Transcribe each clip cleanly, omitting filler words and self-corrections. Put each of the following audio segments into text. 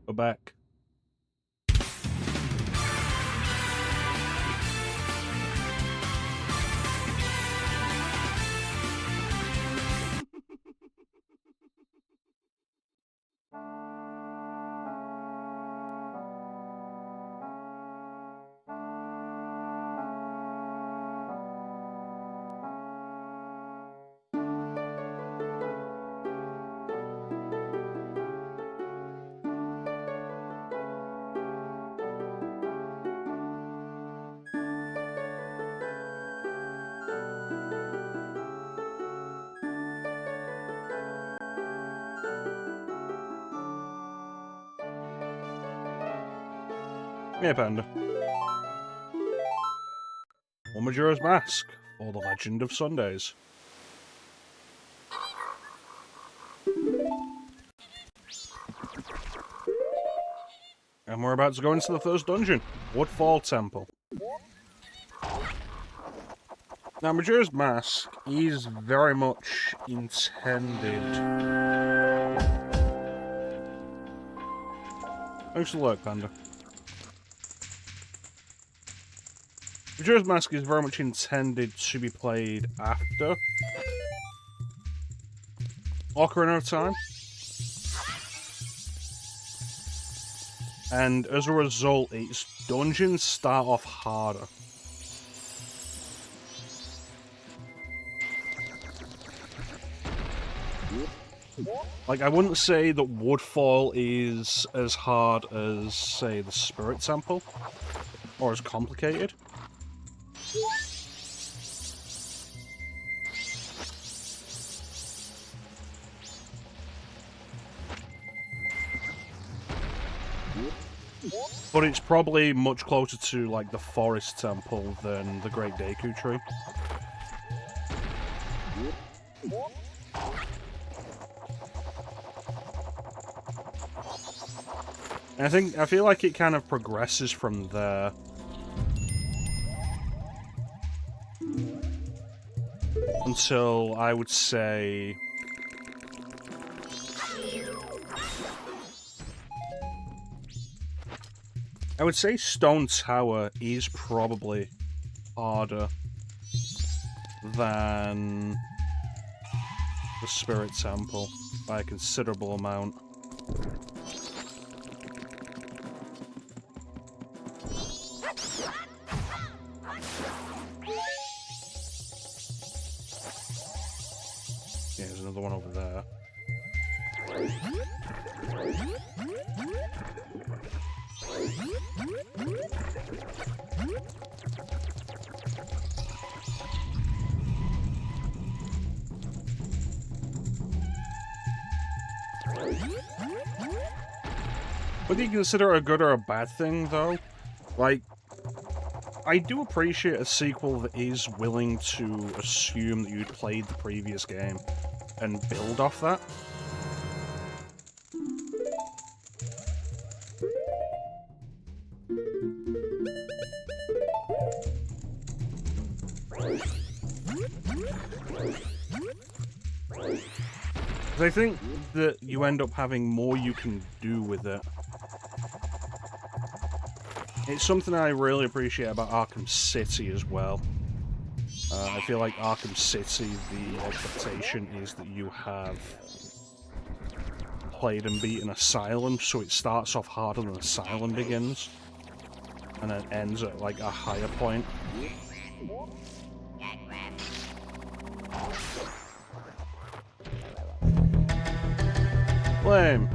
Go back. Yeah, Panda. Or Majora's Mask, or The Legend of Sundays. And we're about to go into the first dungeon, Woodfall Temple. Now, Majora's Mask is very much intended... Thanks for the look, Panda. Majora's Mask is very much intended to be played after Ocarina of Time. And as a result, its dungeons start off harder. Like, I wouldn't say that Woodfall is as hard as, say, the Spirit Temple, or as complicated. But it's probably much closer to, like, the Forest Temple than the Great Deku Tree. And I feel like it kind of progresses from there. Until, I would say... Stone Tower is probably harder than the Spirit Temple by a considerable amount. Yeah, there's another one over there. Whether you consider it a good or a bad thing, though, like, I do appreciate a sequel that is willing to assume that you'd played the previous game and build off that. I think that you end up having more you can do with it. It's something I really appreciate about Arkham City as well. I feel like Arkham City, the expectation is that you have played and beaten Asylum, so it starts off harder than Asylum begins, and then ends at, like, a higher point. Lame.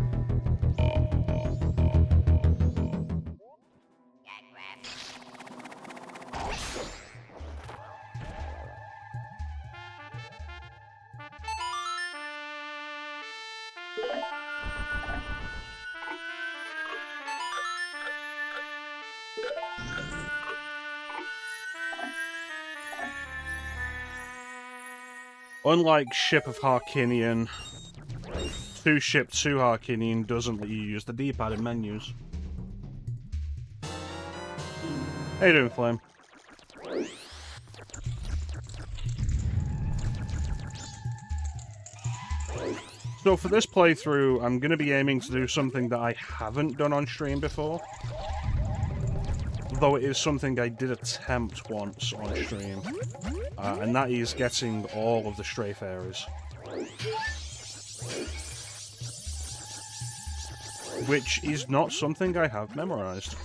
Unlike Ship of Harkinian, 2-Ship 2 Harkinian doesn't let you use the D-pad in menus. How you doing, Flame? So for this playthrough, I'm going to be aiming to do something that I haven't done on stream before. Though it is something I did attempt once on stream. And that is getting all of the stray fairies. Which is not something I have memorized.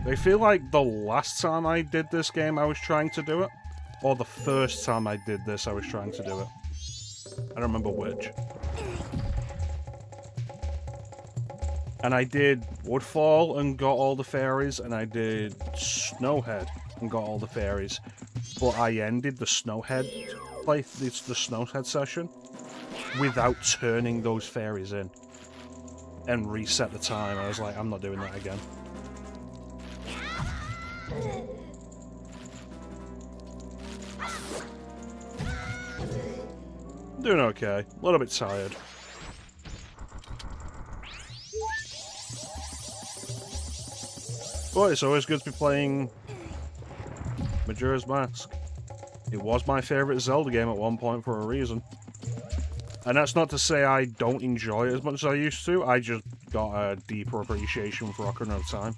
I feel like the last time I did this game I was trying to do it, or the first time I did this I was trying to do it. I don't remember which. And I did Woodfall and got all the fairies, and I did Snowhead and got all the fairies. But I ended the Snowhead the Snowhead session without turning those fairies in. And reset the time. I was like, I'm not doing that again. Doing okay. A little bit tired. But it's always good to be playing Majora's Mask. It was my favourite Zelda game at one point for a reason. And that's not to say I don't enjoy it as much as I used to, I just got a deeper appreciation for Ocarina of Time.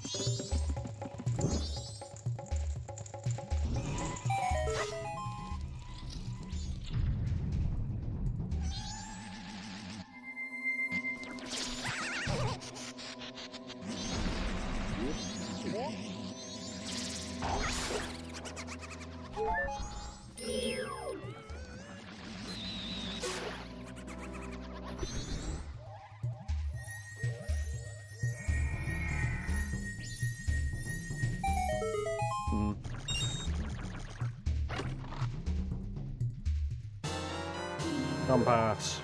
Compass.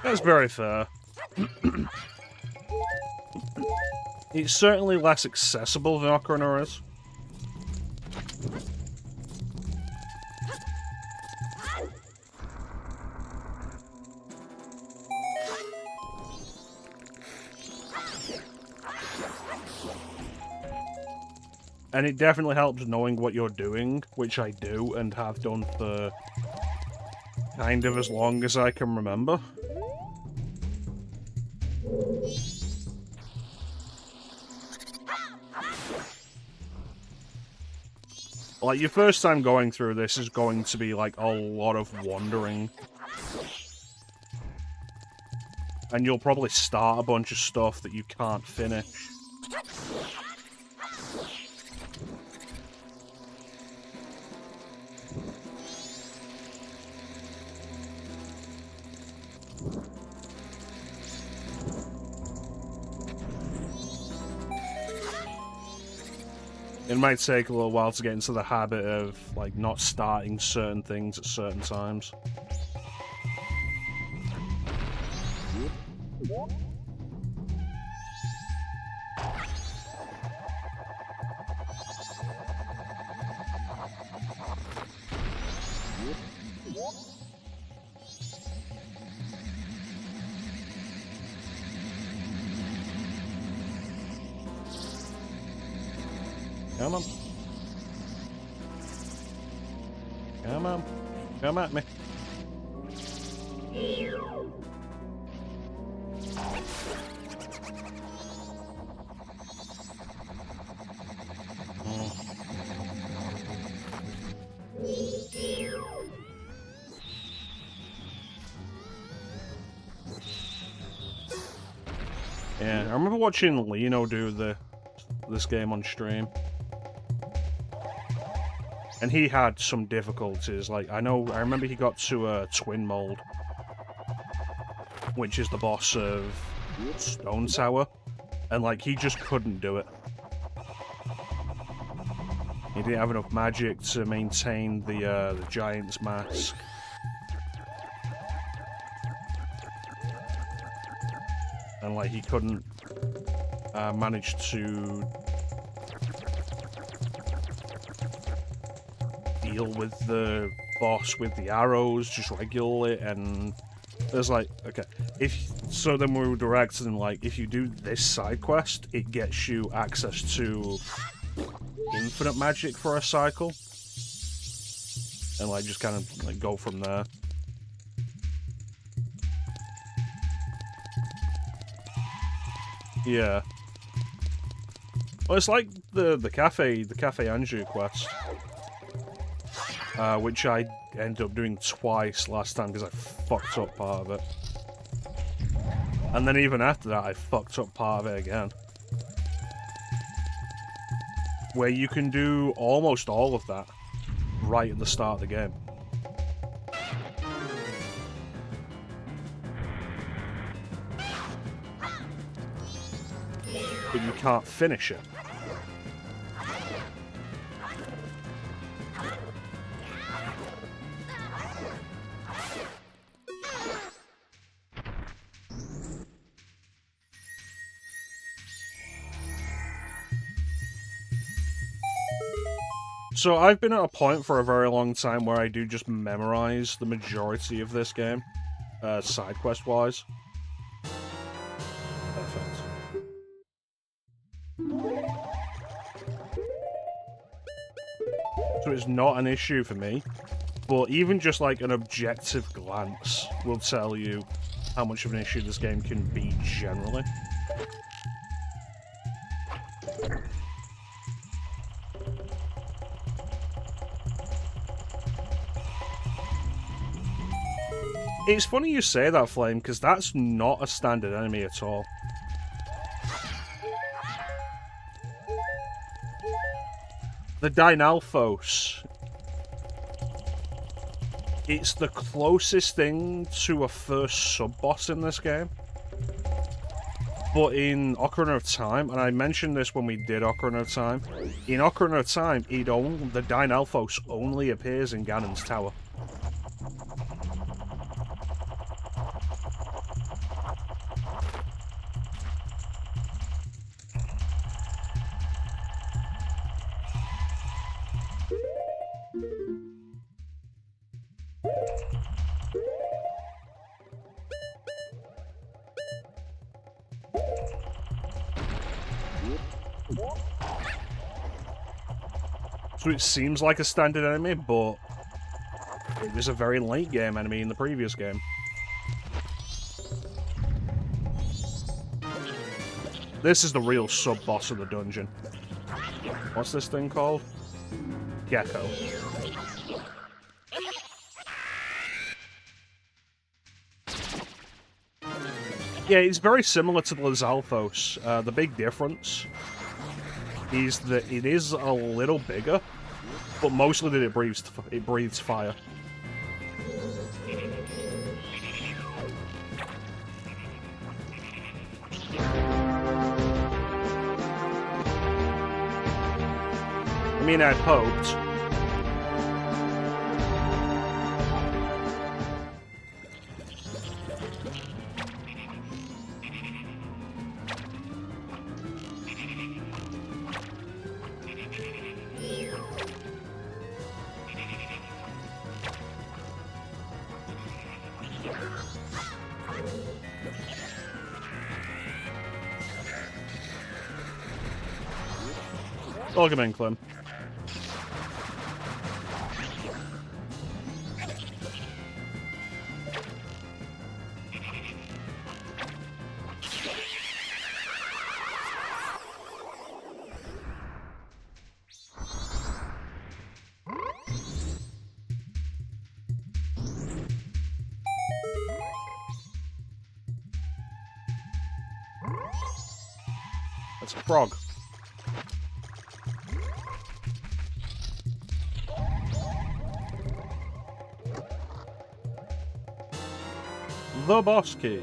That's very fair. It's certainly less accessible than Ocarina is. And it definitely helps knowing what you're doing, which I do and have done for kind of as long as I can remember. Like, your first time going through this is going to be, like, a lot of wandering. And you'll probably start a bunch of stuff that you can't finish. It might take a little while to get into the habit of, like, not starting certain things at certain times. Come on. Come on. Come at me. Yeah, I remember watching Lino do this game on stream. And he had some difficulties, like, I remember he got to a Twin Mold, which is the boss of Stone Tower, and, like, he just couldn't do it. He didn't have enough magic to maintain the giant's mask. And, like, he couldn't manage to deal with the boss with the arrows just regularly, and there's like, okay, so then we were directed and like, if you do this side quest, it gets you access to infinite magic for a cycle, and like just kind of like go from there. Yeah. Well, it's like the cafe Anju quest, which I ended up doing twice last time because I fucked up part of it, and then even after that I fucked up part of it again, where you can do almost all of that right at the start of the game. But you can't finish it. So I've been at a point for a very long time where I do just memorize the majority of this game, side quest wise. Perfect. So it's not an issue for me, but even just like an objective glance will tell you how much of an issue this game can be generally. It's funny you say that, Flame, because that's not a standard enemy at all. The Dynalphos. It's the closest thing to a first sub-boss in this game. But in Ocarina of Time, and I mentioned this when we did Ocarina of Time, in Ocarina of Time, the Dynalphos only appears in Ganon's Tower. So it seems like a standard enemy, but it was a very late game enemy in the previous game. This is the real sub-boss of the dungeon. What's this thing called? Gecko. Yeah, it's very similar to the Lizalfos. The big difference is that it is a little bigger, but mostly that it breathes fire. I mean, I'd hoped. Welcome in, Clem. That's a frog. The boss key.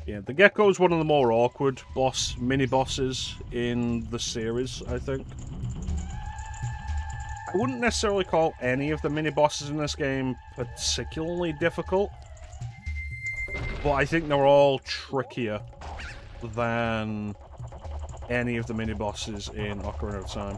Yeah, the gecko is one of the more awkward mini-bosses in the series, I think. I wouldn't necessarily call any of the mini-bosses in this game particularly difficult, but I think they're all trickier than any of the mini-bosses in Ocarina of Time.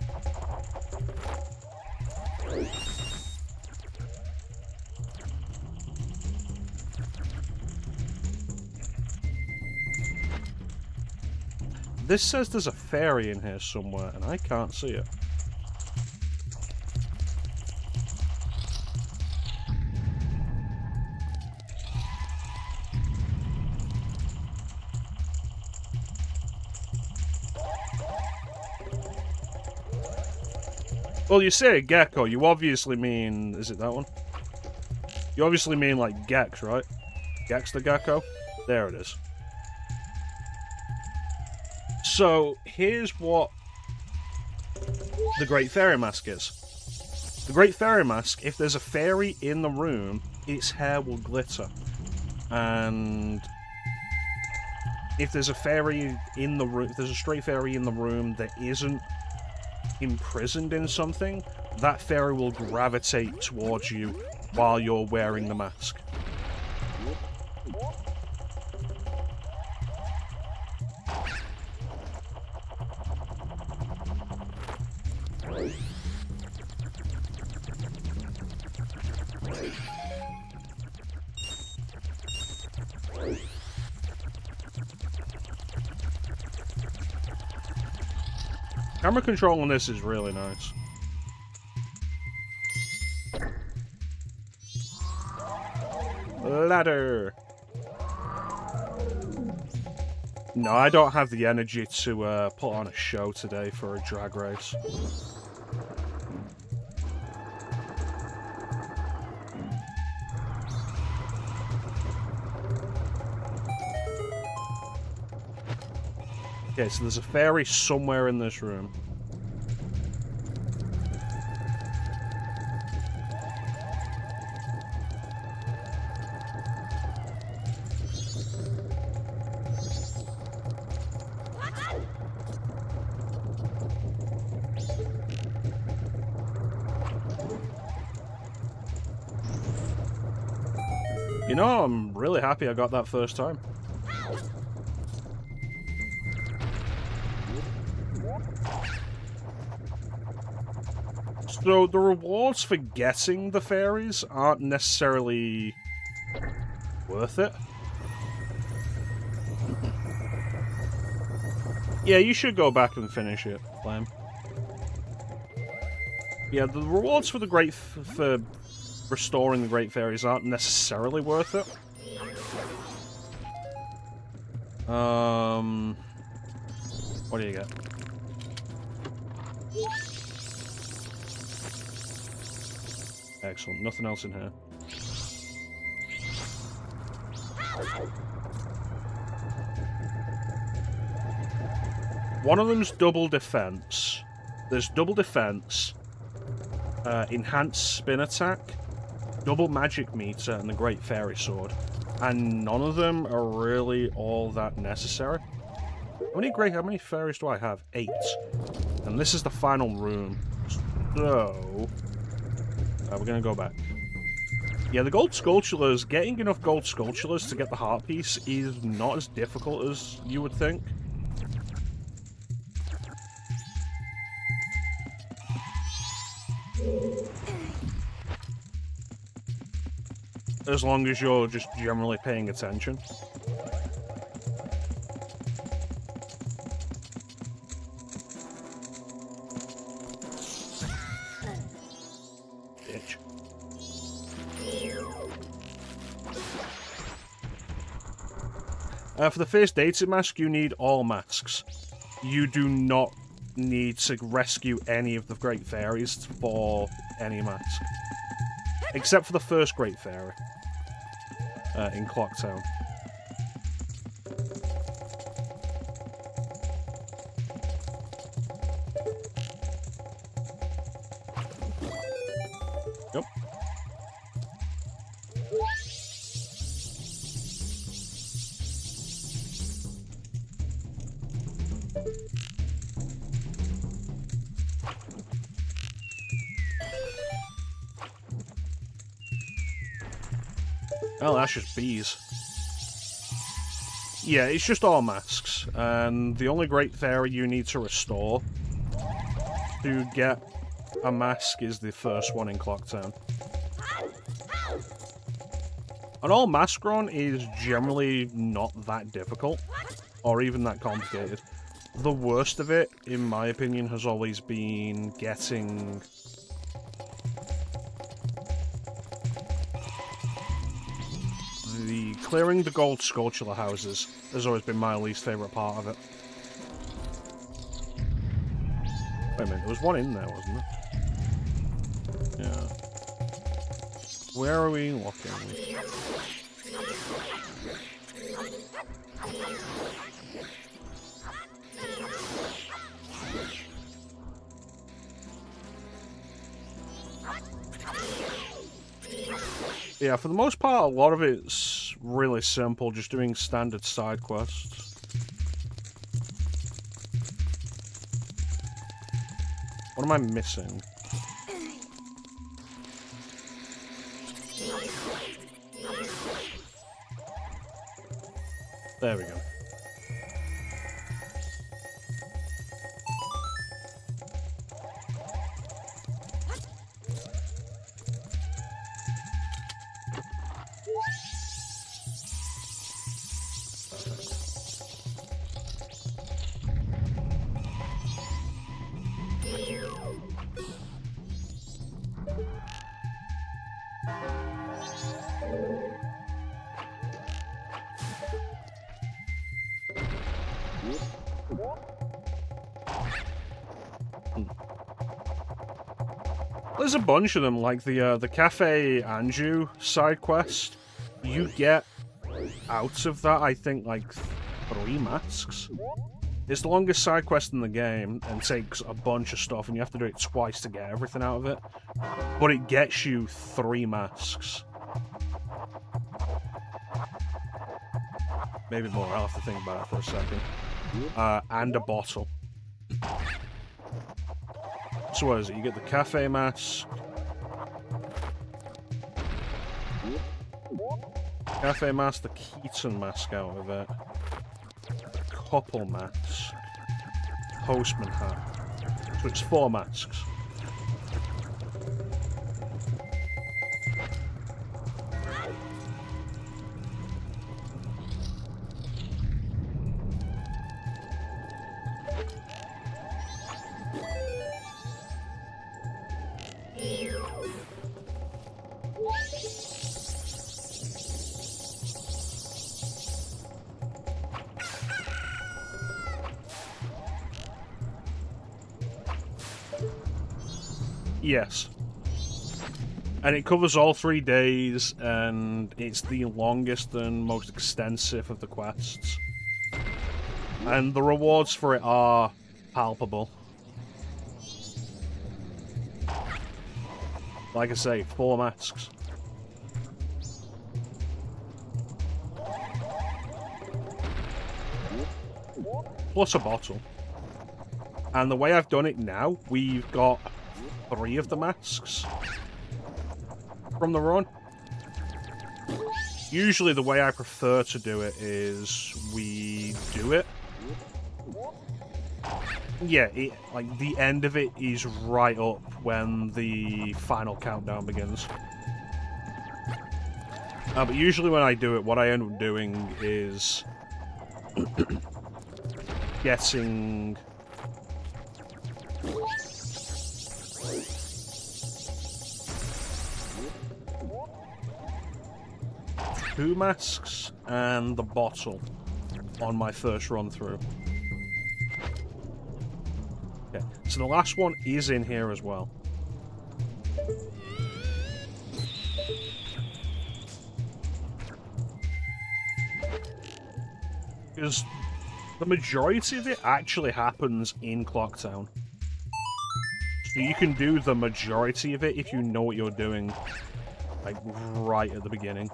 This says there's a fairy in here somewhere, and I can't see it. Well, you say gecko, you obviously mean... Is it that one? You obviously mean, like, Gex, right? Gex the gecko? There it is. So, here's what the Great Fairy Mask is. The Great Fairy Mask, if there's a fairy in the room, its hair will glitter. And if there's a fairy in the room, if there's a stray fairy in the room that isn't imprisoned in something, that fairy will gravitate towards you while you're wearing the mask. Camera control on this is really nice. Ladder! No, I don't have the energy to put on a show today for a drag race. Okay, so there's a fairy somewhere in this room. You know, I'm really happy I got that first time. So, the rewards for getting the fairies aren't necessarily worth it. Yeah, you should go back and finish it, Flame. Yeah, the rewards for the for restoring the Great Fairies aren't necessarily worth it. What do you get? Excellent. Nothing else in here. One of them's double defense. There's double defense, enhanced spin attack, double magic meter, and the Great Fairy Sword. And none of them are really all that necessary. How many fairies do I have? 8. And this is the final room. So... we're gonna go back. Yeah, the gold Skulltulas, getting enough gold Skulltulas to get the heart piece is not as difficult as you would think. As long as you're just generally paying attention. Bitch. For the first dated mask, you need all masks. You do not need to rescue any of the Great Fairies for any mask. Except for the first Great Fairy. In Clocktown. Yep. Oh, that's just bees. Yeah, it's just all masks, and the only great fairy you need to restore to get a mask is the first one in Clocktown. And all mask run is generally not that difficult, or even that complicated. The worst of it, in my opinion, has always been getting... Clearing the gold Skulltula houses has always been my least favourite part of it. Wait a minute, there was one in there, wasn't there? Yeah. Where are we looking? Yeah, for the most part, a lot of it's really simple, just doing standard side quests. What am I missing? There we go. There's a bunch of them, like the Cafe Anju side quest. You get out of that, I think, like 3 masks. It's the longest side quest in the game and takes a bunch of stuff, and you have to do it twice to get everything out of it. But it gets you 3 masks. Maybe more, I'll have to think about it for a second. And a bottle. So what is it? You get the cafe mask. Cafe mask, the Keaton mask out of it. Couple mask. Postman hat. So it's 4 masks. Yes. And it covers all 3 days, and it's the longest and most extensive of the quests. And the rewards for it are palpable. Like I say, 4 masks. Plus a bottle. And the way I've done it now, we've got 3 of the masks from the run. Usually the way I prefer to do it is we do it. Yeah, like the end of it is right up when the final countdown begins. But usually when I do it, what I end up doing is getting 2 masks and the bottle on my first run through. Okay, so the last one is in here as well. Because the majority of it actually happens in Clocktown. So you can do the majority of it if you know what you're doing, like, right at the beginning.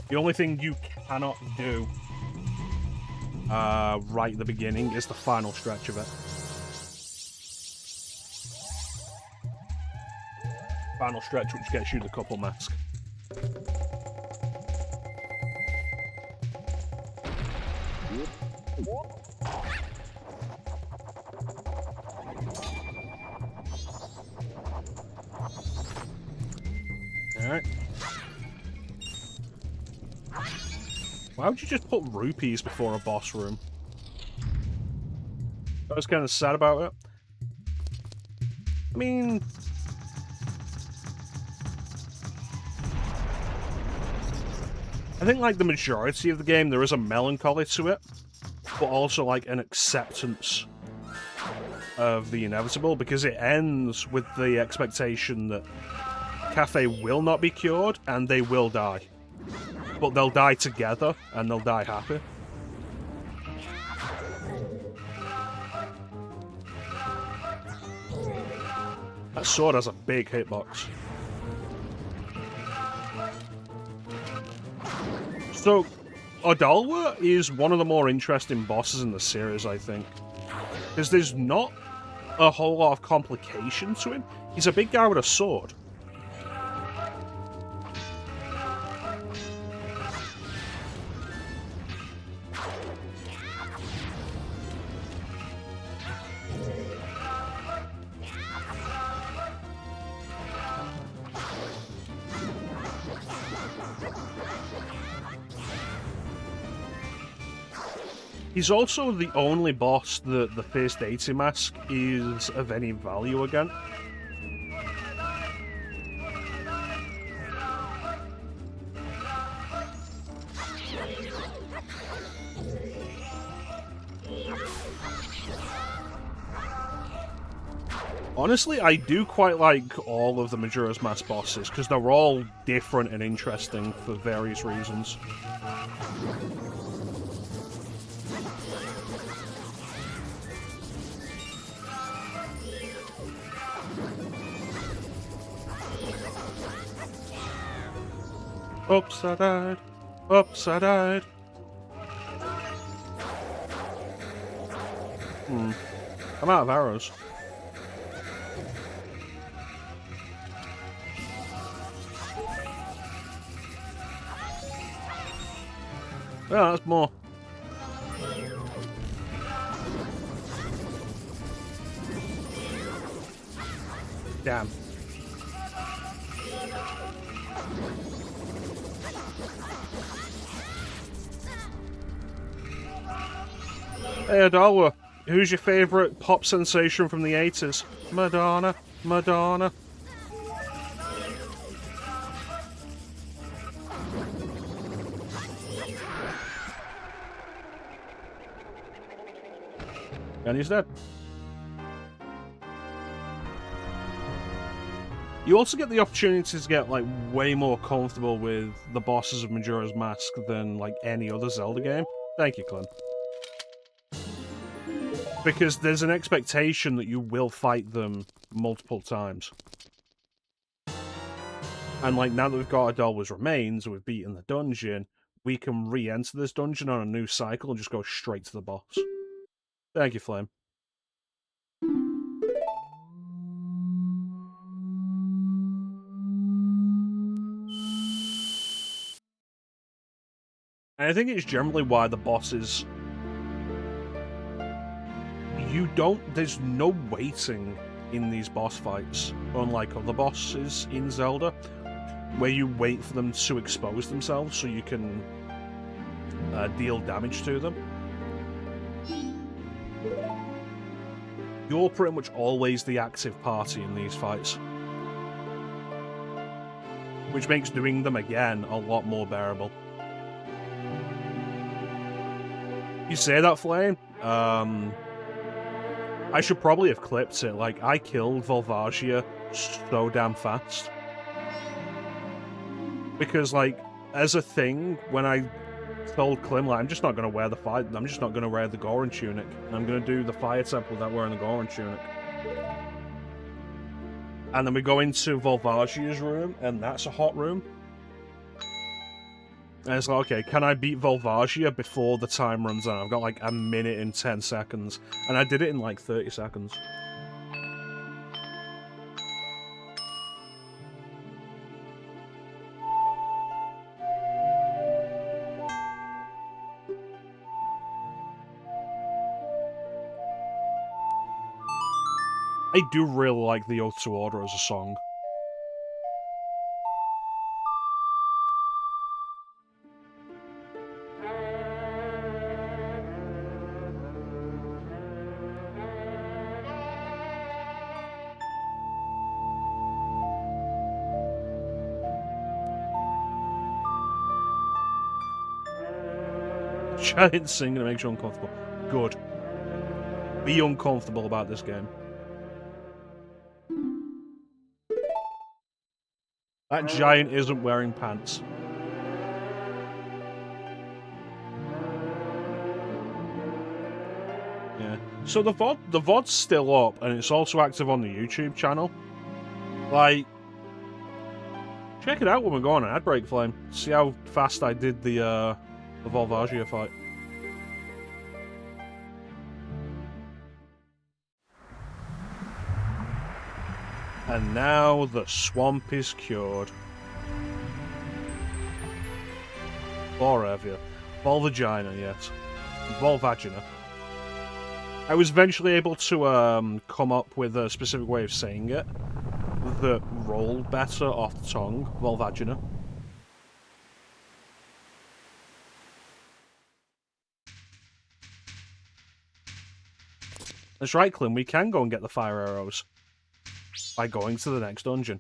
The only thing you cannot do right at the beginning is the final stretch of it. Final stretch, which gets you the couple mask. Alright. Why would you just put rupees before a boss room? I was kind of sad about it. I mean... I think, like, the majority of the game, there is a melancholy to it, but also, like, an acceptance of the inevitable, because it ends with the expectation that Cafe will not be cured, and they will die. But they'll die together, and they'll die happy. That sword has a big hitbox. So, Odalwa is one of the more interesting bosses in the series, I think. Because there's not a whole lot of complication to him. He's a big guy with a sword. He's also the only boss that the first deity mask is of any value again. Honestly, I do quite like all of the Majora's Mask bosses, because they're all different and interesting for various reasons. Oops, I died. Oops, I died. I'm out of arrows. Oh, that's more. Damn. Hey, Adalwa, who's your favourite pop sensation from the 80s? Madonna, Madonna. And he's dead. You also get the opportunity to get, like, way more comfortable with the bosses of Majora's Mask than, like, any other Zelda game. Thank you, Clem. Because there's an expectation that you will fight them multiple times. And, like, now that we've got Adalwa's remains, and we've beaten the dungeon, we can re-enter this dungeon on a new cycle and just go straight to the boss. Thank you, Flame. And I think it's generally why the bosses... There's no waiting in these boss fights, unlike other bosses in Zelda, where you wait for them to expose themselves so you can deal damage to them. You're pretty much always the active party in these fights, which makes doing them again a lot more bearable. You say that, Flame? I should probably have clipped it. Like, I killed Volvagia so damn fast. Because, like, as a thing, when I told Clem, like, I'm just not going to wear the Goron tunic. I'm going to do the Fire Temple without wearing the Goron tunic. And then we go into Volvagia's room, and that's a hot room. And it's like, okay, can I beat Volvagia before the time runs out? I've got like a minute and 10 seconds. And I did it in like 30 seconds. I do really like the Oath to Order as a song. Giant singing, it makes you uncomfortable. Good. Be uncomfortable about this game. That giant isn't wearing pants. Yeah. So the VOD's still up, and it's also active on the YouTube channel. Like, check it out when we're going on ad break, Flame. See how fast I did the Volvagia fight. And now the swamp is cured. Forever. Volvagina, yes. Volvagina. I was eventually able to come up with a specific way of saying it that rolled better off the tongue. Volvagina. That's right, Clint. We can go and get the fire arrows by going to the next dungeon.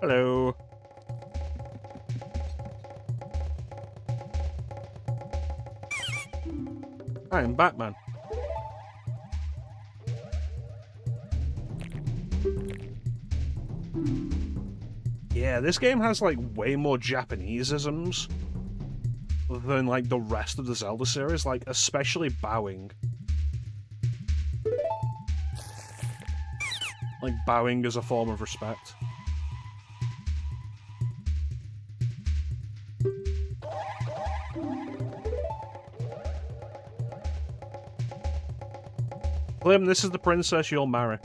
Hello. I'm Batman. Yeah, this game has like way more Japanese-isms than like the rest of the Zelda series, like especially bowing. Like bowing is a form of respect. Clem, this is the princess you'll marry.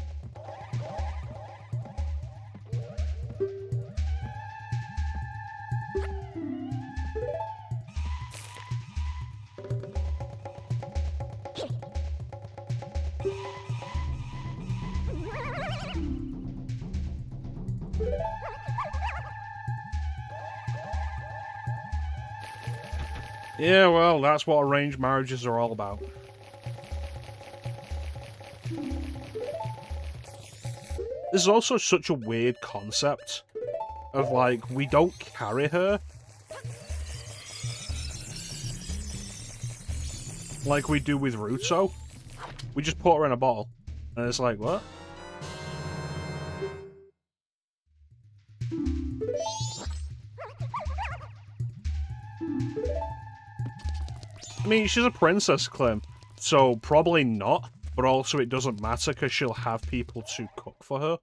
Yeah, well, that's what arranged marriages are all about. This is also such a weird concept of, like, we don't carry her like we do with Ruto. We just put her in a bottle. And it's like, what? I mean, she's a princess, Clem, so probably not, but also it doesn't matter because she'll have people to cook for her.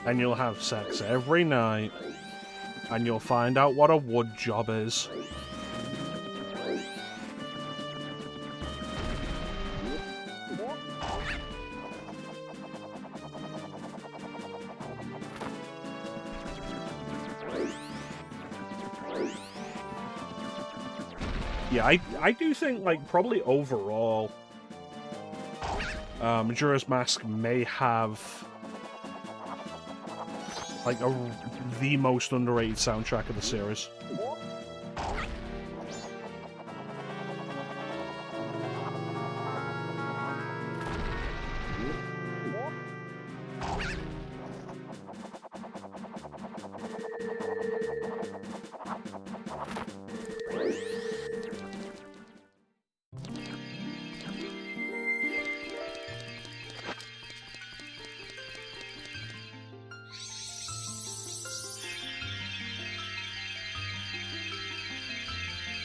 And you'll have sex every night. And you'll find out what a wood job is. Yeah, I do think, like, probably overall, Majora's Mask may have, like, the most underrated soundtrack of the series.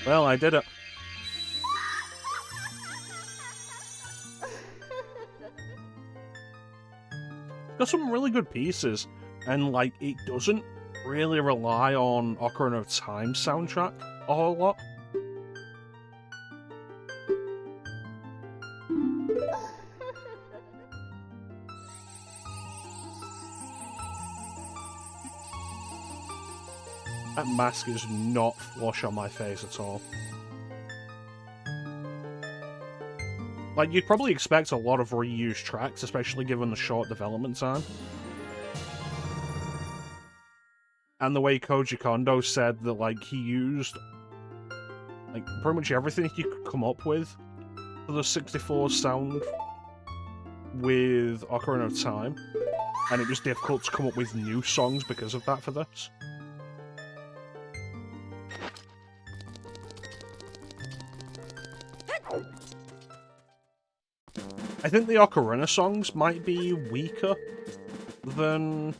Well, I did it. Got some really good pieces, and like it doesn't really rely on Ocarina of Time soundtrack a whole lot. That mask is not flush on my face at all. Like, you'd probably expect a lot of reused tracks, especially given the short development time. And the way Koji Kondo said that, like, he used, like, pretty much everything he could come up with for the 64 sound with Ocarina of Time. And it was difficult to come up with new songs because of that for this. I think the Ocarina songs might be weaker than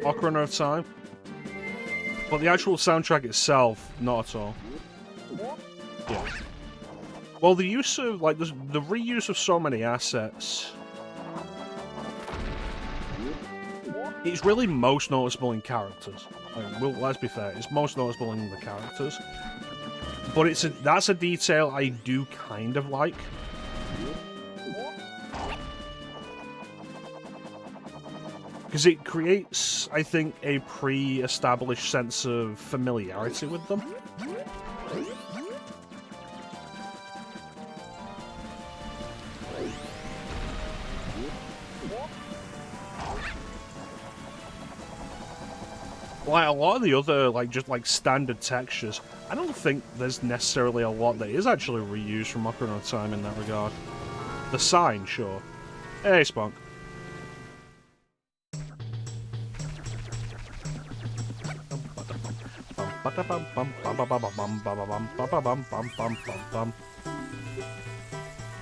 Ocarina of Time, but the actual soundtrack itself, not at all. Yeah. Well, the use of, like, the reuse of so many assets, it's really most noticeable in characters. Like, well, let's be fair, it's most noticeable in the characters. But that's a detail I do kind of like. Because it creates, I think, a pre-established sense of familiarity with them. Like, a lot of the other, like, just, like, standard textures, I don't think there's necessarily a lot that is actually reused from Ocarina of Time in that regard. The sign, sure. Hey, Spunk.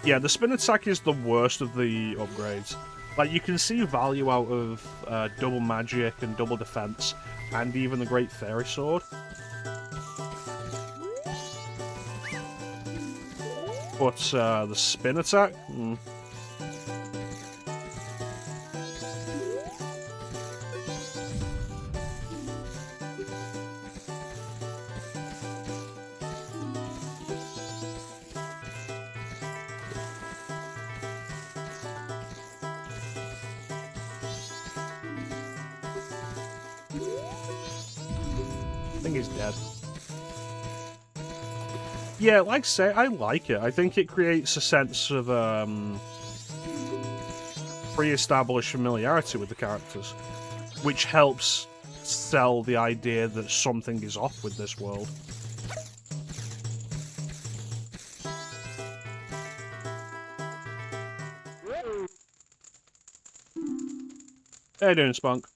Yeah, the spin attack is the worst of the upgrades. Like, you can see value out of double magic and double defense, and even the Great Fairy Sword. But the spin attack? I think he's dead. Yeah, like I say, I like it. I think it creates a sense of pre-established familiarity with the characters, which helps sell the idea that something is off with this world. How you doing, Spunk?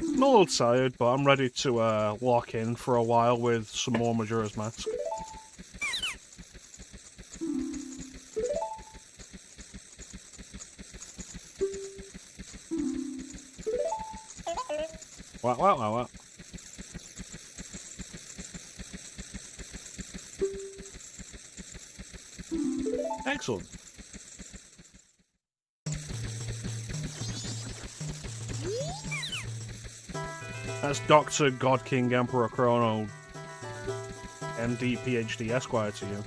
I'm a little tired, but I'm ready to lock in for a while with some more Majora's Mask. Wow. Excellent. That's Dr. God King Emperor Chrono, MD, PhD, Esquire to you.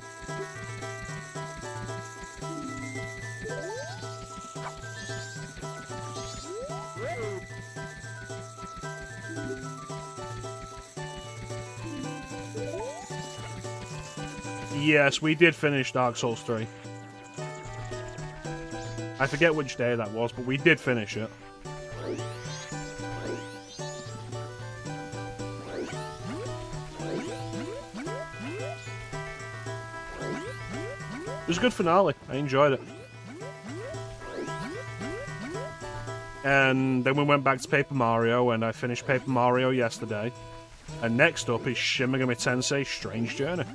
Yes, we did finish Dark Souls 3. I forget which day that was, but we did finish it. It was a good finale. I enjoyed it. And then we went back to Paper Mario, and I finished Paper Mario yesterday. And next up is Shin Megami Tensei Strange Journey.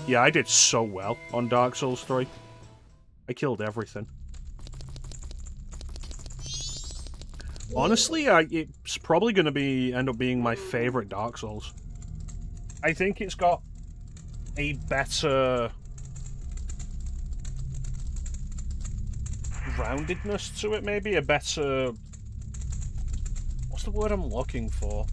Yeah, I did so well on Dark Souls 3. I killed everything. Honestly, it's probably going to end up being my favorite Dark Souls. I think it's got a better roundedness to it, maybe? A better... What's the word I'm looking for?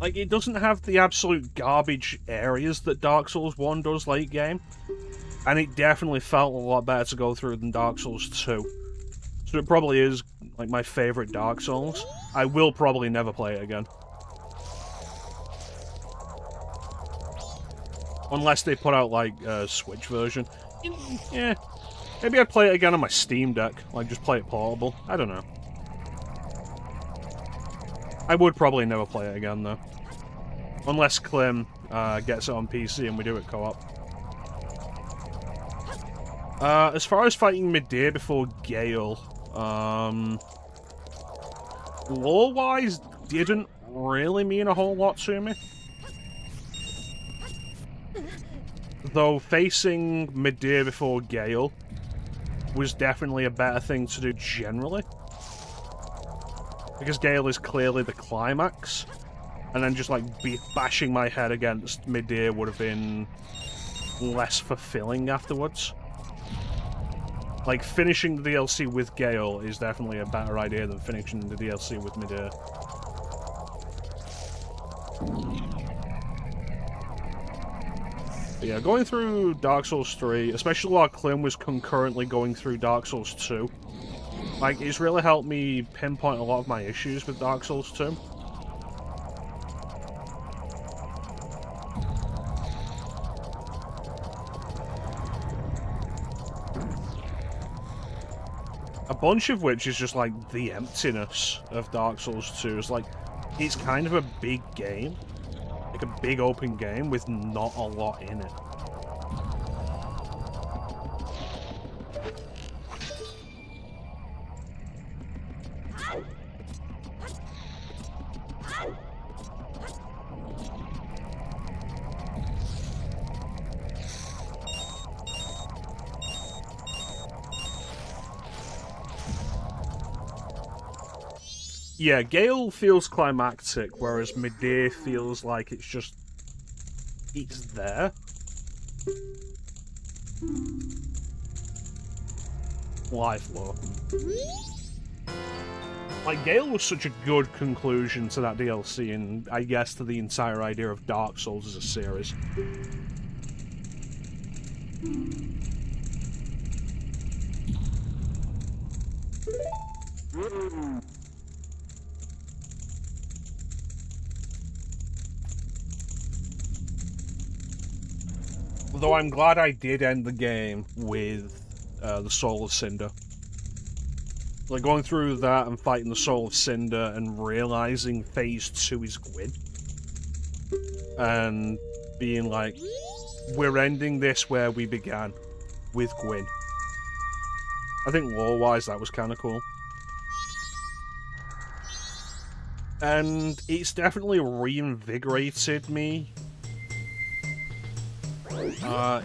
Like, it doesn't have the absolute garbage areas that Dark Souls 1 does late game. And it definitely felt a lot better to go through than Dark Souls 2. So it probably is, like, my favourite Dark Souls. I will probably never play it again. Unless they put out, like, a Switch version. Yeah. Maybe I'd play it again on my Steam Deck. Like, just play it portable. I don't know. I would probably never play it again, though. Unless Clem gets it on PC and we do it co-op. As far as fighting midday before Gale, lore-wise, didn't really mean a whole lot to me. Though facing midday before Gale was definitely a better thing to do generally. Because Gale is clearly the climax. And then just, like, bashing my head against midday would have been less fulfilling afterwards. Like, finishing the DLC with Gale is definitely a better idea than finishing the DLC with midday. But yeah, going through Dark Souls 3, especially while Clem was concurrently going through Dark Souls 2, like, it's really helped me pinpoint a lot of my issues with Dark Souls 2. A bunch of which is just, like, the emptiness of Dark Souls 2. It's like, it's kind of a big game. Like, a big open game with not a lot in it. Yeah, Gale feels climactic, whereas midday feels like it's just... it's there. Life lore. Like, Gale was such a good conclusion to that DLC, and I guess to the entire idea of Dark Souls as a series. Though I'm glad I did end the game with the Soul of Cinder. Like, going through that and fighting the Soul of Cinder and realizing Phase 2 is Gwyn. And being like, we're ending this where we began, with Gwyn. I think lore-wise that was kind of cool. And it's definitely reinvigorated me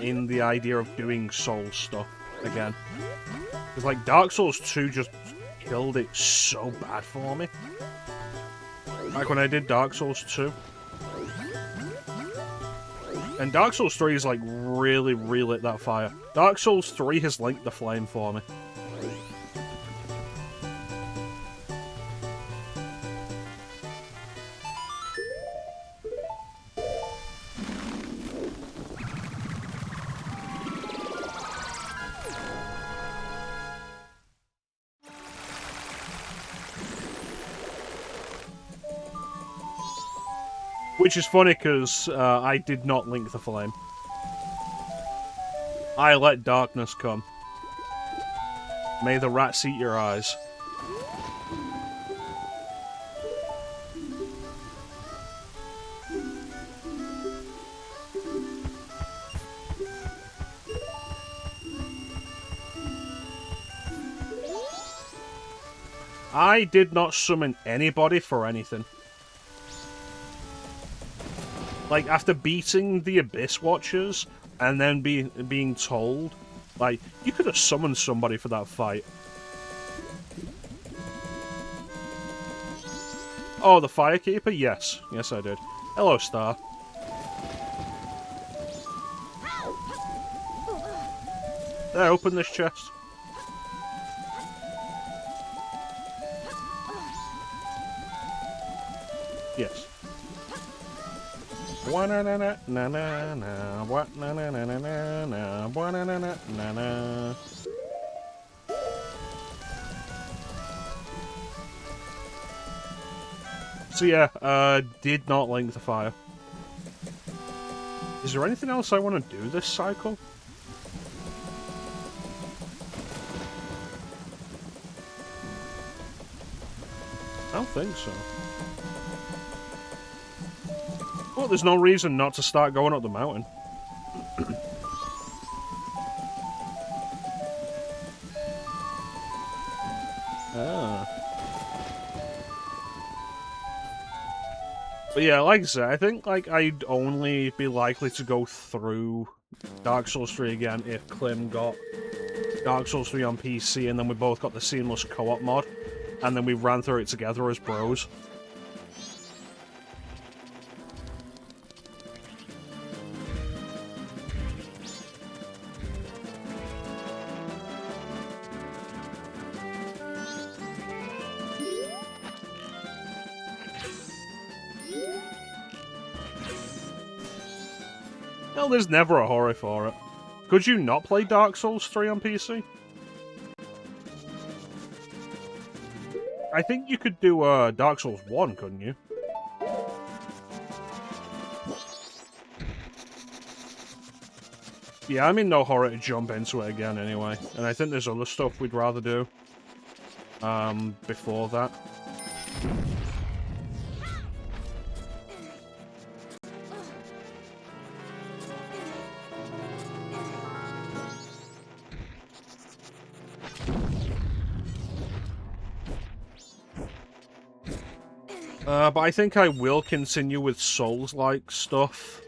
in the idea of doing Souls stuff again. Because, like, Dark Souls 2 just killed it so bad for me. Like when I did Dark Souls 2. And Dark Souls 3 is, like, really relit that fire. Dark Souls 3 has linked the flame for me. Which is funny, because I did not link the flame. I let darkness come. May the rats eat your eyes. I did not summon anybody for anything. Like, after beating the Abyss Watchers, and then being told, like, you could have summoned somebody for that fight. Oh, the Firekeeper? Yes. Yes, I did. Hello, Star. There, open this chest. Yes. So yeah, did not link the fire. Is there anything else I want to do this cycle? I don't think so. Well, there's no reason not to start going up the mountain. But yeah, like I said, I think like I'd only be likely to go through Dark Souls 3 again if Clem got Dark Souls 3 on PC and then we both got the seamless co-op mod, and then we ran through it together as bros. Well, there's never a hurry for it. Could you not play Dark Souls 3 on PC? I think you could do Dark Souls 1, couldn't you? Yeah, I'm in no hurry to jump into it again anyway, and I think there's other stuff we'd rather do before that. But I think I will continue with Souls-like stuff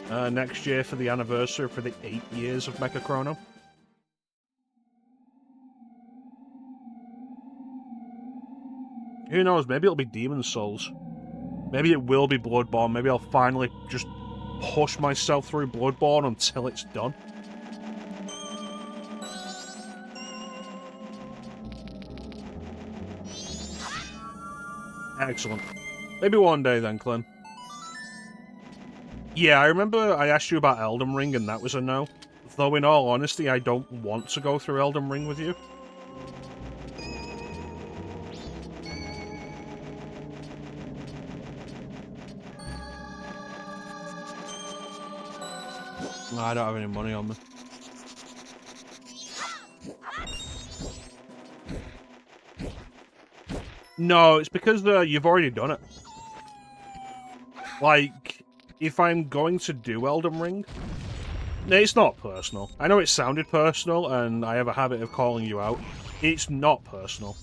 next year for the anniversary for the 8 years of mecha-chrono. Who knows, maybe it'll be Demon Souls. Maybe it will be Bloodborne. Maybe I'll finally just push myself through Bloodborne until it's done. Excellent. Maybe one day then, Clem. Yeah, I remember I asked you about Elden Ring and that was a no. Though in all honesty, I don't want to go through Elden Ring with you. No, I don't have any money on me. No, it's because you've already done it. Like, if I'm going to do Elden Ring... No, it's not personal. I know it sounded personal, and I have a habit of calling you out. It's not personal.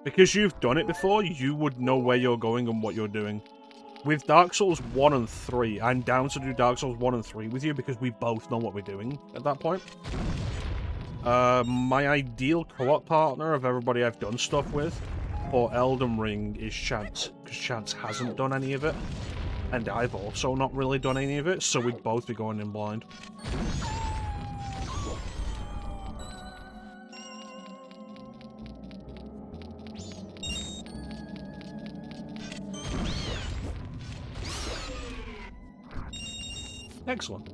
Because you've done it before, you would know where you're going and what you're doing. With Dark Souls 1 and 3, I'm down to do Dark Souls 1 and 3 with you because we both know what we're doing at that point. My ideal co-op partner of everybody I've done stuff with for Elden Ring is Chance, because Chance hasn't done any of it, and I've also not really done any of it, so we'd both be going in blind. Excellent.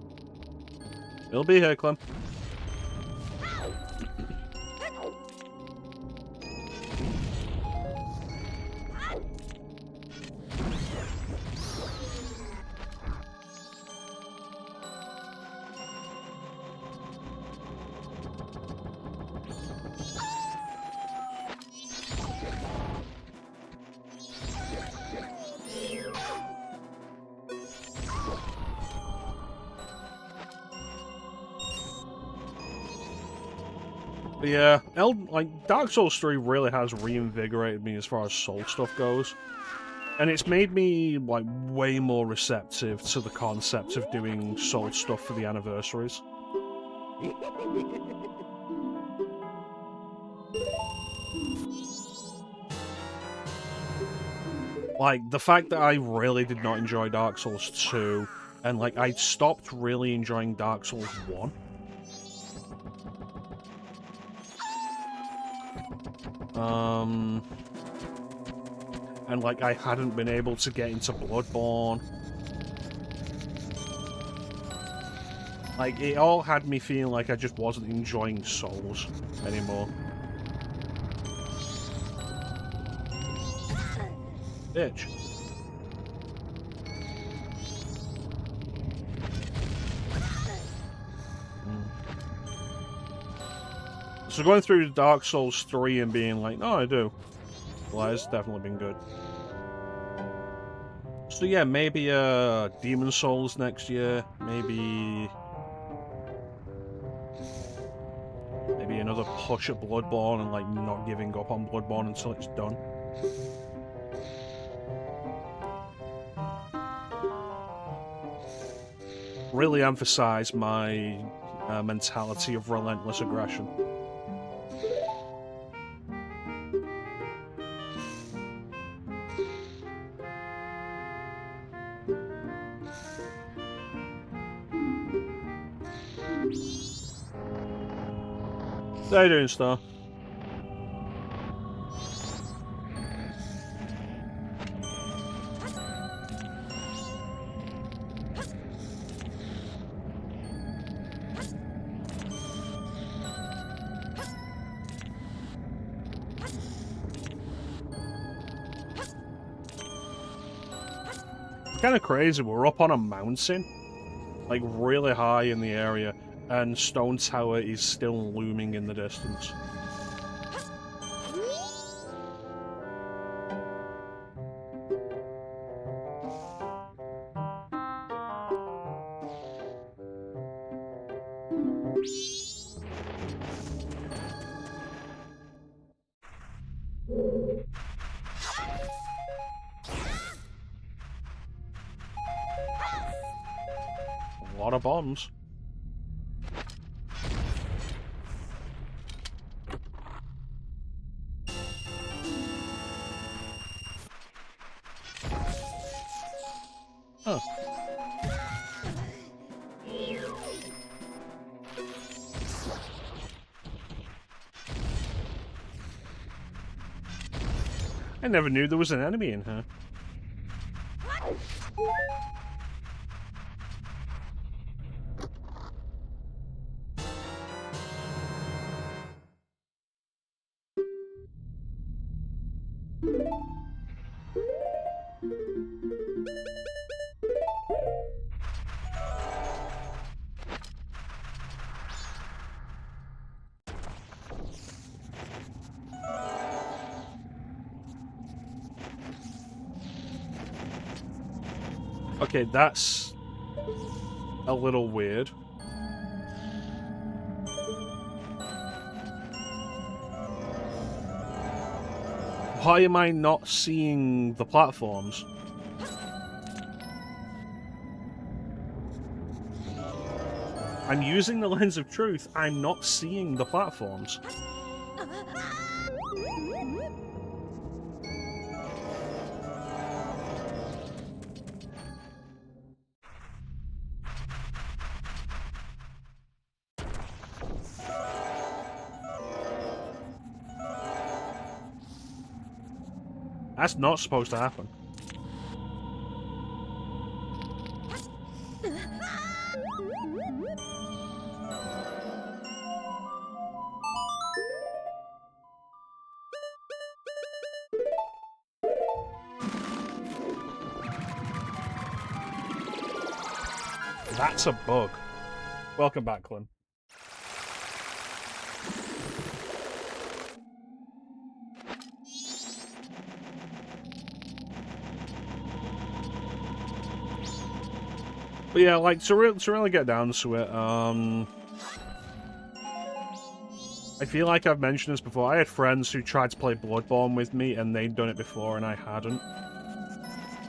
He'll be here, Clem. But yeah, Dark Souls 3 really has reinvigorated me as far as soul stuff goes. And it's made me, like, way more receptive to the concept of doing soul stuff for the anniversaries. Like, the fact that I really did not enjoy Dark Souls 2, and, like, I stopped really enjoying Dark Souls 1. And, like, I hadn't been able to get into Bloodborne. Like, it all had me feeling like I just wasn't enjoying Souls anymore. Bitch. So going through Dark Souls 3 and being like, no, I do. Well, it's definitely been good. So yeah, maybe Demon Souls next year. Maybe another push at Bloodborne and like not giving up on Bloodborne until it's done. Really emphasize my mentality of relentless aggression. How you doing, Star? It's kind of crazy. We're up on a mountain, like really high in the area, and Stone Tower is still looming in the distance. A lot of bombs. Oh. I never knew there was an enemy in here. Okay, that's a little weird. Why am I not seeing the platforms? I'm using the lens of truth. I'm not seeing the platforms. That's not supposed to happen. That's a bug. Welcome back, Clem. But yeah, like, to really get down to it, I feel like I've mentioned this before. I had friends who tried to play Bloodborne with me, and they'd done it before, and I hadn't.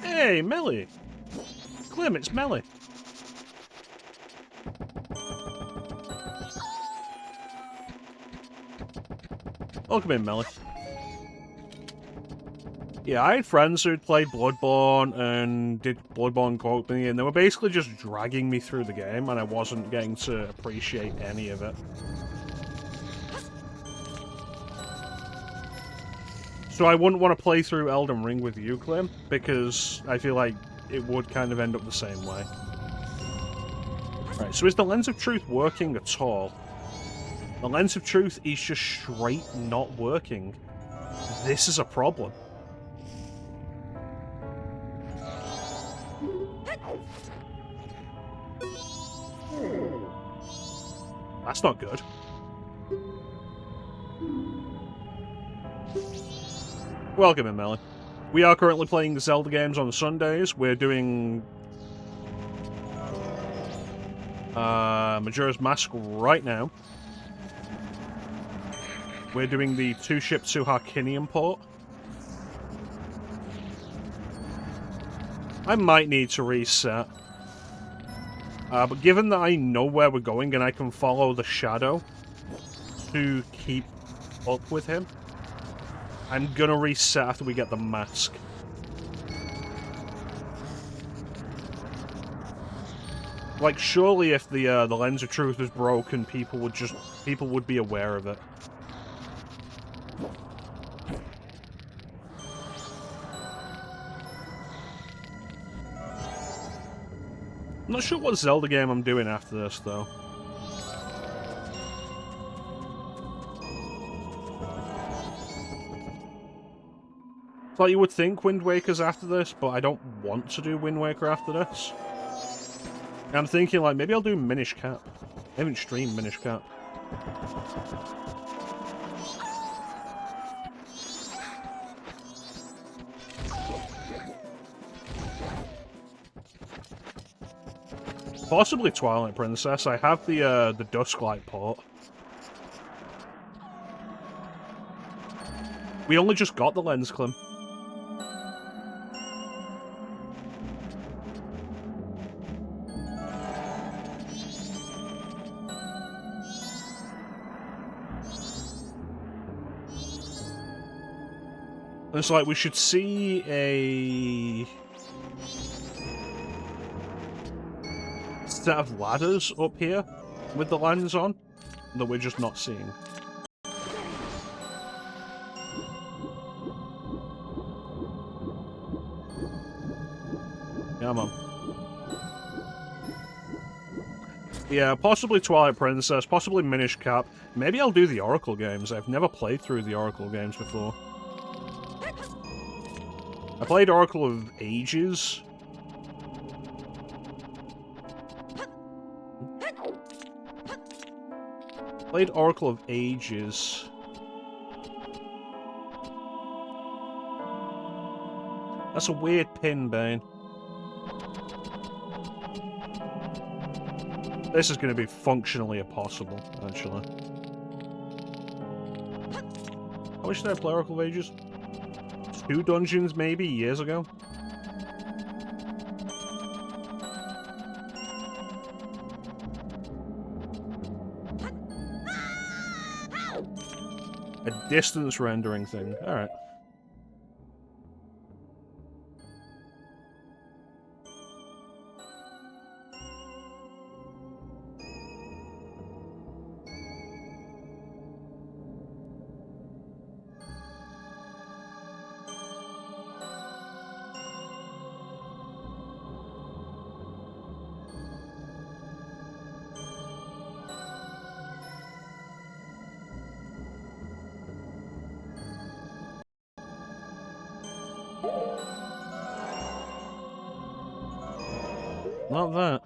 Hey, Melly! Clem, it's Melly. Welcome in, Melly. Yeah, I had friends who'd played Bloodborne and did Bloodborne co-op with me, and they were basically just dragging me through the game, and I wasn't getting to appreciate any of it. So I wouldn't want to play through Elden Ring with you, Clem, because I feel like it would kind of end up the same way. Right, so is the Lens of Truth working at all? The Lens of Truth is just straight not working. This is a problem. That's not good. Welcome in, Melon. We are currently playing the Zelda games on Sundays. We're doing Majora's Mask right now. We're doing the two-ship to Harkinian port. I might need to reset. But given that I know where we're going and I can follow the shadow to keep up with him, I'm gonna reset after we get the mask. Like, surely if the Lens of Truth was broken, people would be aware of it. I'm not sure what Zelda game I'm doing after this, though. It's like you would think Wind Waker's after this, but I don't want to do Wind Waker after this. And I'm thinking, like, maybe I'll do Minish Cap. I haven't streamed Minish Cap. Possibly Twilight Princess. I have the Dusklight port. We only just got the lens, Clem. It's like we should see a set of ladders up here with the lens on that we're just not seeing. Come on. Yeah, possibly Twilight Princess, possibly Minish Cap. Maybe I'll do the Oracle games. I've never played through the Oracle games before. I played Oracle of Ages. Played Oracle of Ages. That's a weird pin, Bane. This is going to be functionally impossible, actually. How much did I play Oracle of Ages? 2 dungeons maybe years ago. A distance rendering thing. Alright. Not that.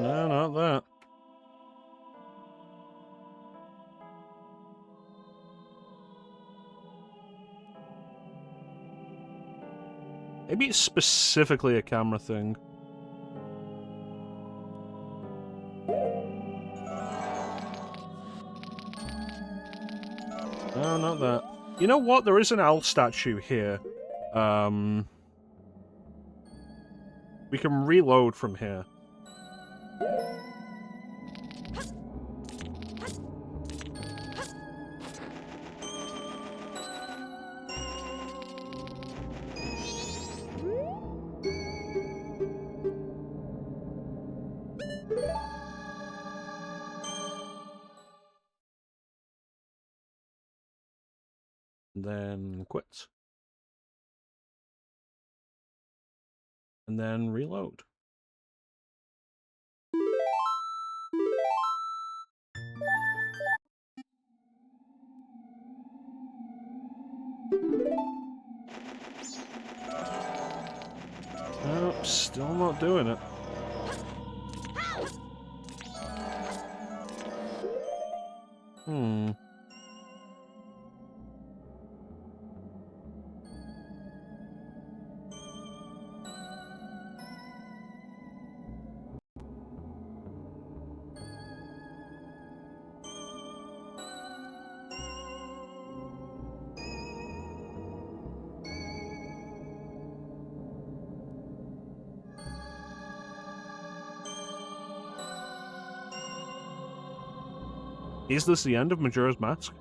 No, not that. Maybe it's specifically a camera thing. No, not that. You know what? There is an owl statue here. We can reload from here. Then quit. And then reload. Nope, still not doing it. Is this the end of Majora's Mask?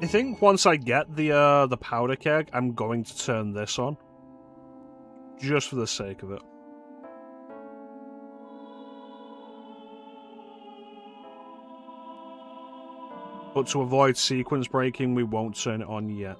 I think once I get the powder keg, I'm going to turn this on. Just for the sake of it. But to avoid sequence breaking, we won't turn it on yet.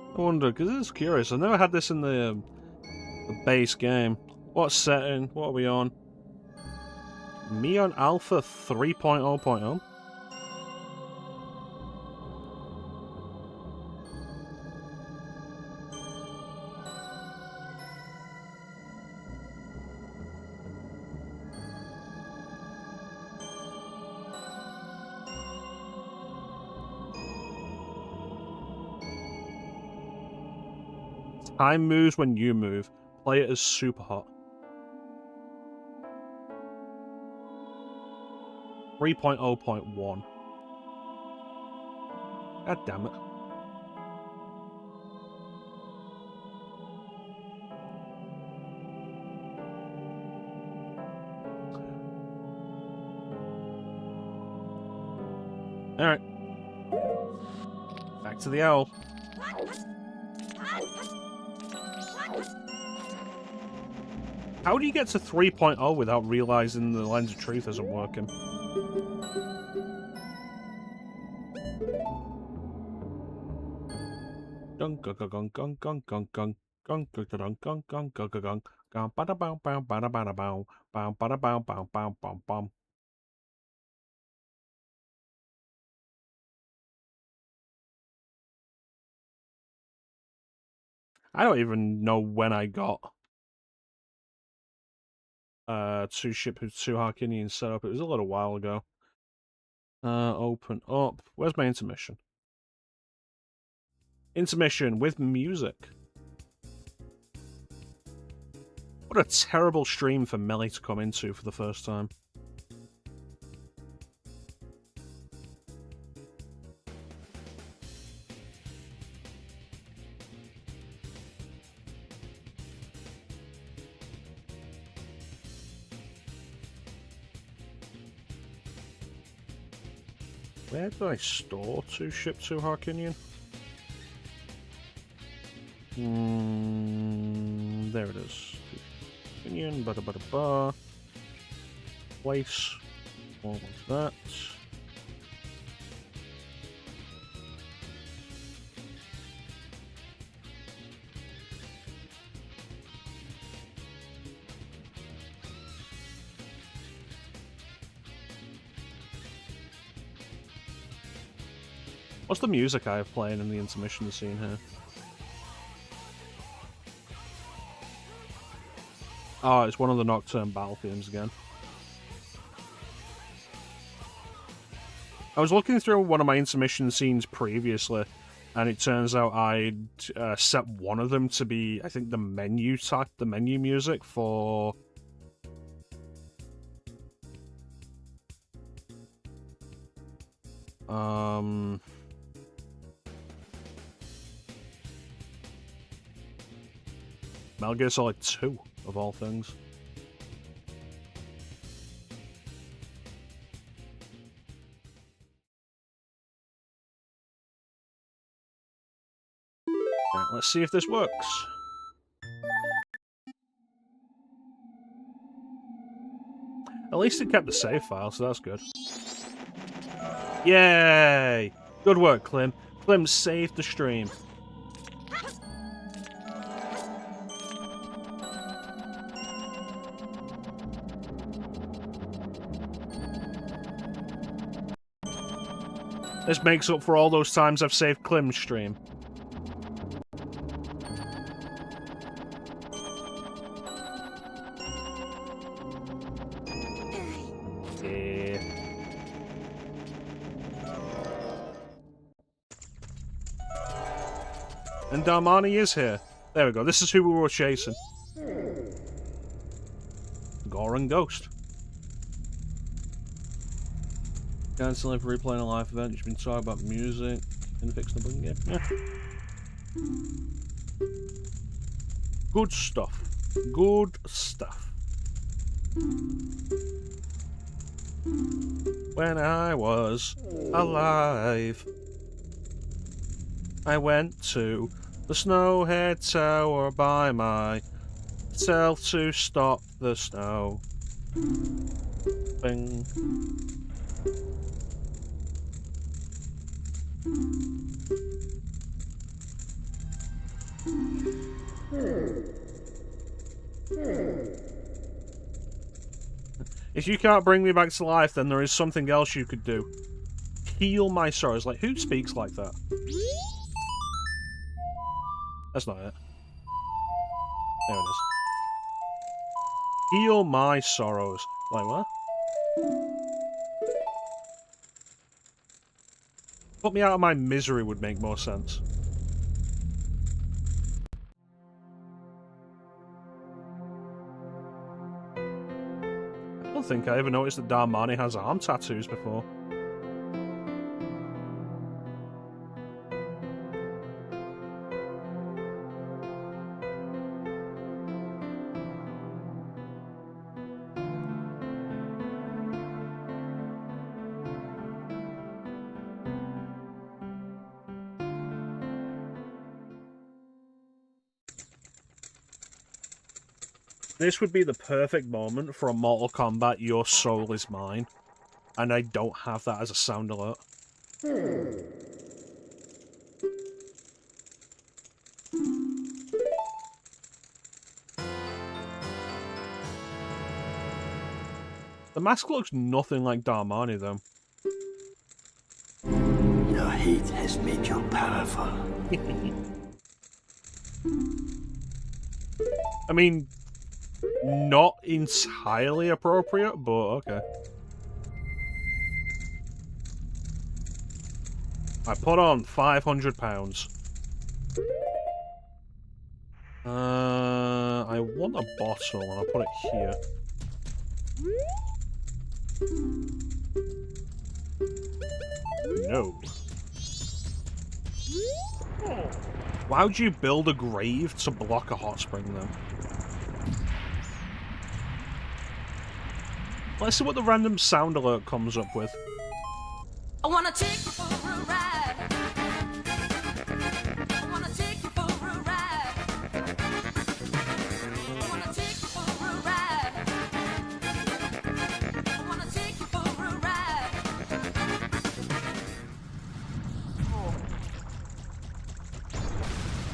I wonder, because it's curious. I've never had this in the base game. What setting? What are we on? Me on Alpha 3.0.0? Time moves when you move. Play it as super hot. 3.0.1. God damn it. Alright. Back to the owl. How do you get to 3.0 without realizing the lens of truth isn't working? Dun gung gung gung gung gung gung gung gung gung gung gung gung gung gung bada bow bow bada bada bow bow bada bow bow bow bow bow. I don't even know when I got two Harkinians set up. It was a little while ago. Open up. Where's my intermission? Intermission with music. What a terrible stream for Melly to come into for the first time. Where did I store to ship to Harkinian? There it is. Harkinian, bada bada ba. Place. What was that? What's the music I have playing in the intermission scene here? Oh, it's one of the Nocturne battle themes again. I was looking through one of my intermission scenes previously, and it turns out I'd set one of them to be, I think, the menu music for... Metal Gear Solid 2, of all things. Right, let's see if this works. At least it kept the save file, so that's good. Yay! Good work, Clem. Clem saved the stream. This makes up for all those times I've saved Clem's stream. Yeah. And Darmani is here. There we go. This is who we were chasing. Goran Ghost. Cancelling for replaying a live event. You've been talking about music. Can fix the button game. Yeah. Good stuff. Good stuff. When I was alive, I went to the Snowhead Tower by myself to stop the snow. Bing. If you can't bring me back to life, then there is something else you could do. Heal my sorrows. Like, who speaks like that? That's not it. There it is. Heal my sorrows. Like, what? Put me out of my misery would make more sense. I don't think I ever noticed that Darmani has arm tattoos before. This would be the perfect moment for a Mortal Kombat "Your soul is mine," and I don't have that as a sound alert. The mask looks nothing like Darmani, though. Your hate has made you powerful. I mean, not entirely appropriate, but okay. I put on £500. I want a bottle, and I'll put it here. No. Why would you build a grave to block a hot spring, then? Let's see what the random sound alert comes up with. I wanna take you for a ride. I wanna take you for a ride. I wanna take you for a ride. I wanna take you for a ride.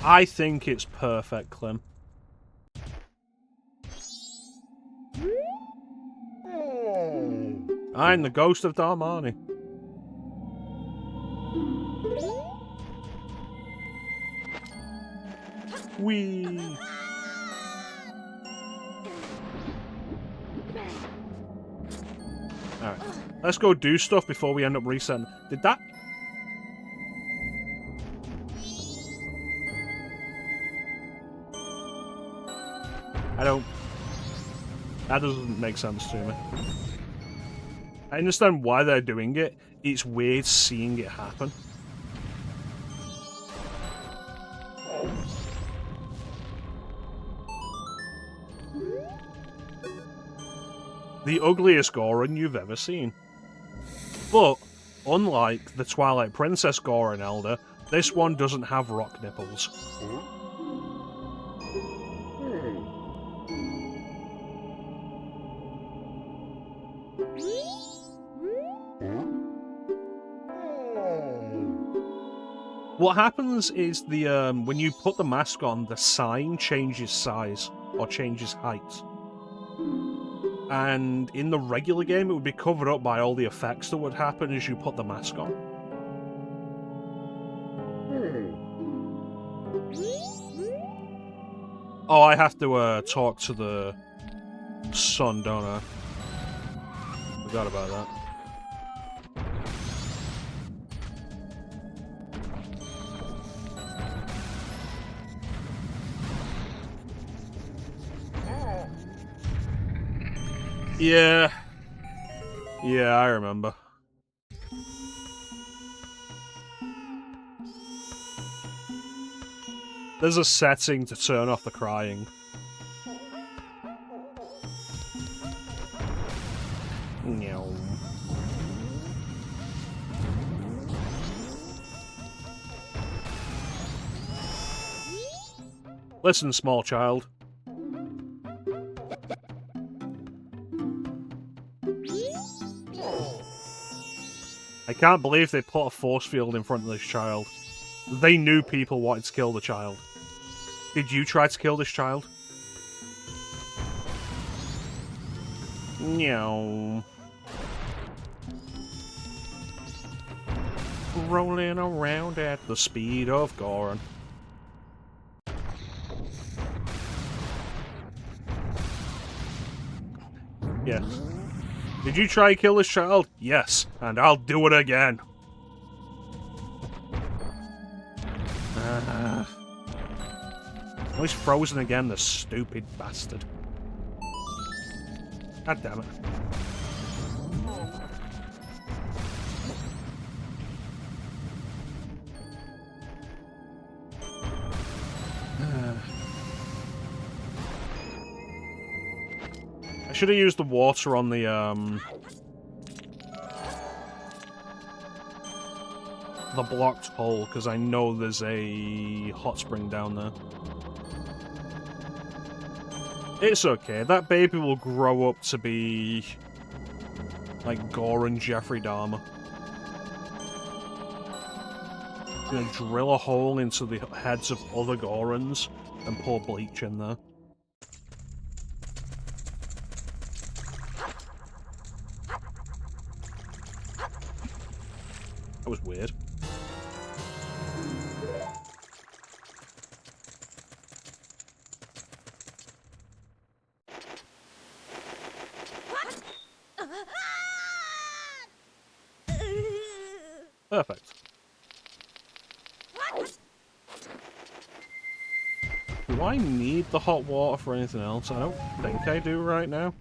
I think it's perfect, Clem. I'm the ghost of Darmani. Whee! Alright. Let's go do stuff before we end up resetting. Did that? I don't... That doesn't make sense to me. I understand why they're doing it. It's weird seeing it happen. The ugliest Goron you've ever seen. But, unlike the Twilight Princess Goron Elder, this one doesn't have rock nipples. What happens is the when you put the mask on, the sign changes size or changes height. And in the regular game, it would be covered up by all the effects that would happen as you put the mask on. Oh, I have to talk to the sun, don't I? Forgot about that. Yeah. Yeah, I remember. There's a setting to turn off the crying. No. Listen, small child. I can't believe they put a force field in front of this child. They knew people wanted to kill the child. Did you try to kill this child? No. Rolling around at the speed of Goron. Yes. Did you try to kill this child? Yes, and I'll do it again. Oh, he's frozen again, the stupid bastard. God damn it. I should have used the water on the blocked hole, because I know there's a hot spring down there. It's okay. That baby will grow up to be like Goran Jeffrey Dahmer. Gonna drill a hole into the heads of other Gorans and pour bleach in there. That was weird. Perfect. Do I need the hot water for anything else? I don't think I do right now.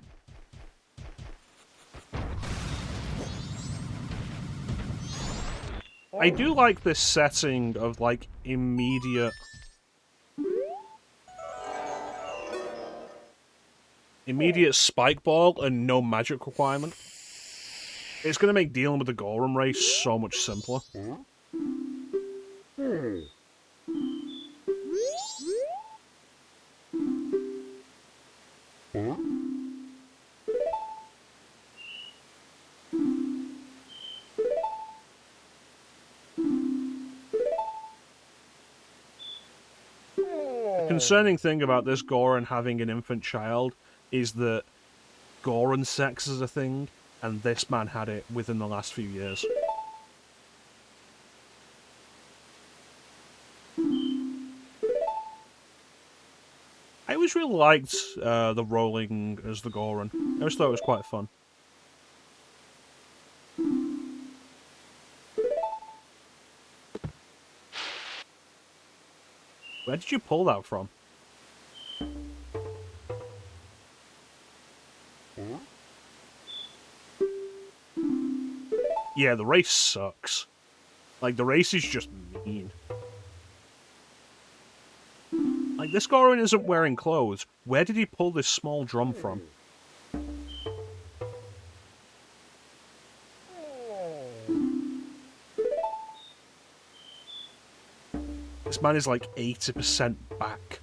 I do like this setting of, like, immediate spike ball and no magic requirement. It's gonna make dealing with the Goron race so much simpler. The concerning thing about this Goron having an infant child is that Goron sex is a thing, and this man had it within the last few years. I always really liked the rolling as the Goron. I always thought it was quite fun. Where did you pull that from? Yeah, the race sucks. Like, the race is just mean. Like, this Goron isn't wearing clothes. Where did he pull this small drum from? This man is like 80% back.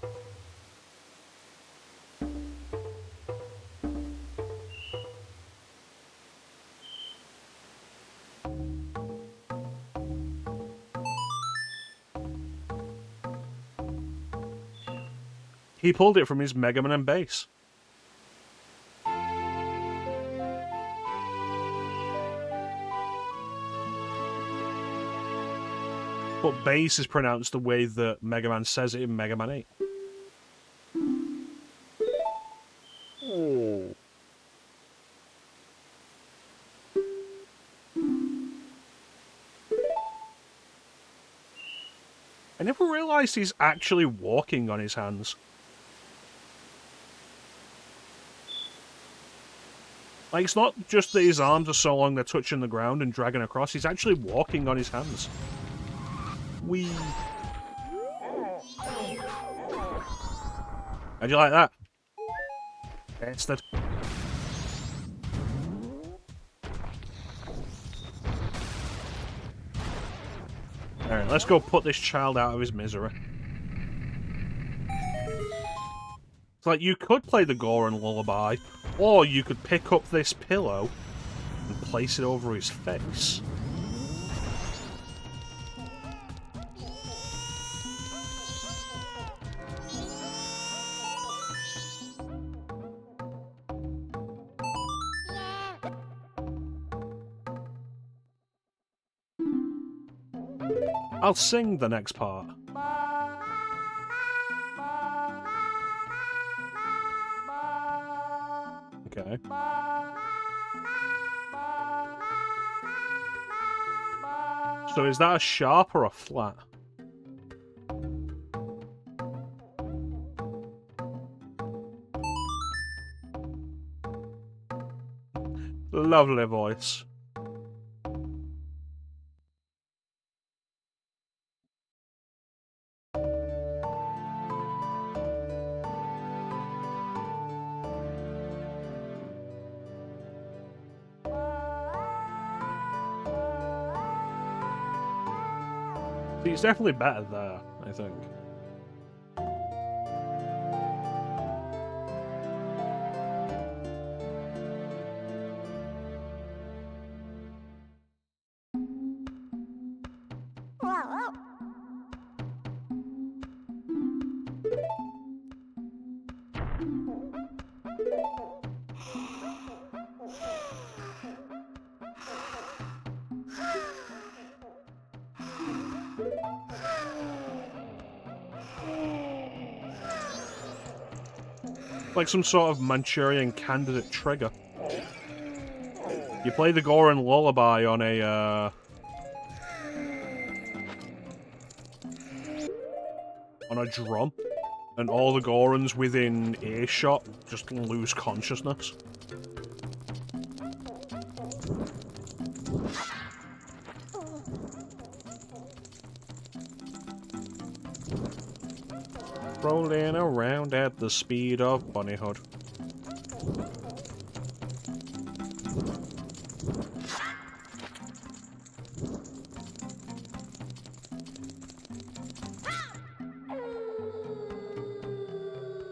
He pulled it from his Mega Man and bass. But bass is pronounced the way that Mega Man says it in Mega Man 8. I never realised he's actually walking on his hands. Like, it's not just that his arms are so long they're touching the ground and dragging across, he's actually walking on his hands. Whee! How'd you like that? Bastard. Alright, let's go put this child out of his misery. It's like, you could play the Goron lullaby, or you could pick up this pillow and place it over his face. I'll sing the next part. Okay. So is that a sharp or a flat? Lovely voice. He's definitely better there, I think. Like some sort of Manchurian candidate trigger. You play the Goron Lullaby on a, on a drum, and all the Gorons within earshot just lose consciousness. Rolling around at the speed of bunnyhood.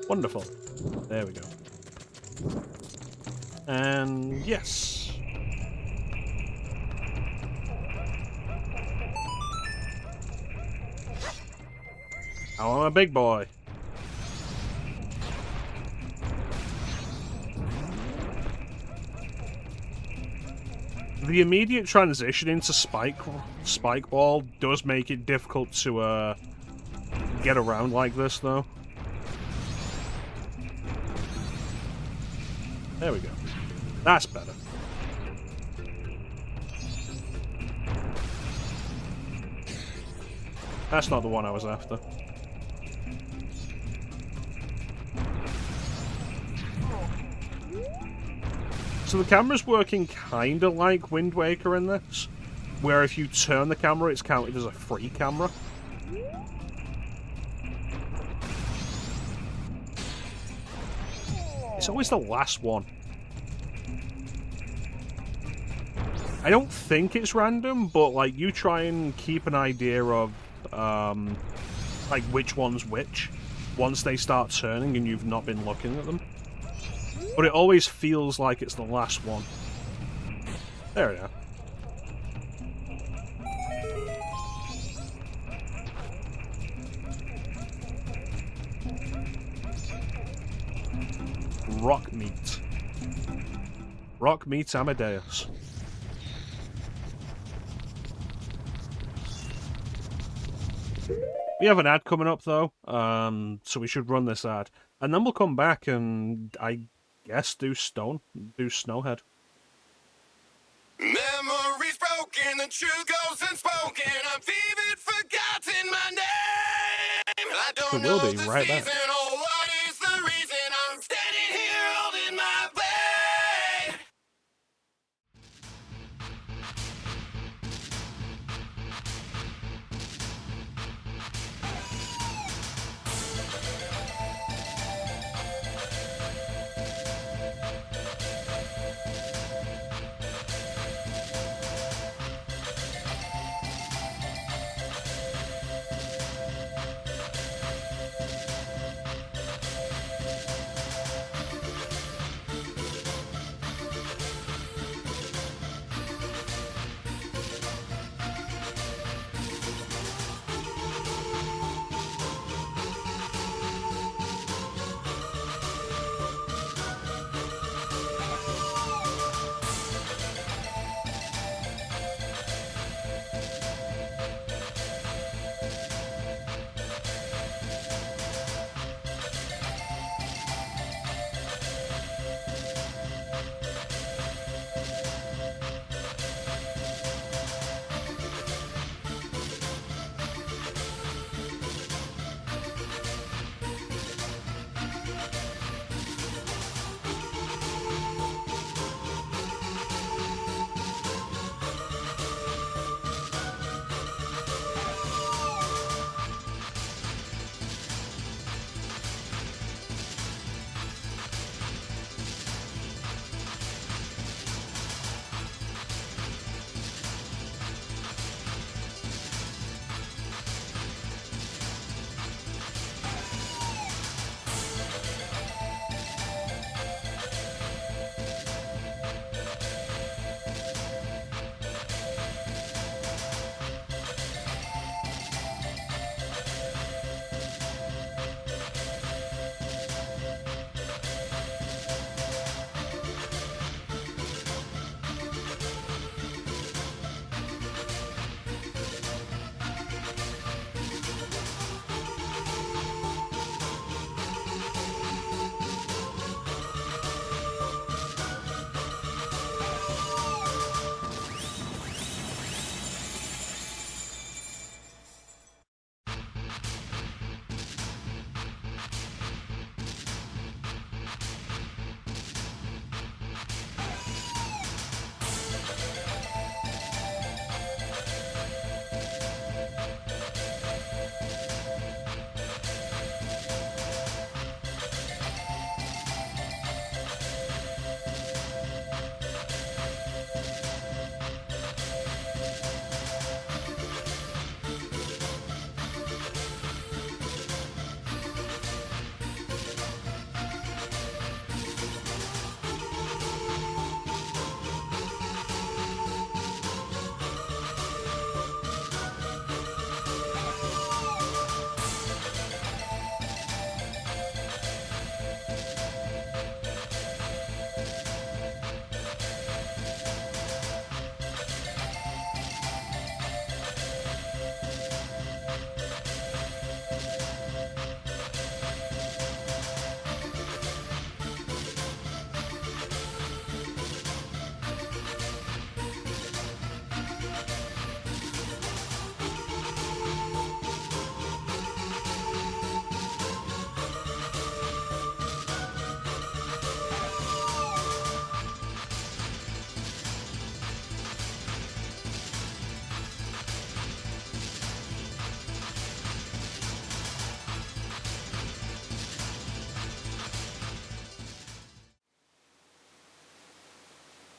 Wonderful. There we go. And yes. Now I'm a big boy. The immediate transition into Spike Ball does make it difficult to get around like this, though. There we go. That's better. That's not the one I was after. So the camera's working kinda like Wind Waker in this, where if you turn the camera, it's counted as a free camera. It's always the last one. I don't think it's random, but like you try and keep an idea of like which one's which once they start turning and you've not been looking at them. But it always feels like it's the last one. There we are. Rock meat. Rock meat Amadeus. We have an ad coming up though, so we should run this ad. And then we'll come back and I guess do Snowhead. Memories broken, the truth goes unspoken. I'm vivid, forgotten my name. I don't We will know be the right back. season or what is the reason I'm standing here holding my pain.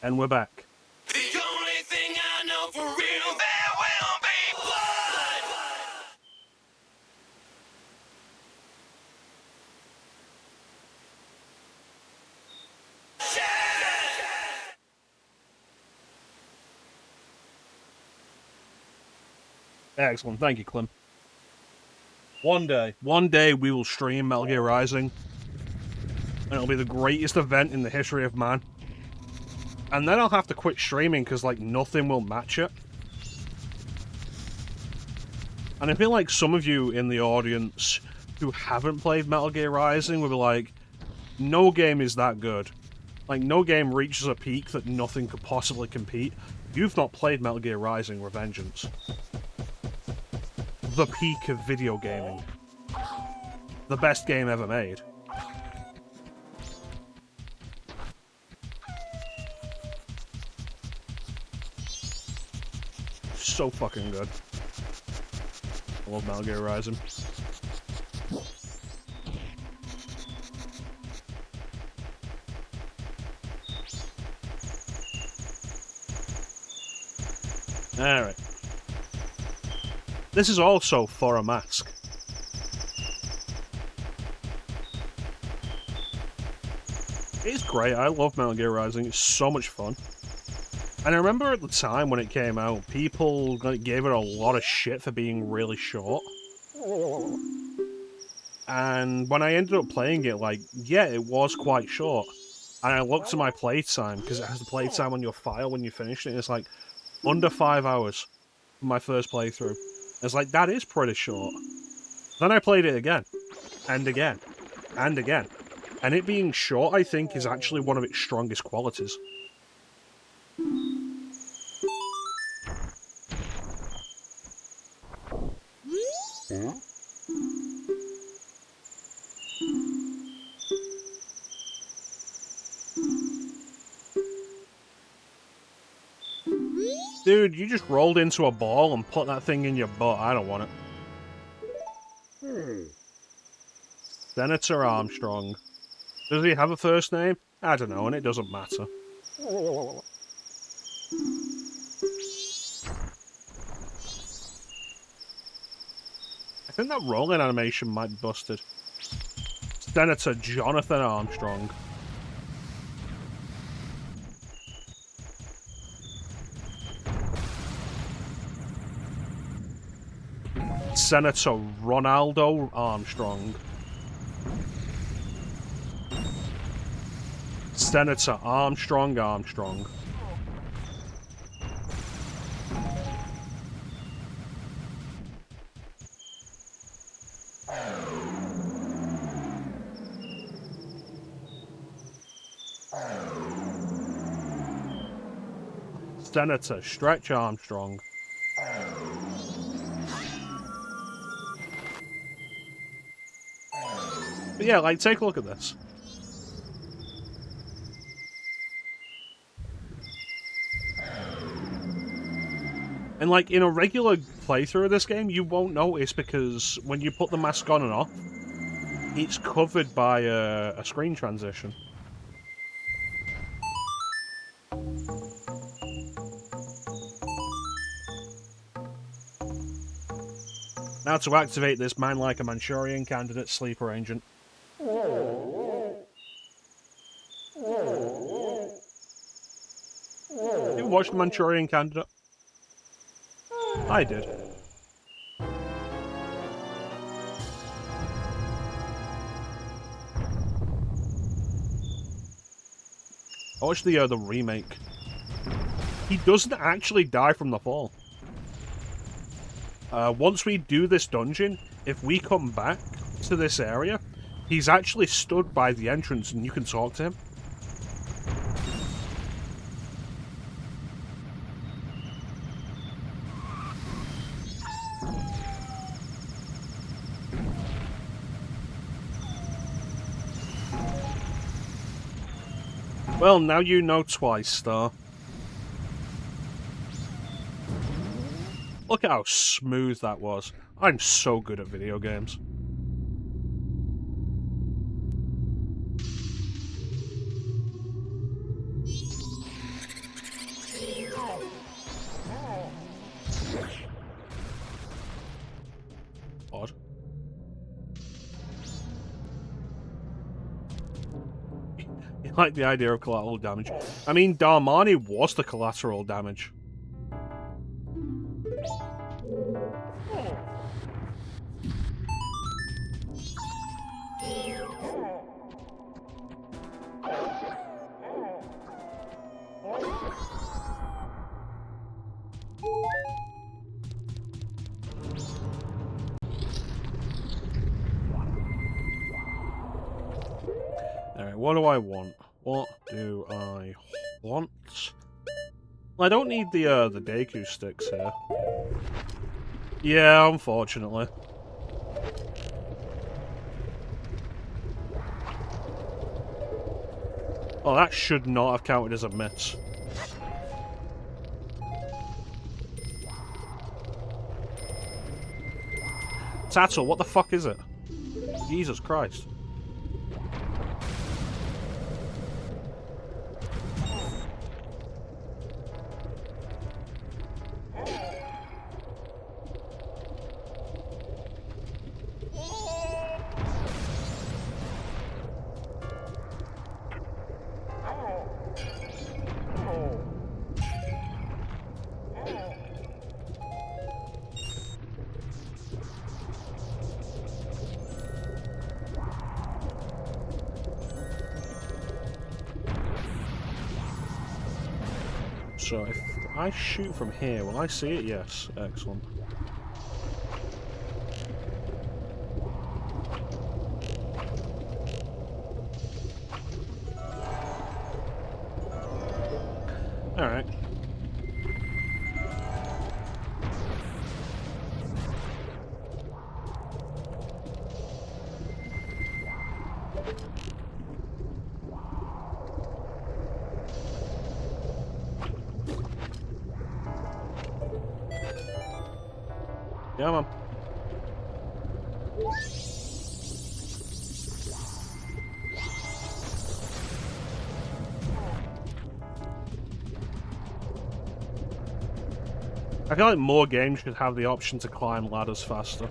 And we're back. The only thing I know for real, there will be blood. Excellent, thank you, Clem. One day we will stream Metal Gear Rising, and it'll be the greatest event in the history of man. And then I'll have to quit streaming because, like, nothing will match it. And I feel like some of you in the audience who haven't played Metal Gear Rising will be like, no game is that good. Like, no game reaches a peak that nothing could possibly compete. You've not played Metal Gear Rising Revengeance. The peak of video gaming. The best game ever made. So fucking good. I love Metal Gear Rising. Alright. This is also for a mask. It's great, I love Metal Gear Rising, it's so much fun. And I remember at the time when it came out, people gave it a lot of shit for being really short. And when I ended up playing it, like, yeah, it was quite short. And I looked at my playtime, because it has the playtime on your file when you finish it, and it's like, under 5 hours for my first playthrough. It's like, that is pretty short. Then I played it again, and again, and again. And it being short, I think, is actually one of its strongest qualities. Dude, you just rolled into a ball and put that thing in your butt. I don't want it. Senator Armstrong. Does he have a first name? I don't know, and it doesn't matter. I think that rolling animation might be busted. Senator Jonathan Armstrong. Senator Ronaldo Armstrong. Senator Armstrong Armstrong. Senator Stretch Armstrong. But yeah, like, take a look at this. And, like, in a regular playthrough of this game, you won't notice because when you put the mask on and off, it's covered by a screen transition. Now to activate this man like a Manchurian Candidate sleeper agent. You watched Manchurian Candidate? I did. I watched the remake. He doesn't actually die from the fall. Once we do this dungeon, if we come back to this area, he's actually stood by the entrance and you can talk to him. Well, now you know twice, Star. Look at how smooth that was. I'm so good at video games. like the idea of collateral damage. I mean, Darmani was the collateral damage. Alright, what do I want? What do I want? Well, I don't need the Deku sticks here. Yeah, unfortunately. Oh, that should not have counted as a miss. Tattle, what the fuck is it? Jesus Christ. So if I shoot from here, will I see it? Yes. Excellent. Alright. Yeah, man. I feel like more games should have the option to climb ladders faster.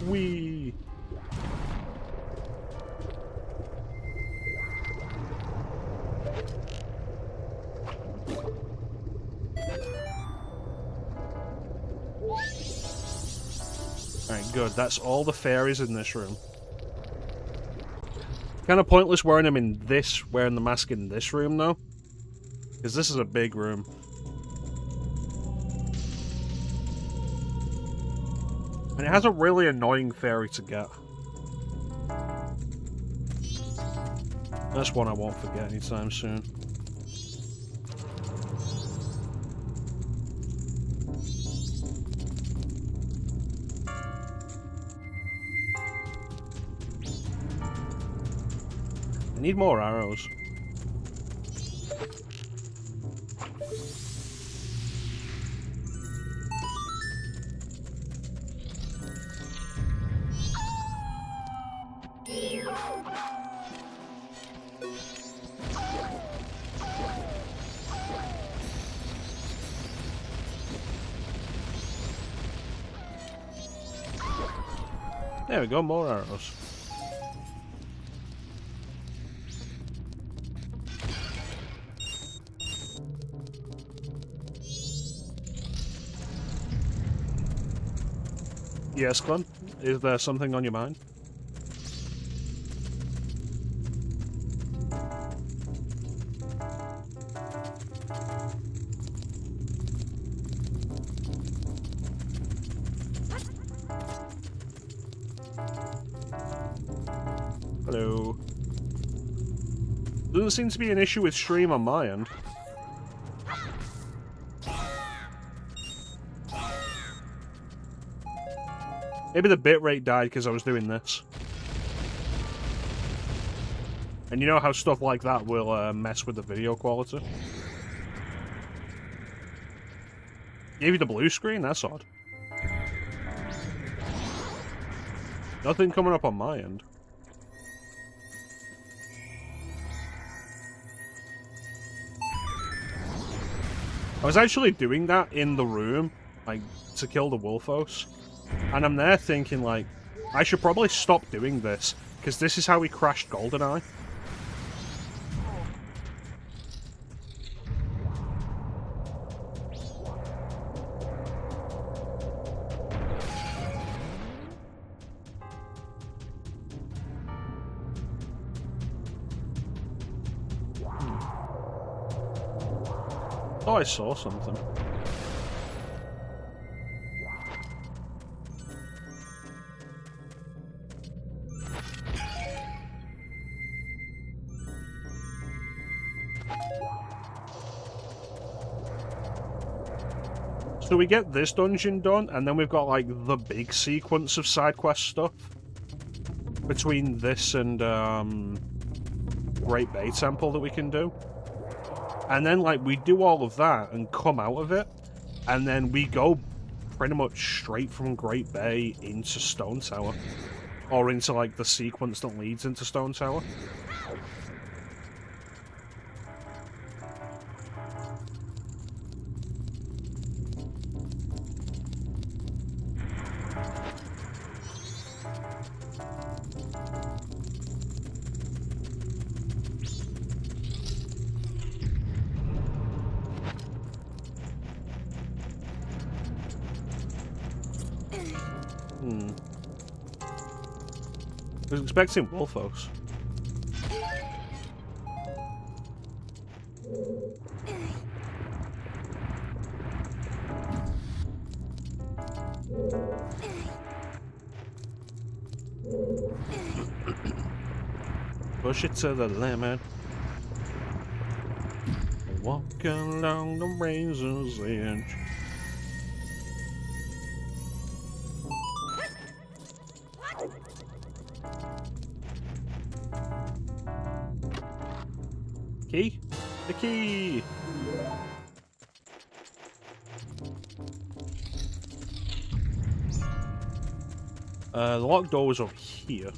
Whee! Alright, good. That's all the fairies in this room. Kind of pointless wearing the mask in this room, though. Because this is a big room. And it has a really annoying fairy to get. That's one I won't forget anytime soon. I need more arrows. There we go, more arrows. Yes, Glenn? Is there something on your mind? Hello. Doesn't seem to be an issue with stream on my end. Maybe the bitrate died because I was doing this. And you know how stuff like that will mess with the video quality? Gave you the blue screen? That's odd. Nothing coming up on my end. I was actually doing that in the room, like, to kill the Wolfos. And I'm there thinking, like, I should probably stop doing this, because this is how we crashed GoldenEye. Oh, I saw something. So we get this dungeon done, and then we've got, like, the big sequence of side quest stuff. Between this and, Great Bay Temple that we can do. And then, like, we do all of that and come out of it, and then we go pretty much straight from Great Bay into Stone Tower. Or into, like, the sequence that leads into Stone Tower. I was expecting Wolfos. Push it to the limit. Walking along the razor's edge. Key? The key! The locked door was over here.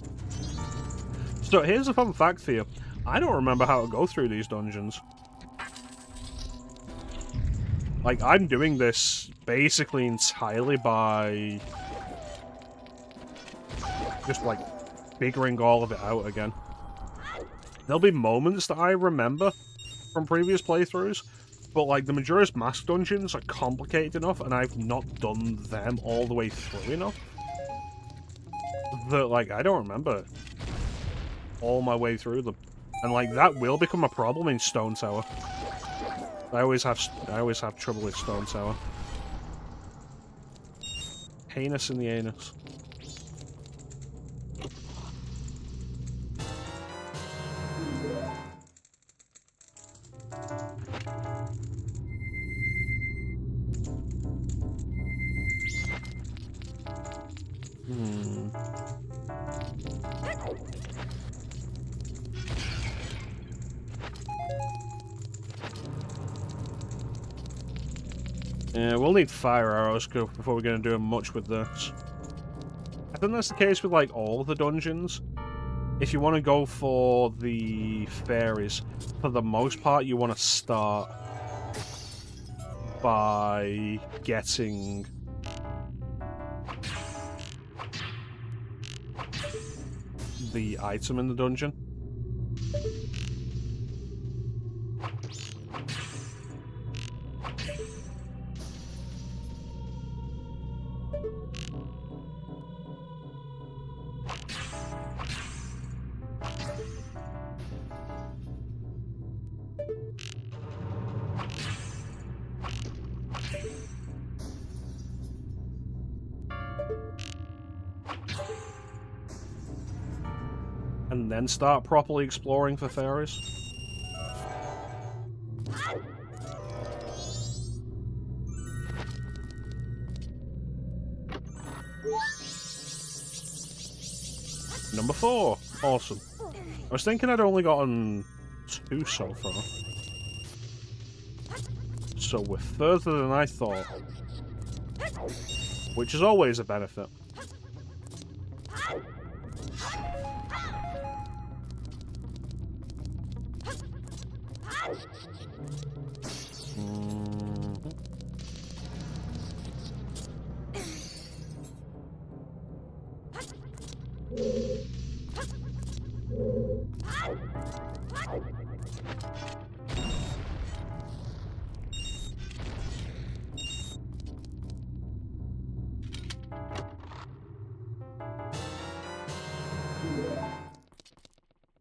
So here's a fun fact for you. I don't remember how to go through these dungeons. Like, I'm doing this basically entirely by just, like, figuring all of it out again. There'll be moments that I remember from previous playthroughs, but, like, the Majora's Mask dungeons are complicated enough, and I've not done them all the way through enough, that, like, I don't remember all my way through them. And, like, that will become a problem in Stone Tower. I always have trouble with Stone Tower. Heinous in the anus. Yeah, we'll need fire arrows before we're going to do much with this. I think that's the case with, like, all of the dungeons. If you want to go for the fairies, for the most part, you want to start by getting the item in the dungeon. And then start properly exploring for fairies. Number 4. Awesome. I was thinking I'd only gotten 2 so far. So we're further than I thought. Which is always a benefit.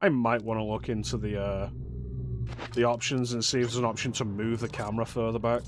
I might want to look into the options and see if there's an option to move the camera further back.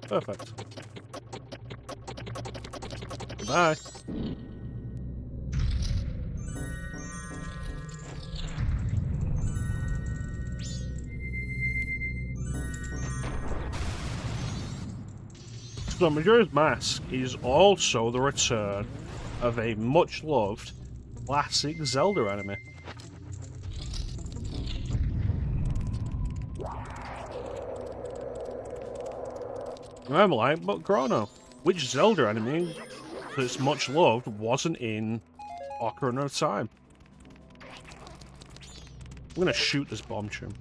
Perfect. Goodbye. So Majora's Mask is also the return of a much-loved classic Zelda anime. I'm like, but Chrono, which Zelda anime that's much loved wasn't in Ocarina of Time? I'm gonna shoot this bomb chum.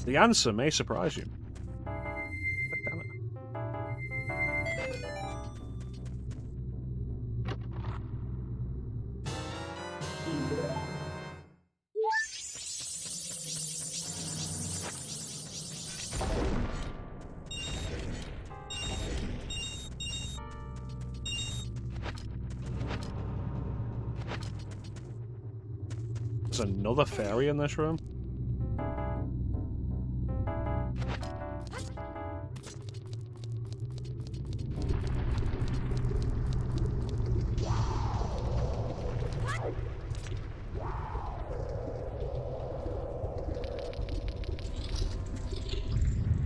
The answer may surprise you. God damn it. There's another fairy in this room.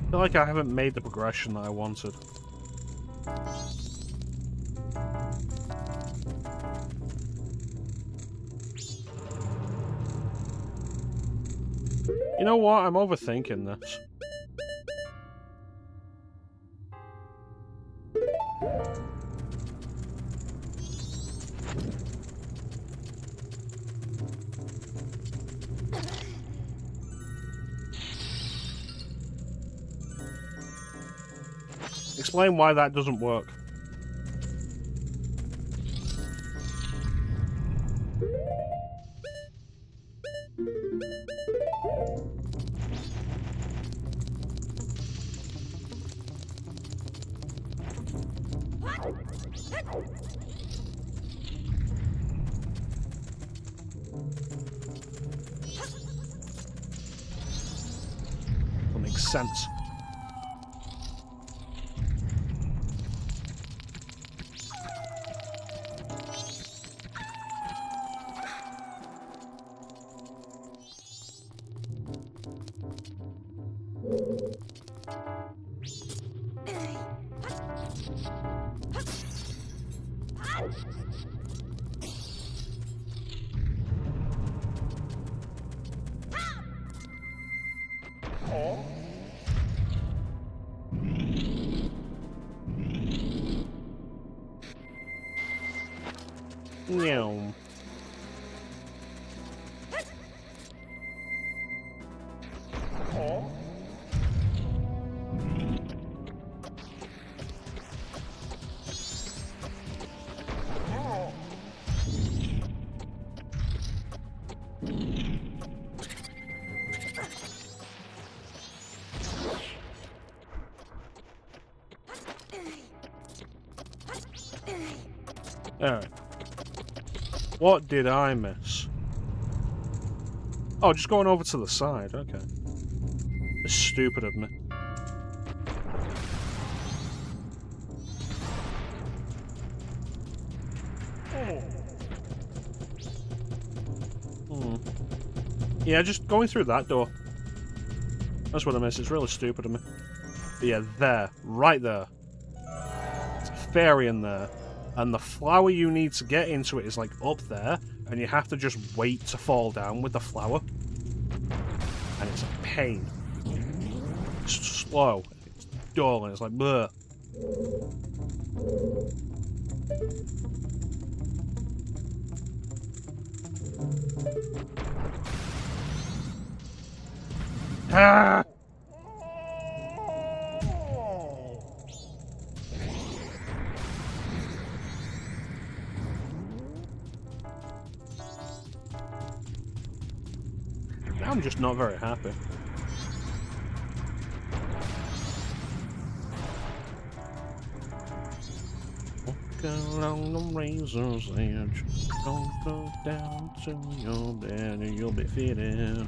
I feel like I haven't made the progression that I wanted. You know what? I'm overthinking this. Explain why that doesn't work. That makes sense. Meow. Alright. What did I miss? Oh, just going over to the side, okay. It's stupid of me. Yeah, just going through that door. That's what I miss. It's really stupid of me. But yeah, there. Right there. It's a fairy in there. And the flower you need to get into it is, like, up there. And you have to just wait to fall down with the flower. And it's a pain. It's slow. It's dull. And it's like, bleh. Ah! I'm just not very happy. Walk along the razor's edge. Don't go down to your bed or you'll be fitted.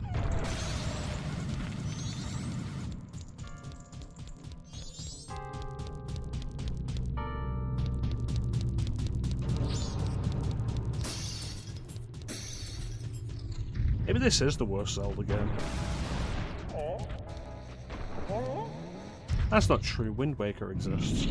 Maybe this is the worst Zelda game. That's not true. Wind Waker exists.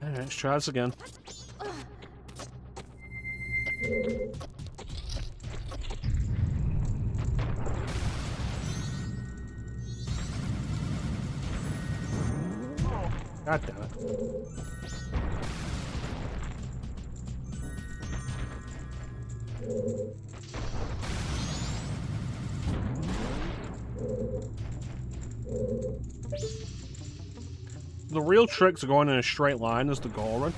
Alright, let's try this again. God damn it. The real trick to going in a straight line is the Goron.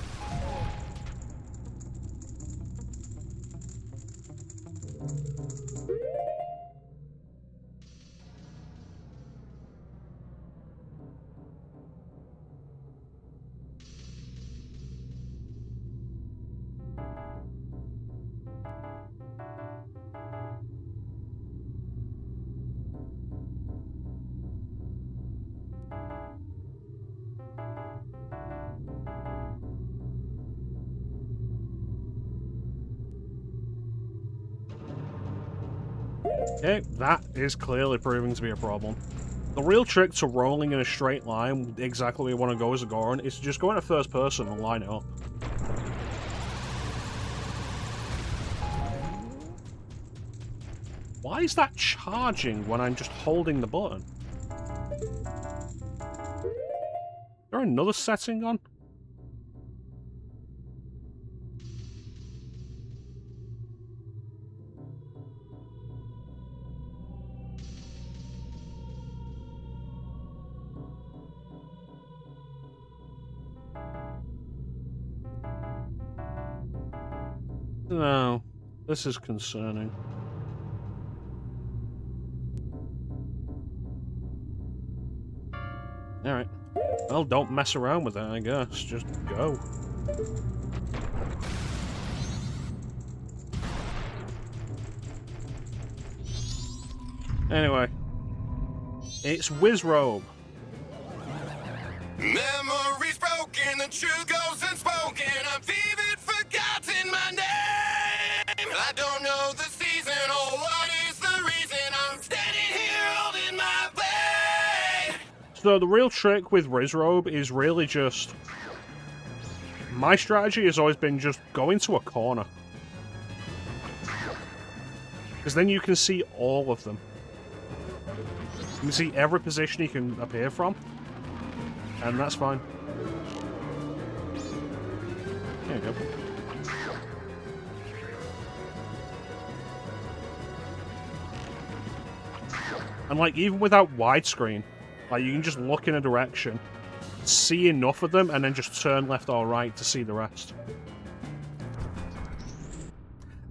Okay, that is clearly proving to be a problem. The real trick to rolling in a straight line exactly where you want to go as a Goron is to just go into first person and line it up. Why is that charging when I'm just holding the button? Is there another setting on? No, this is concerning. Alright. Well, don't mess around with it, I guess. Just go. Anyway. It's Wizrobe. Memories broken, the truth goes unspoken. I'm vivid, forgotten my name. I don't know the season or what is the reason I'm standing here holding my blade. So the real trick with Wizrobe is really just... My strategy has always been just go into a corner. Because then you can see all of them. You can see every position he can appear from. And that's fine. There you go. And like, even without widescreen, like, you can just look in a direction, see enough of them, and then just turn left or right to see the rest.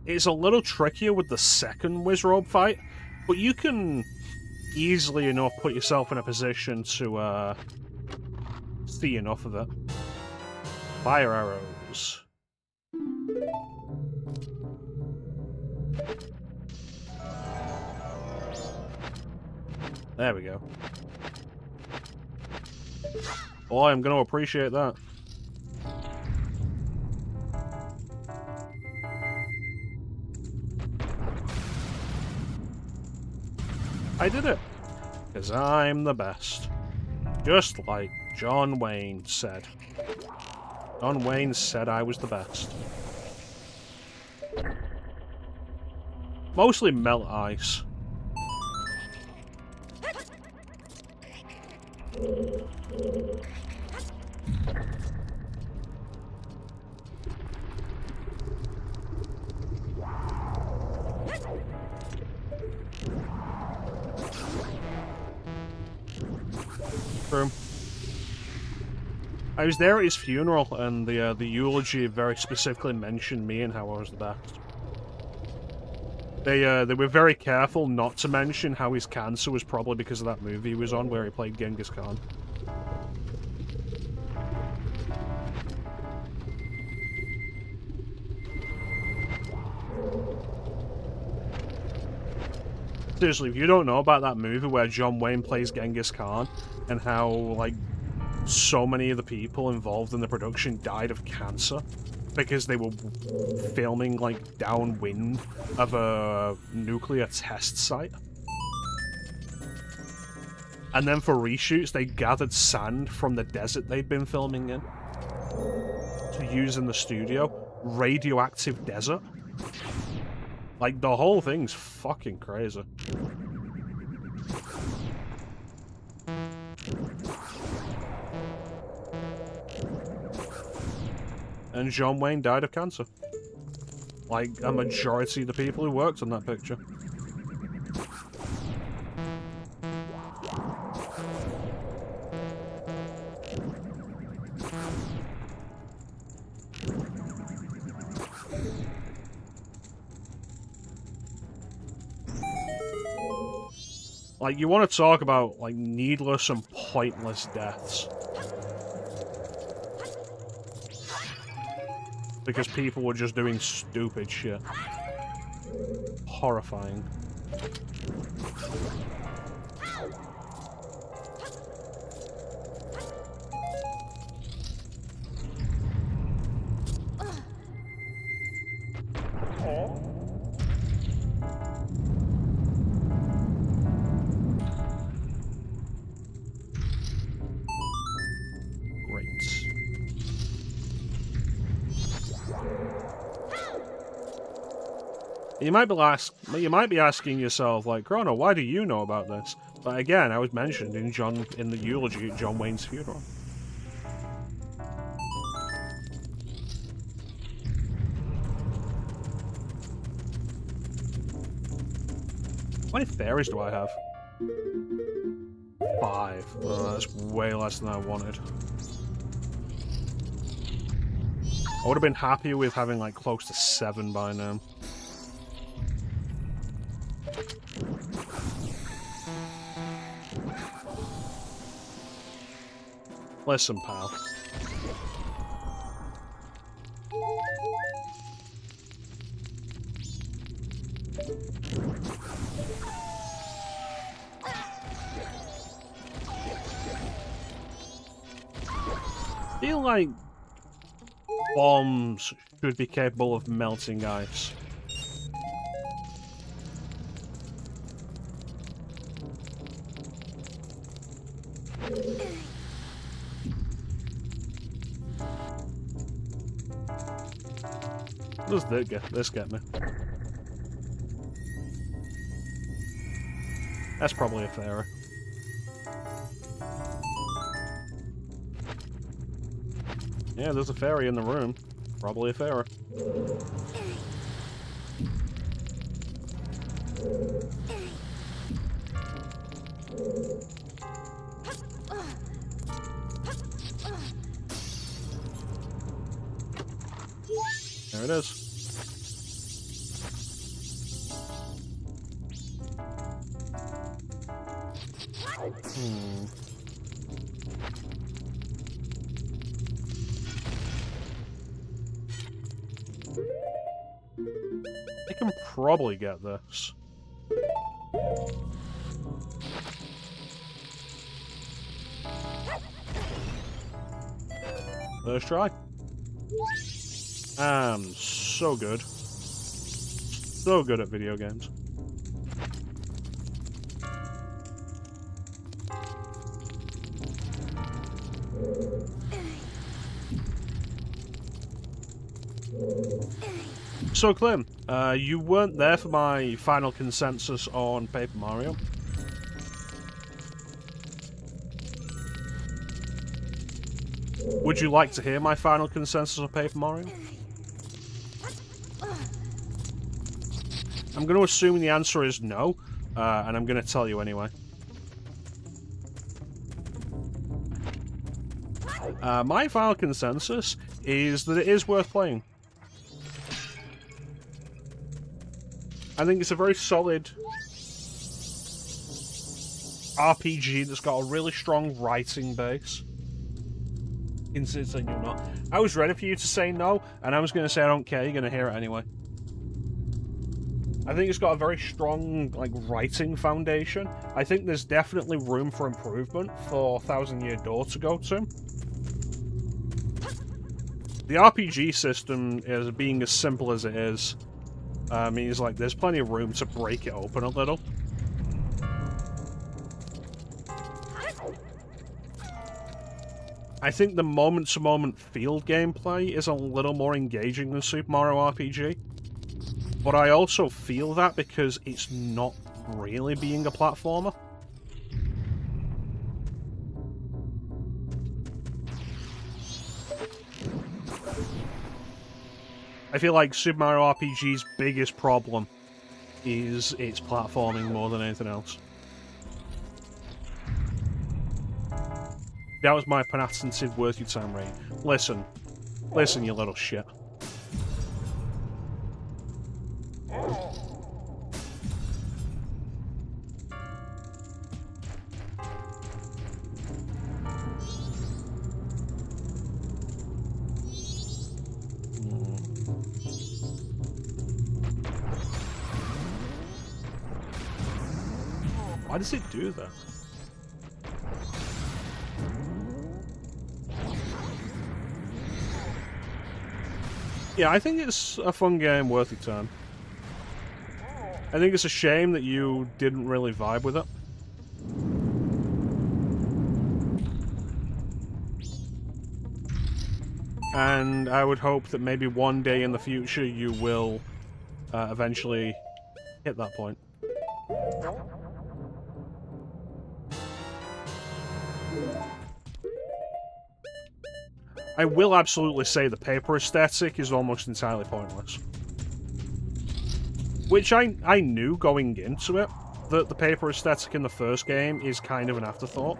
It's a little trickier with the second Wizrobe fight, but you can easily enough put yourself in a position to see enough of it. Fire arrows. There we go. Boy, I'm going to appreciate that. I did it. Because I'm the best. Just like John Wayne said. John Wayne said I was the best. Mostly melt ice. True. I was there at his funeral, and the eulogy very specifically mentioned me and how I was the best. They were very careful not to mention how his cancer was probably because of that movie he was on where he played Genghis Khan. Seriously, if you don't know about that movie where John Wayne plays Genghis Khan and how, like, so many of the people involved in the production died of cancer because they were filming, like, downwind of a nuclear test site. And then for reshoots, they gathered sand from the desert they'd been filming in to use in the studio. Radioactive desert. Like, the whole thing's fucking crazy. And John Wayne died of cancer. Like, a majority of the people who worked on that picture. Like, you want to talk about, like, needless and pointless deaths. Because people were just doing stupid shit. Horrifying. You might be asking yourself, like, Chrono, why do you know about this? But again, I was mentioned in the eulogy at John Wayne's funeral. How many fairies do I have? 5. Oh, that's way less than I wanted. I would have been happier with having, like, close to 7 by now. Listen, pal. I feel like bombs should be capable of melting ice. Does this get me? That's probably a fairy. Yeah, there's a fairy in the room. Probably a fairy. There it is. can probably get this. First try. I'm so good. So good at video games. So, Clem, you weren't there for my final consensus on Paper Mario. Would you like to hear my final consensus on Paper Mario? I'm going to assume the answer is no, and I'm going to tell you anyway. My final consensus is that it is worth playing. I think it's a very solid RPG that's got a really strong writing base. Insisting you're not. I was ready for you to say no, and I was going to say I don't care, you're going to hear it anyway. I think it's got a very strong, like, writing foundation. I think there's definitely room for improvement for Thousand Year Door to go to. The RPG system, is being as simple as it is, means like there's plenty of room to break it open a little. I think the moment-to-moment field gameplay is a little more engaging than Super Mario RPG. But I also feel that because it's not really being a platformer. I feel like Super Mario RPG's biggest problem is its platforming more than anything else. That was my patented worth your time rating. Listen. Listen, you little shit. Why does it do that? Yeah, I think it's a fun game worth your time. I think it's a shame that you didn't really vibe with it. And I would hope that maybe one day in the future you will eventually hit that point. I will absolutely say the paper aesthetic is almost entirely pointless. Which I knew going into it, that the paper aesthetic in the first game is kind of an afterthought.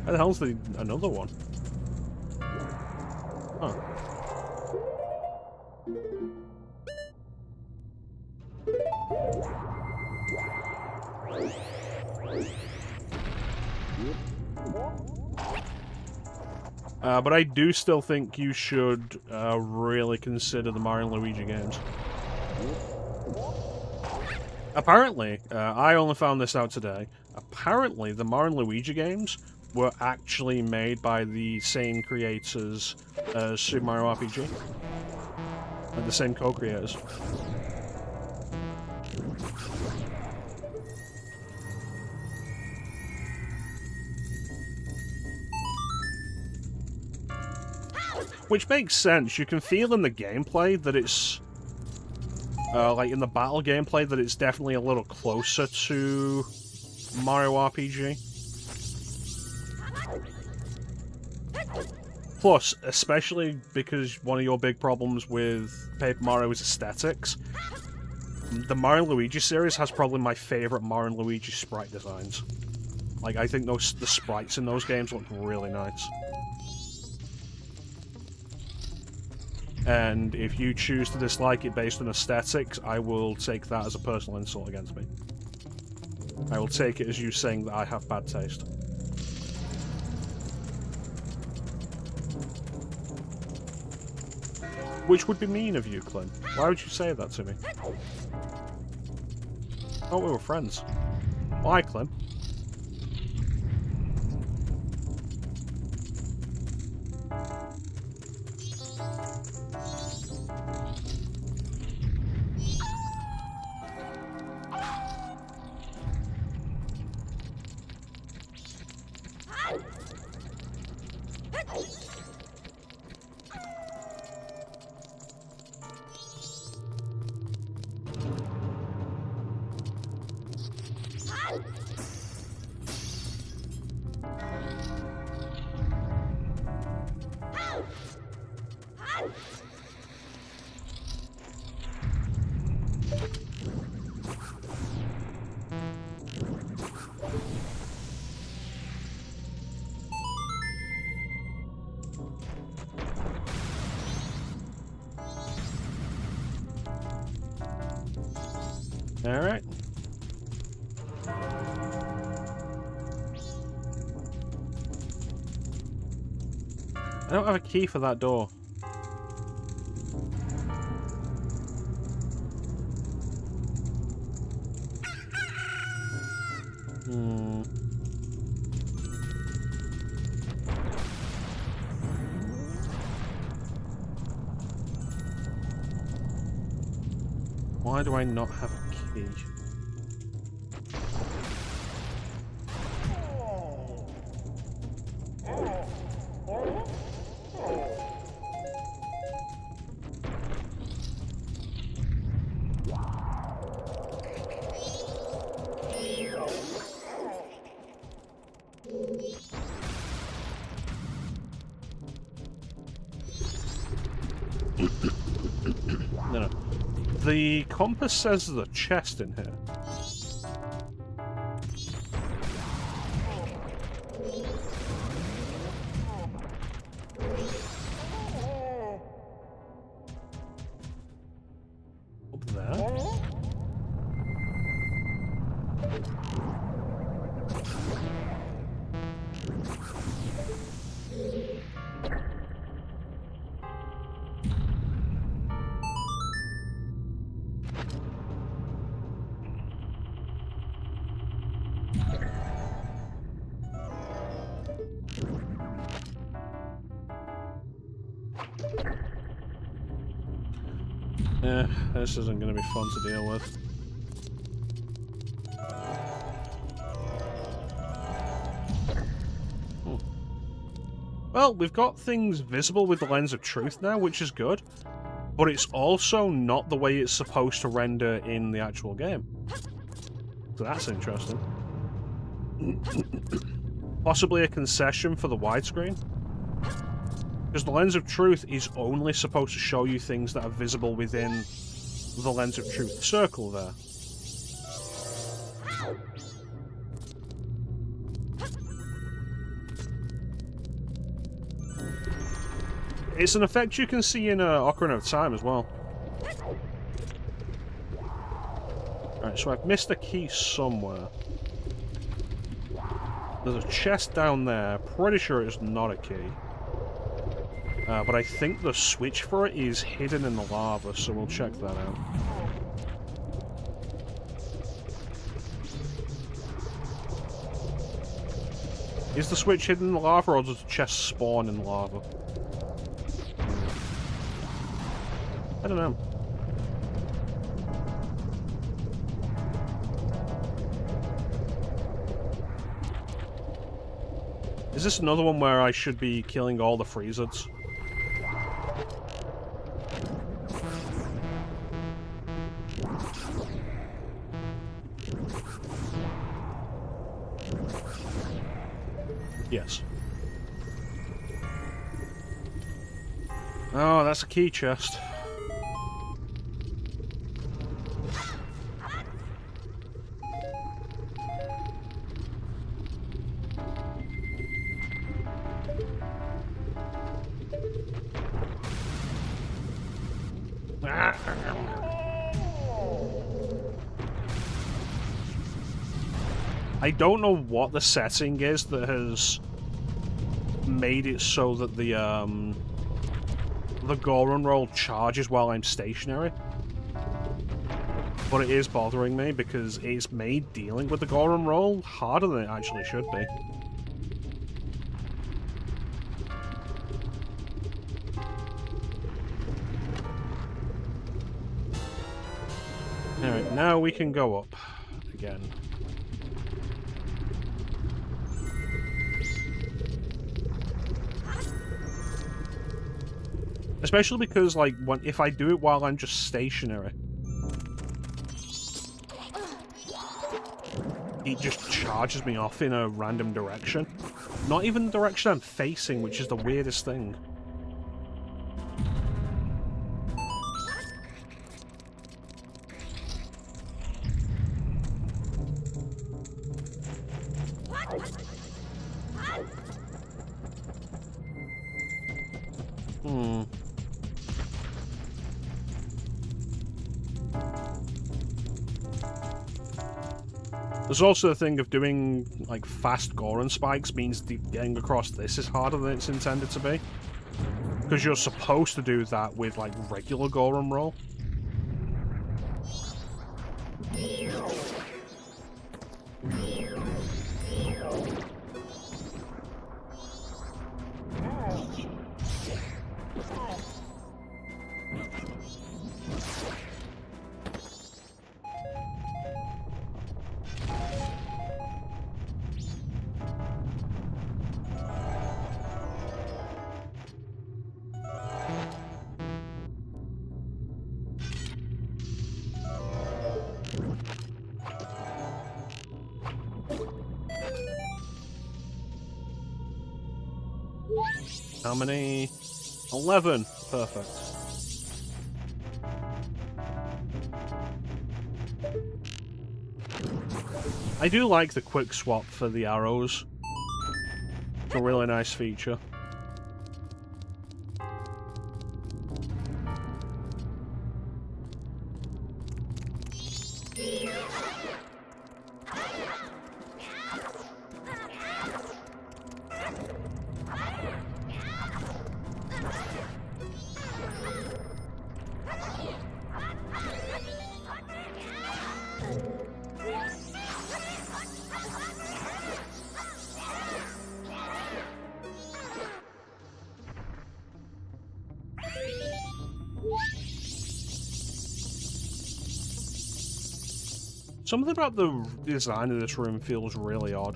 Where the hell's another one? Huh. But I do still think you should really consider the Mario and Luigi games. Apparently, I only found this out today, apparently the Mario and Luigi games were actually made by the same creators as Super Mario RPG. Like the same co-creators. Which makes sense. You can feel in the gameplay that it's... like in the battle gameplay that it's definitely a little closer to Mario RPG. Plus, especially because one of your big problems with Paper Mario is aesthetics, the Mario and Luigi series has probably my favourite Mario and Luigi sprite designs. Like, I think the sprites in those games look really nice. And if you choose to dislike it based on aesthetics, I will take that as a personal insult against me. I will take it as you saying that I have bad taste. Which would be mean of you, Clint. Why would you say that to me? Oh, we were friends. Why, Clint? Alright. I don't have a key for that door. Why do I not have a key? No. The compass says there's a chest in here. Up there? This isn't going to be fun to deal with. Well, we've got things visible with the lens of truth now, which is good. But it's also not the way it's supposed to render in the actual game. So that's interesting. Possibly a concession for the widescreen. Because the lens of truth is only supposed to show you things that are visible within the lens of truth circle there. It's an effect you can see in Ocarina of Time as well. Alright, so I've missed a key somewhere. There's a chest down there. Pretty sure it's not a key. But I think the switch for it is hidden in the lava, so we'll check that out. Is the switch hidden in the lava, or does the chest spawn in the lava? I don't know. Is this another one where I should be killing all the freezers? Yes. Oh, that's a key chest. I don't know what the setting is that has made it so that the the Goron roll charges while I'm stationary. But it is bothering me because it's made dealing with the Goron roll harder than it actually should be. Alright, now we can go up again. Especially because, like, if I do it while I'm just stationary, it just charges me off in a random direction. Not even the direction I'm facing, which is the weirdest thing. There's also the thing of doing, like, fast Goron spikes means getting across this is harder than it's intended to be. Because you're supposed to do that with, like, regular Goron roll. How many? 11. Perfect. I do like the quick swap for the arrows. It's a really nice feature. Something about the design of this room feels really odd.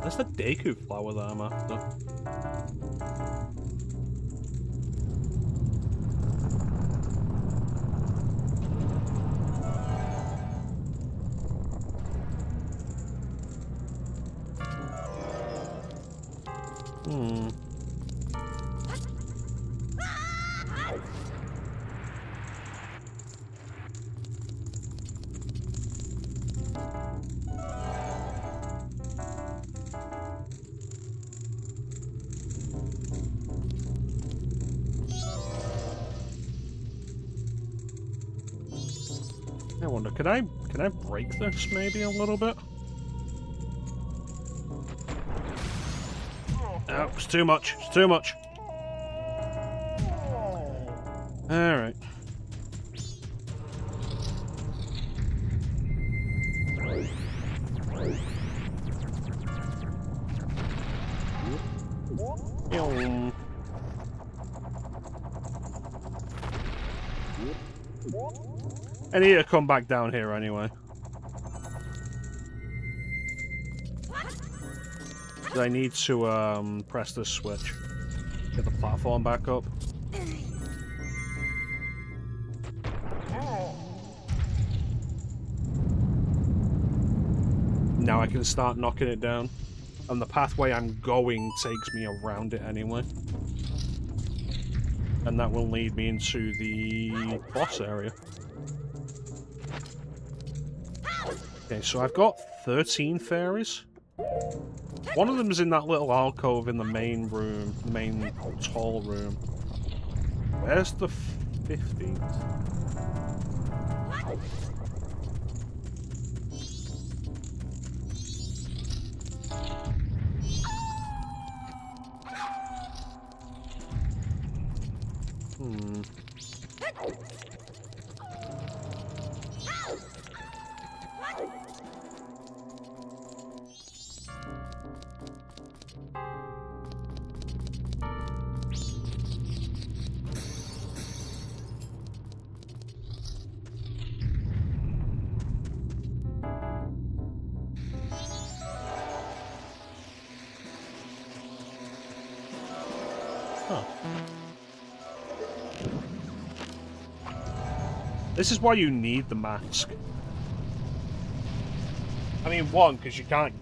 That's the Deku flower that I'm after. I wonder, can I break this maybe a little bit? No, it's too much. It's too much. Alright. I need to come back down here anyway. I need to press this switch. Get the platform back up. Now I can start knocking it down. And the pathway I'm going takes me around it anyway. And that will lead me into the boss area. Okay, so I've got 13 fairies. One of them's in that little alcove in the main room, the main tall room. Where's the 15th? This is why you need the mask. I mean, one, because you can't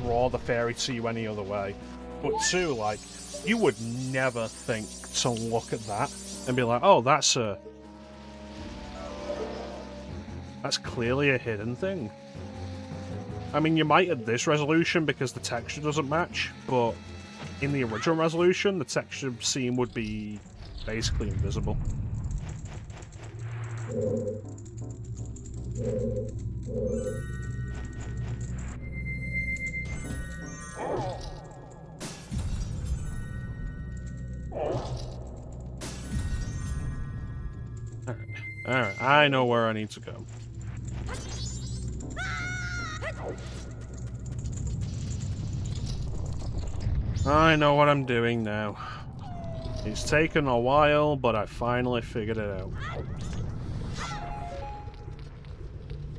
draw the fairy to you any other way. But two, like, you would never think to look at that and be like, oh, that's clearly a hidden thing. I mean, you might at this resolution because the texture doesn't match, but in the original resolution, the texture scene would be basically invisible. Alright, I know where I need to go. I know what I'm doing now. It's taken a while, but I finally figured it out.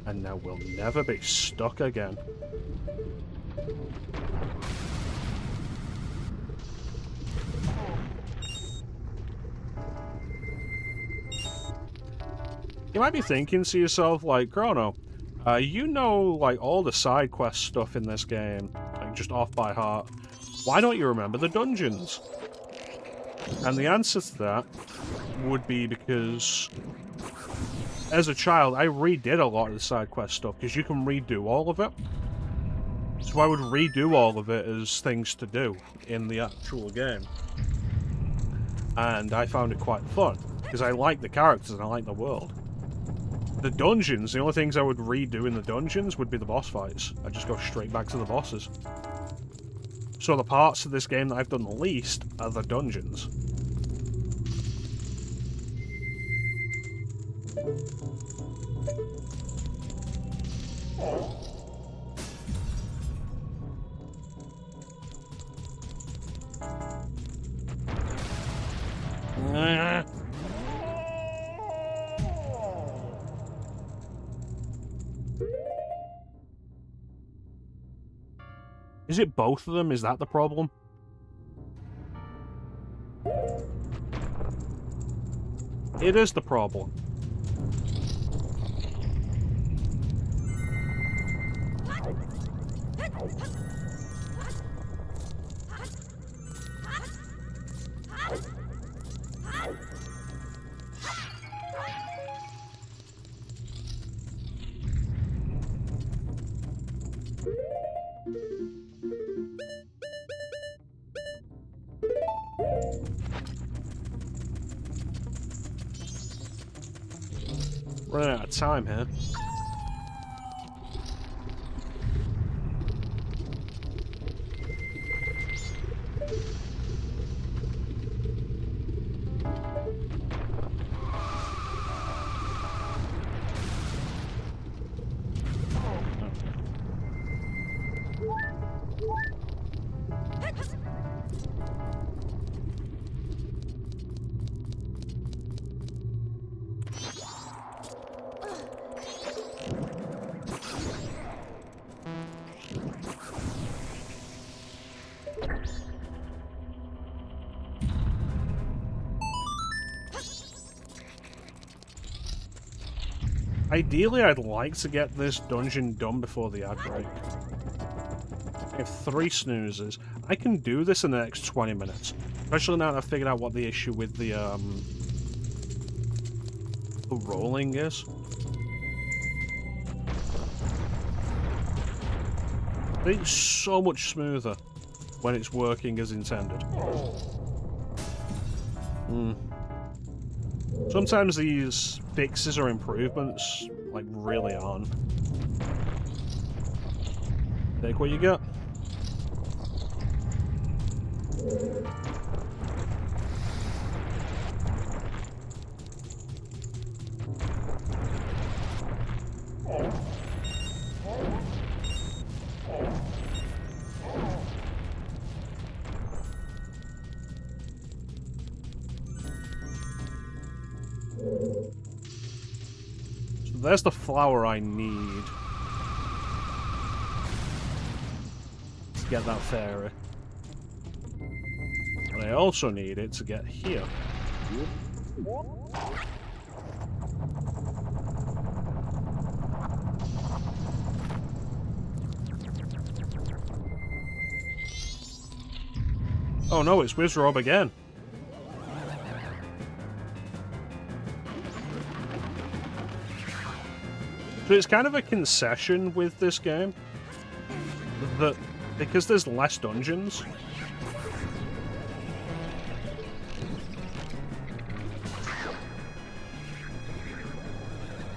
And now we'll never be stuck again. You might be thinking to yourself, like, Chrono, you know, like, all the side quest stuff in this game, like, just off by heart. Why don't you remember the dungeons? And the answer to that would be because, as a child, I redid a lot of the side quest stuff, because you can redo all of it. So I would redo all of it as things to do in the actual game. And I found it quite fun, because I like the characters and I like the world. The dungeons, the only things I would redo in the dungeons would be the boss fights. I'd just go straight back to the bosses. So the parts of this game that I've done the least are the dungeons. Is it both of them? Is that the problem? It is the problem. Running out of time here. Ideally, I'd like to get this dungeon done before the ad break. I have 3 snoozes. I can do this in the next 20 minutes. Especially now that I've figured out what the issue with the rolling is. It's so much smoother when it's working as intended. Sometimes these fixes or improvements, like, really aren't. Take what you got. There's the flower I need to get that fairy. And I also need it to get here. Oh no, it's Wizrobe again. So it's kind of a concession with this game that because there's less dungeons,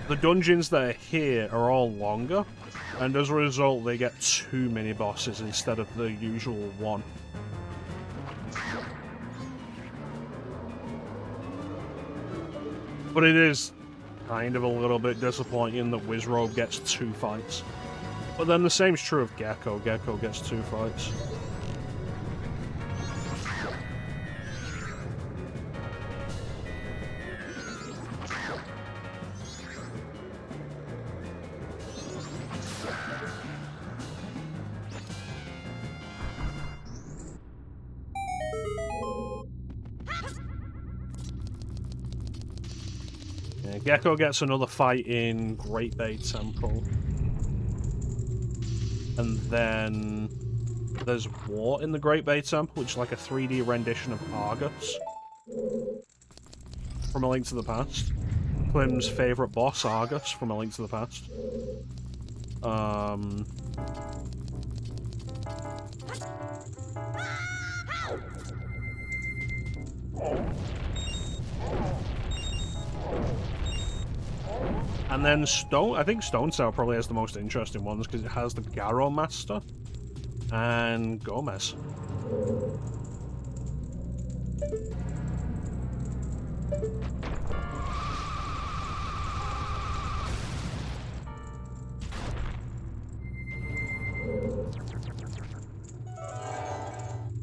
the dungeons that are here are all longer, and as a result they get 2 mini bosses instead of the usual 1. But it is kind of a little bit disappointing that Wizrobe gets 2 fights. But then the same's true of Gecko. Gecko gets 2 fights. Gecko gets another fight in Great Bay Temple. And then there's War in the Great Bay Temple, which is like a 3D rendition of Argus from A Link to the Past. Clem's favourite boss, Argus, from A Link to the Past. And then I think Stone Cell probably has the most interesting ones because it has the Garrow Master and Gomez.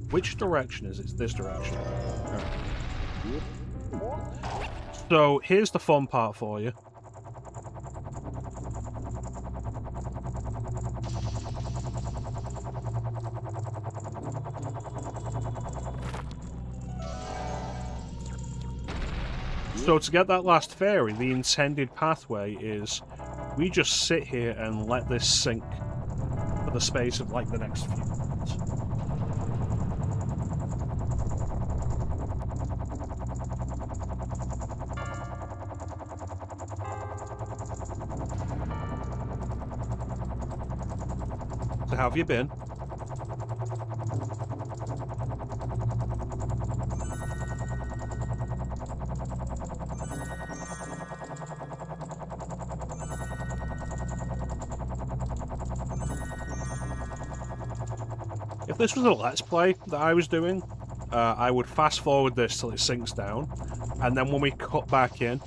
Which direction is it? It's this direction. Right. So here's the fun part for you. So to get that last fairy, the intended pathway is we just sit here and let this sink for the space of like the next few minutes. So how have you been? If this was a Let's Play that I was doing, I would fast forward this till it sinks down, and then when we cut back in,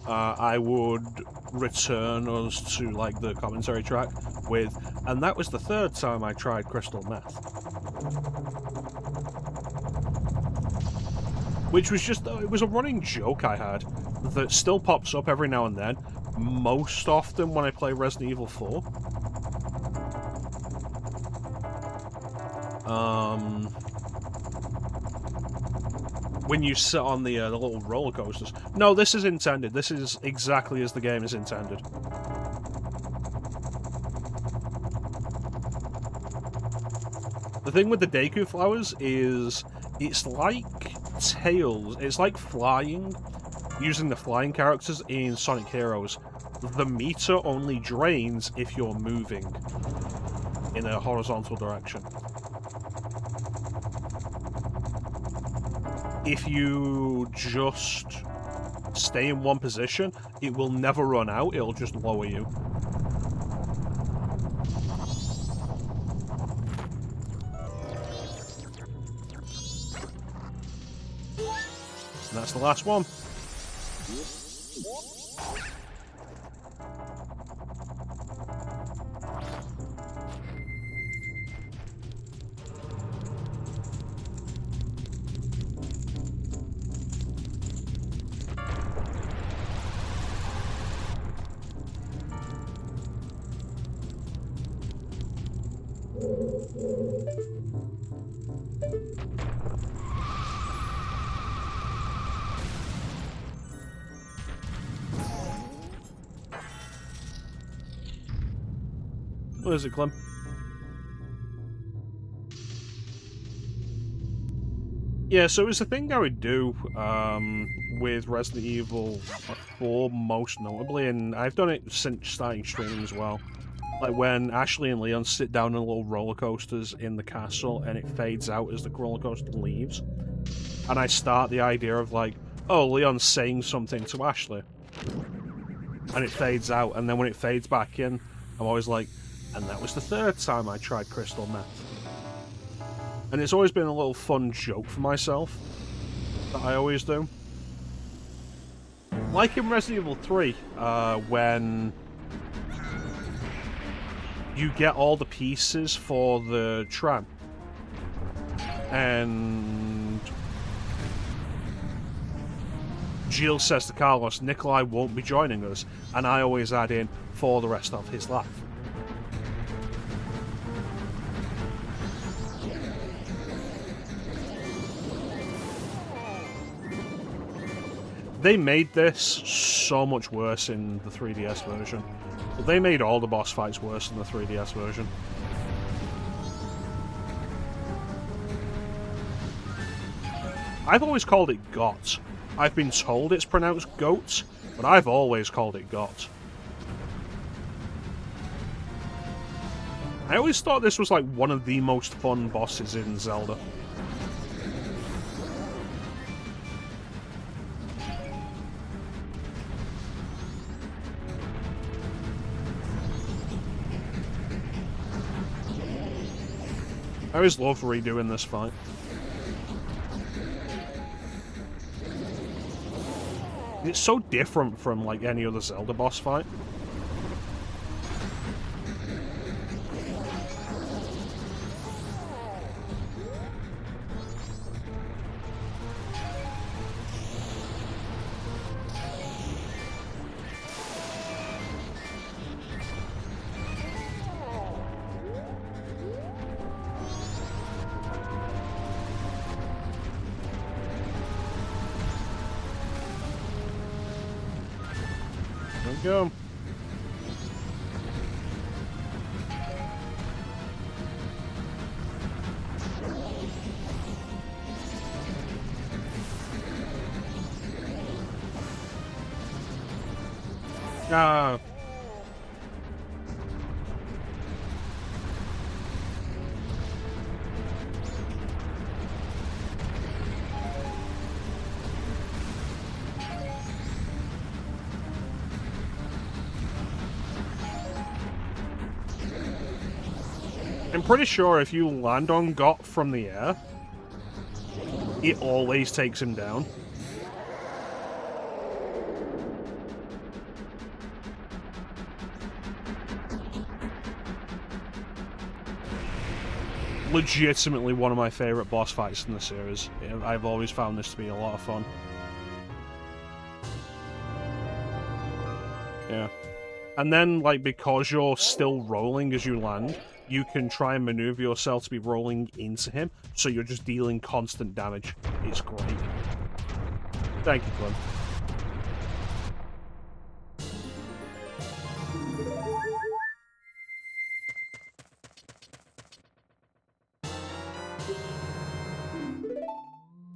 I would return us to like the commentary track with, and that was the 3rd time I tried crystal meth. Which was just, it was a running joke I had that still pops up every now and then, most often when I play Resident Evil 4. When you sit on the little roller coasters. No, this is intended. This is exactly as the game is intended. The thing with the Deku flowers is it's like Tails. It's like flying, using the flying characters in Sonic Heroes. The meter only drains if you're moving. in a horizontal direction. If you just stay in one position, it will never run out, it'll just lower you. And that's the last one. What is it, Clem? Yeah, so it's a thing I would do with Resident Evil 4 most notably, and I've done it since starting streaming as well. Like when Ashley and Leon sit down on little roller coasters in the castle and it fades out as the roller coaster leaves. And I start the idea of like, oh, Leon's saying something to Ashley. And it fades out, and then when it fades back in, I'm always like, and that was the third time I tried crystal meth. And it's always been a little fun joke for myself that I always do. Like in Resident Evil 3, when you get all the pieces for the tram, and Jill says to Carlos, Nikolai won't be joining us, and I always add in, for the rest of his life. They made this so much worse in the 3DS version. But they made all the boss fights worse in the 3DS version. I've always called it GOT. I've been told it's pronounced GOAT, but I've always called it GOT. I always thought this was like one of the most fun bosses in Zelda. I always love redoing this fight. It's so different from like any other Zelda boss fight. There we go. Ah. I'm pretty sure if you land on GOT from the air, it always takes him down. Legitimately one of my favourite boss fights in the series. I've always found this to be a lot of fun. Yeah. And then, like, because you're still rolling as you land, you can try and maneuver yourself to be rolling into him, so you're just dealing constant damage. It's great. Thank you, Clem.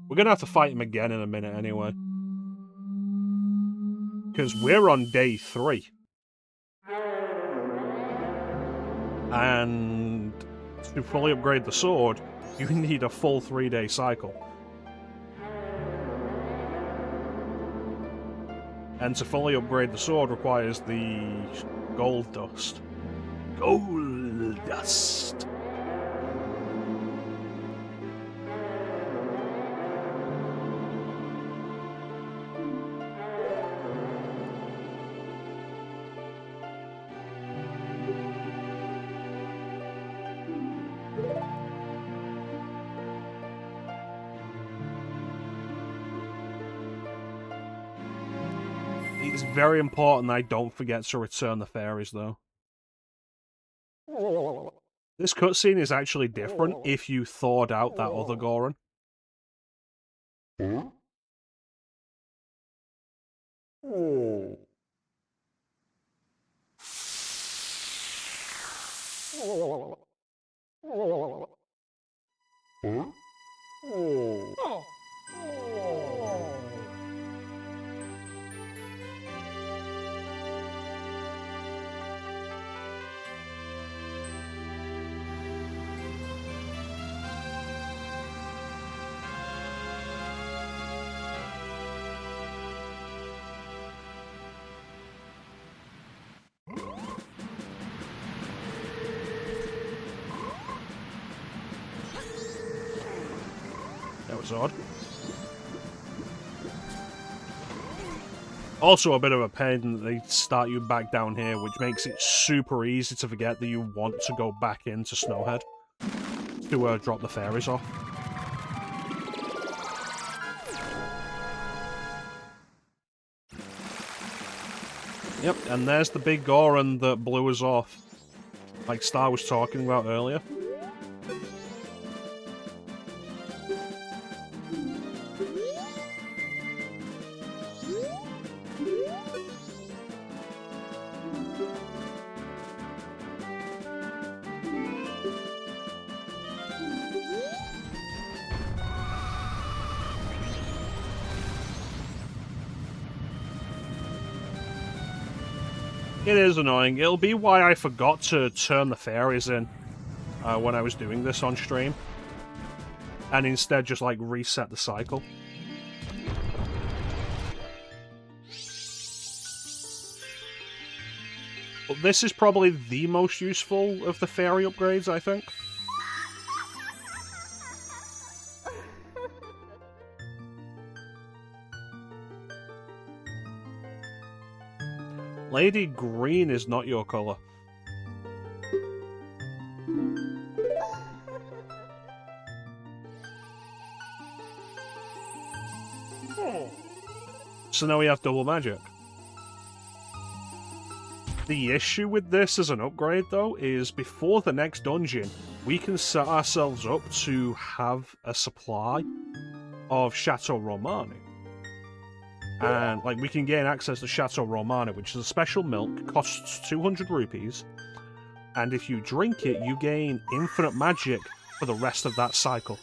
We're gonna have to fight him again in a minute anyway. Because we're on day 3. And to fully upgrade the sword, you need a full 3-day cycle. And to fully upgrade the sword requires the gold dust. Gold dust! It's very important I don't forget to return the fairies, though. This cutscene is actually different if you thawed out that other Goron. That was odd. Also a bit of a pain that they start you back down here, which makes it super easy to forget that you want to go back into Snowhead to drop the fairies off. Yep, and there's the big Goron that blew us off, like Star was talking about earlier. It is annoying. It'll be why I forgot to turn the fairies in when I was doing this on stream. And instead just, like, reset the cycle. But this is probably the most useful of the fairy upgrades, I think. Lady Green is not your colour. So now we have double magic. The issue with this as an upgrade, though, is before the next dungeon, we can set ourselves up to have a supply of Chateau Romani. And, like, we can gain access to Chateau Romani, which is a special milk, costs 200 rupees, and if you drink it, you gain infinite magic for the rest of that cycle.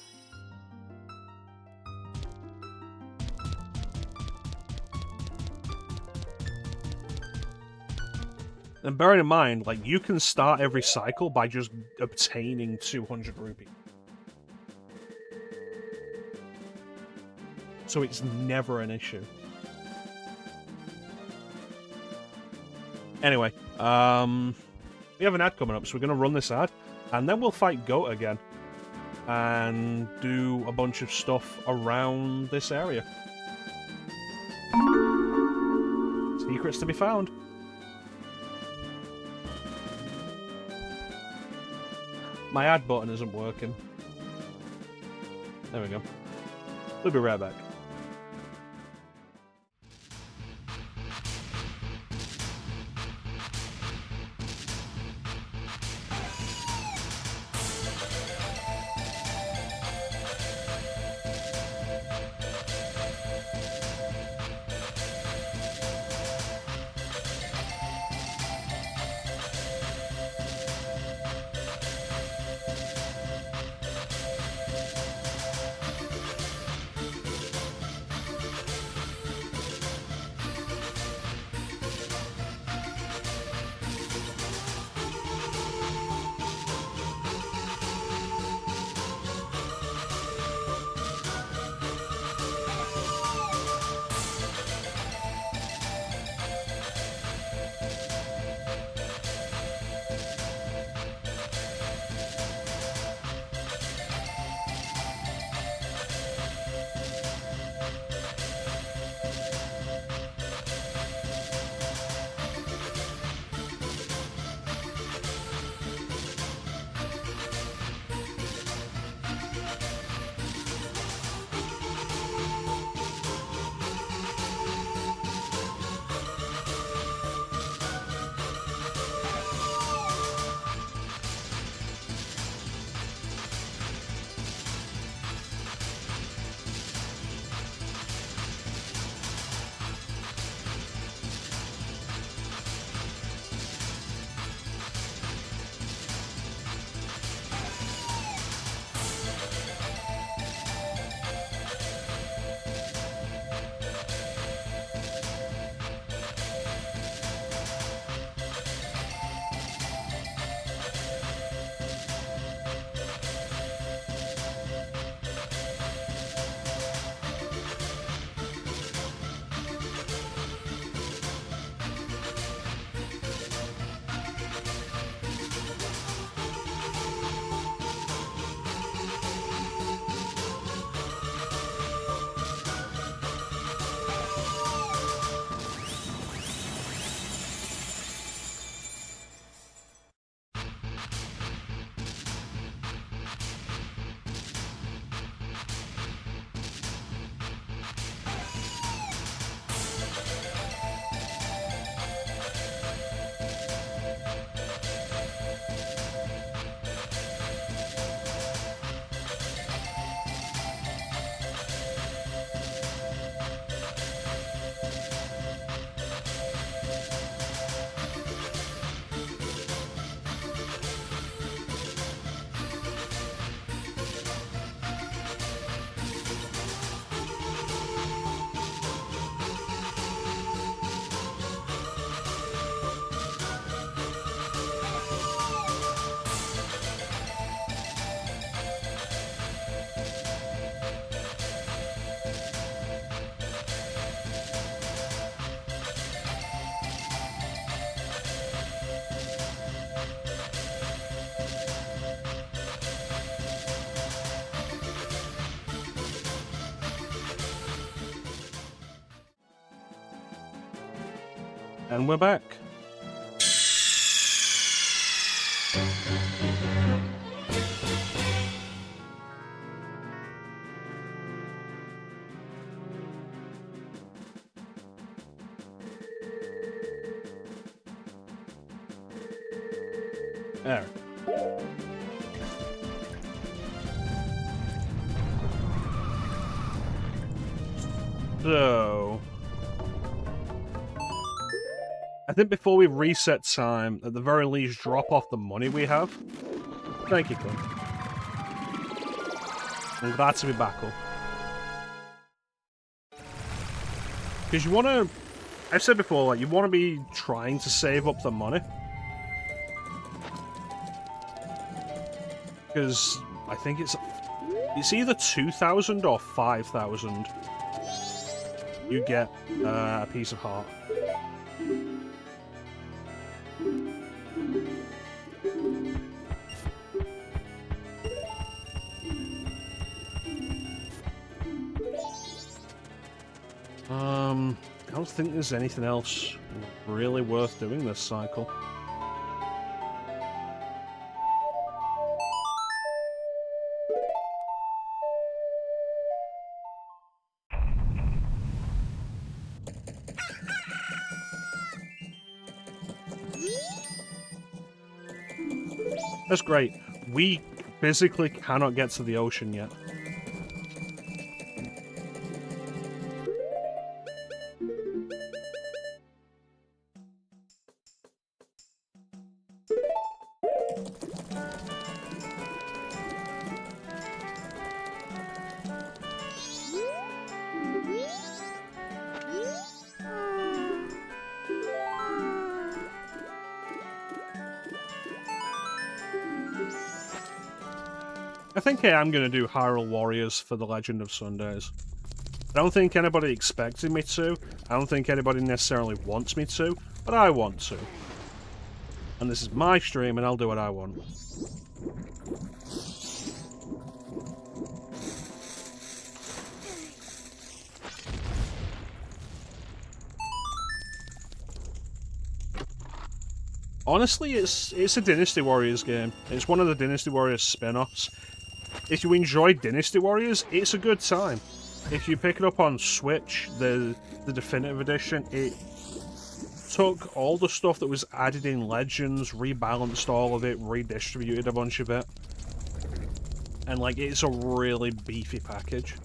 And bearing in mind, like, you can start every cycle by just obtaining 200 rupees. So it's never an issue. Anyway, we have an ad coming up, so we're going to run this ad, and then we'll fight Goat again, and do a bunch of stuff around this area. Secrets to be found. My ad button isn't working. There we go. We'll be right back. And we're back. There. So, I think before we reset time, at the very least, drop off the money we have. Thank you, Clint. I'm glad to be back up. Because you want to... I've said before, like, you want to be trying to save up the money. Because I think it's either 2,000 or 5,000. You get a piece of heart. I don't think there's anything else really worth doing this cycle. That's great. We physically cannot get to the ocean yet. I think I am going to do Hyrule Warriors for the Legend of Sundays. I don't think anybody expected me to. I don't think anybody necessarily wants me to, but I want to. And this is my stream, and I'll do what I want. Honestly, it's a Dynasty Warriors game. It's one of the Dynasty Warriors spin-offs. If you enjoy Dynasty Warriors, it's a good time. If you pick it up on Switch, the Definitive Edition, it took all the stuff that was added in Legends, rebalanced all of it, redistributed a bunch of it. And, like, it's a really beefy package.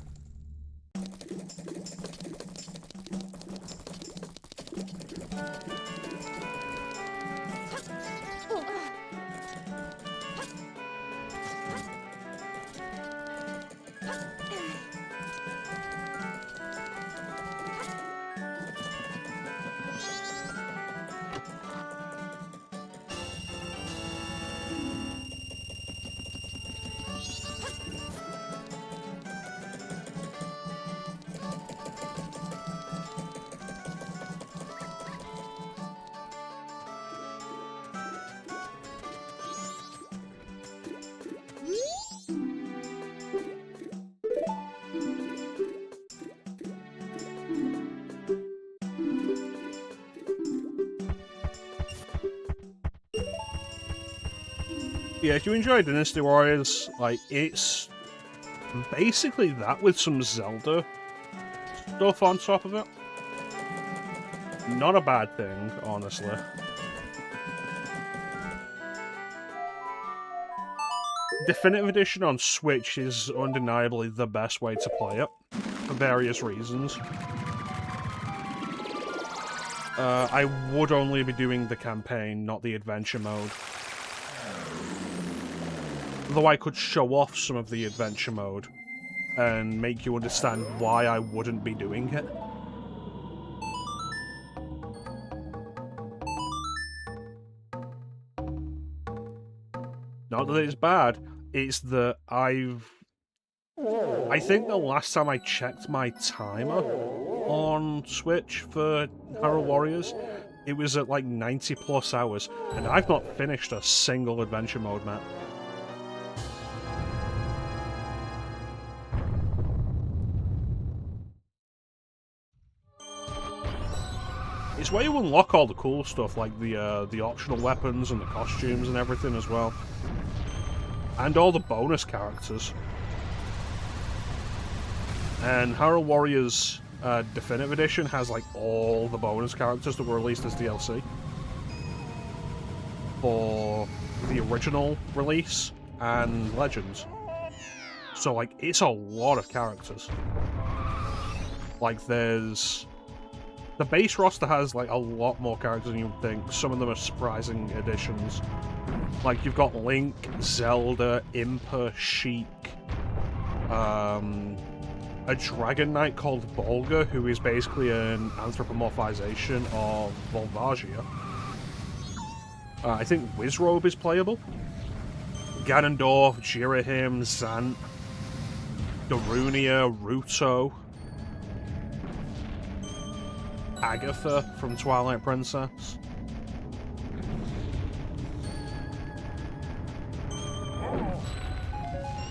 Yeah, if you enjoy Dynasty Warriors, like, it's basically that with some Zelda stuff on top of it. Not a bad thing, honestly. Definitive Edition on Switch is undeniably the best way to play it, for various reasons. I would only be doing the campaign, not the adventure mode. Though I could show off some of the adventure mode and make you understand why I wouldn't be doing it. Not that it's bad, it's that I think the last time I checked my timer on Switch for Hyrule Warriors, it was at like 90 plus hours, and I've not finished a single adventure mode map. It's where you unlock all the cool stuff, like the optional weapons and the costumes and everything as well. And all the bonus characters. And Hyrule Warriors Definitive Edition has like all the bonus characters that were released as DLC for the original release and Legends. So like it's a lot of characters. Like there's the base roster has like a lot more characters than you would think. Some of them are surprising additions. Like you've got Link, Zelda, Impa, Sheik, a Dragon Knight called Volga, who is basically an anthropomorphization of Volvagia. I think Wizrobe is playable. Ganondorf, Girahim, Zant, Darunia, Ruto, Agatha from Twilight Princess.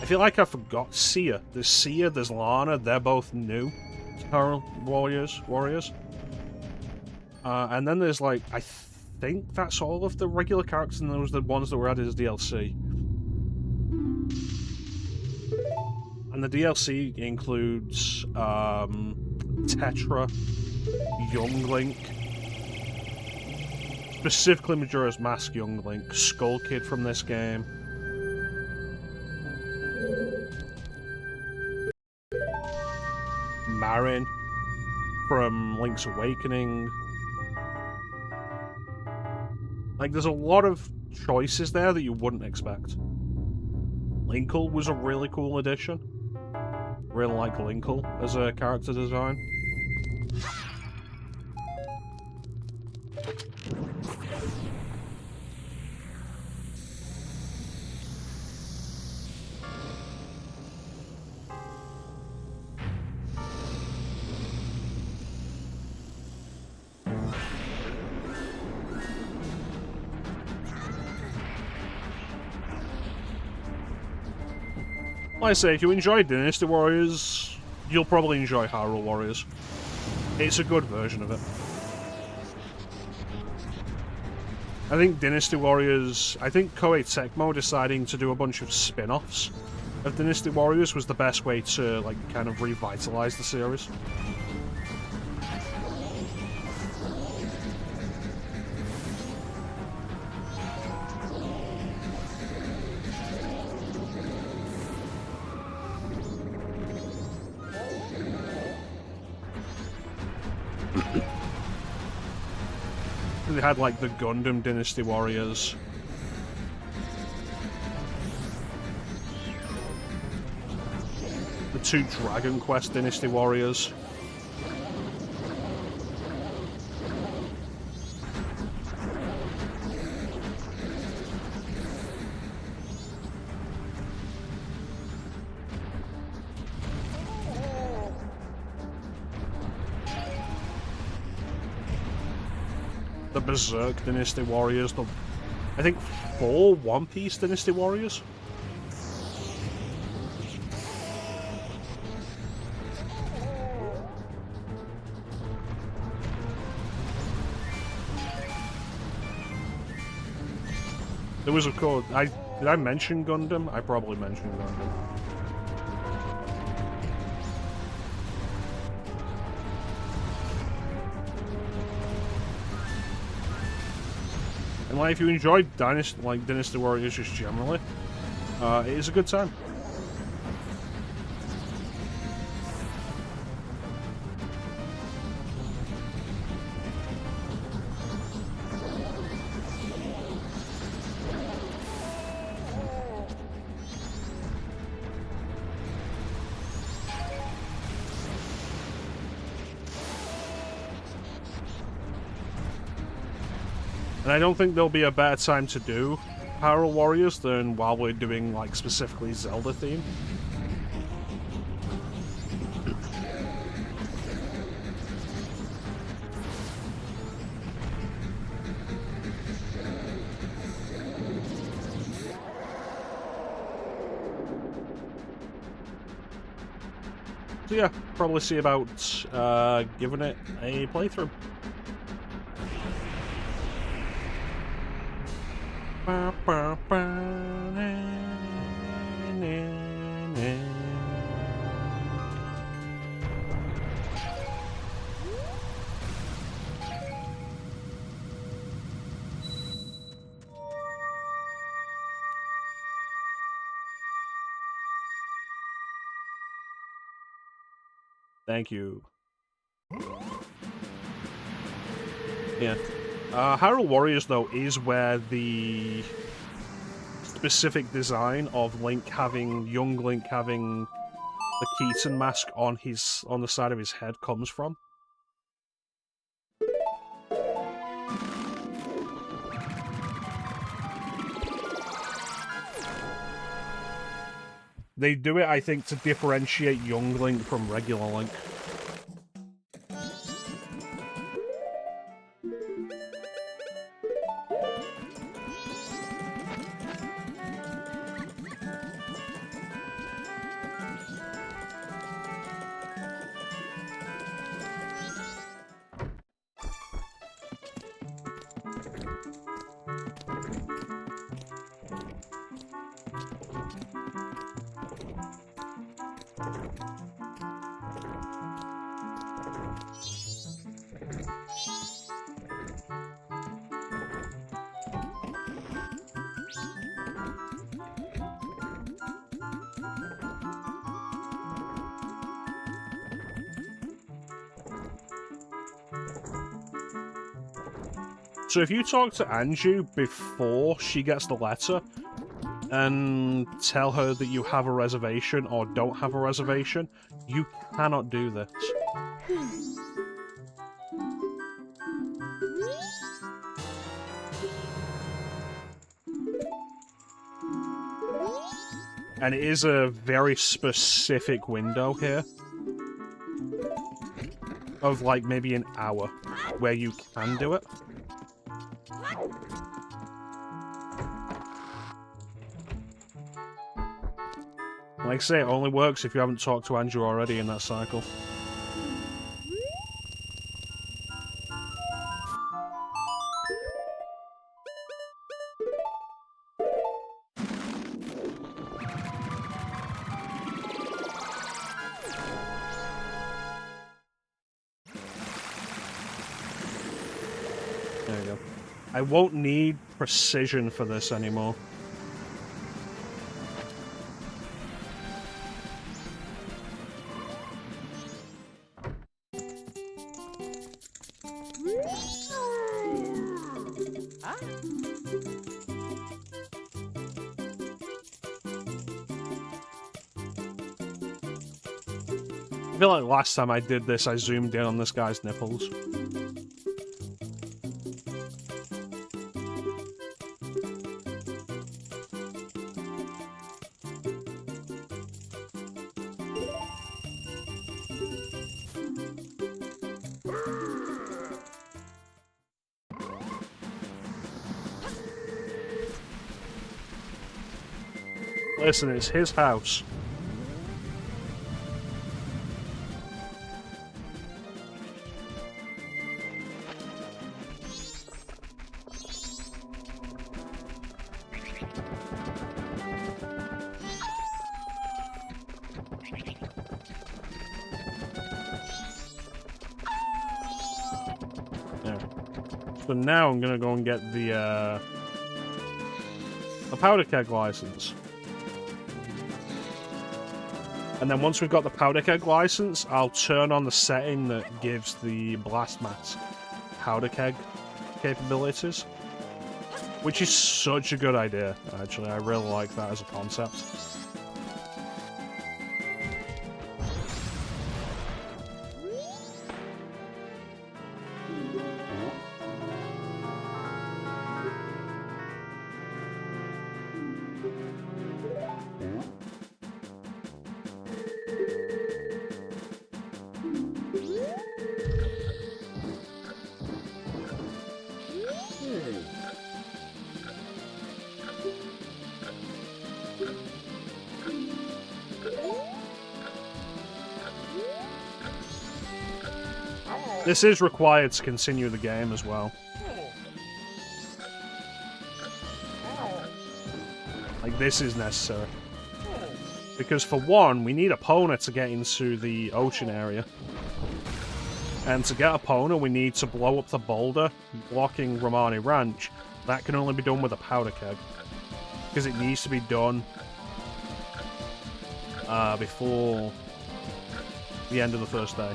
I feel like I forgot Sia. There's Sia, there's Lana, they're both new to Hyrule Warriors. And then there's like, I think that's all of the regular characters, and those are the ones that were added as DLC. And the DLC includes Tetra, Young Link, specifically Majora's Mask Young Link, Skull Kid from this game, Marin from Link's Awakening. Like, there's a lot of choices there that you wouldn't expect. Linkle was a really cool addition. Really like Linkle as a character design. Like I say, if you enjoy Dynasty Warriors, you'll probably enjoy Hyrule Warriors. It's a good version of it. I think Dynasty Warriors... I think Koei Tecmo deciding to do a bunch of spin-offs of Dynasty Warriors was the best way to, like, kind of revitalize the series. They had like the Gundam Dynasty Warriors. The 2 Dragon Quest Dynasty Warriors. The Berserk Dynasty Warriors, I think 4 One Piece Dynasty Warriors. There was, of course, did I mention Gundam? I probably mentioned Gundam. And like, if you enjoyed Dynasty Warriors just generally, it is a good time. And I don't think there'll be a better time to do Hyrule Warriors than while we're doing, like, specifically Zelda theme. So yeah, probably see about giving it a playthrough. Ba, ba, ba, na, na, na. Thank you. Yeah. Hyrule Warriors, though, is where the specific design of young Link having the Keaton mask on the side of his head comes from. They do it, I think, to differentiate young Link from regular Link. So if you talk to Anju before she gets the letter and tell her that you have a reservation or don't have a reservation, you cannot do this. And it is a very specific window here of like maybe an hour where you can do it. Like I say, it only works if you haven't talked to Andrew already in that cycle. There you go. I won't need precision for this anymore. I feel like last time I did this, I zoomed in on this guy's nipples. Listen, it's his house. So now I'm gonna go and get the powder keg license. And then once we've got the powder keg license, I'll turn on the setting that gives the blast mask powder keg capabilities. Which is such a good idea, actually. I really like that as a concept. This is required to continue the game as well. Like, this is necessary. Because for one, we need Epona to get into the ocean area. And to get Epona, we need to blow up the boulder, blocking Romani Ranch. That can only be done with a powder keg. Because it needs to be done before the end of the first day.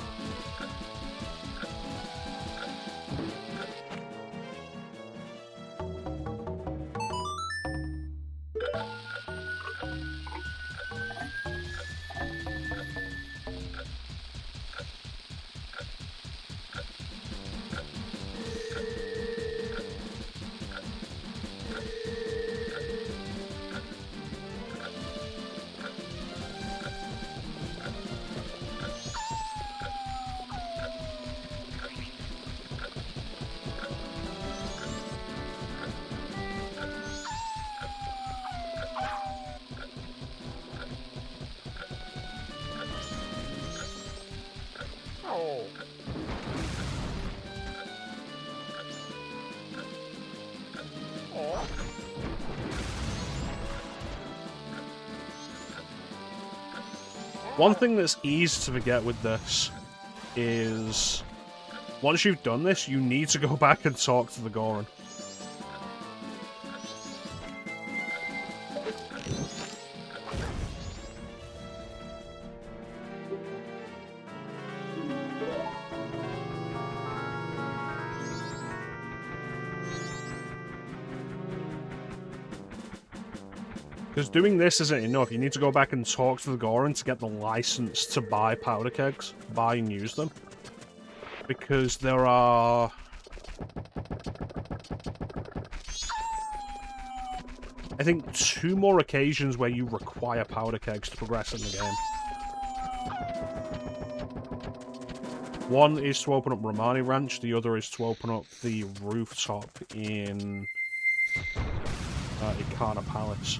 One thing that's easy to forget with this is once you've done this, you need to go back and talk to the Goron. Because doing this isn't enough. You need to go back and talk to the Goron to get the license to buy powder kegs. Buy and use them. Because there are... I think 2 more occasions where you require powder kegs to progress in the game. One is to open up Romani Ranch, the other is to open up the rooftop in Ikana Palace.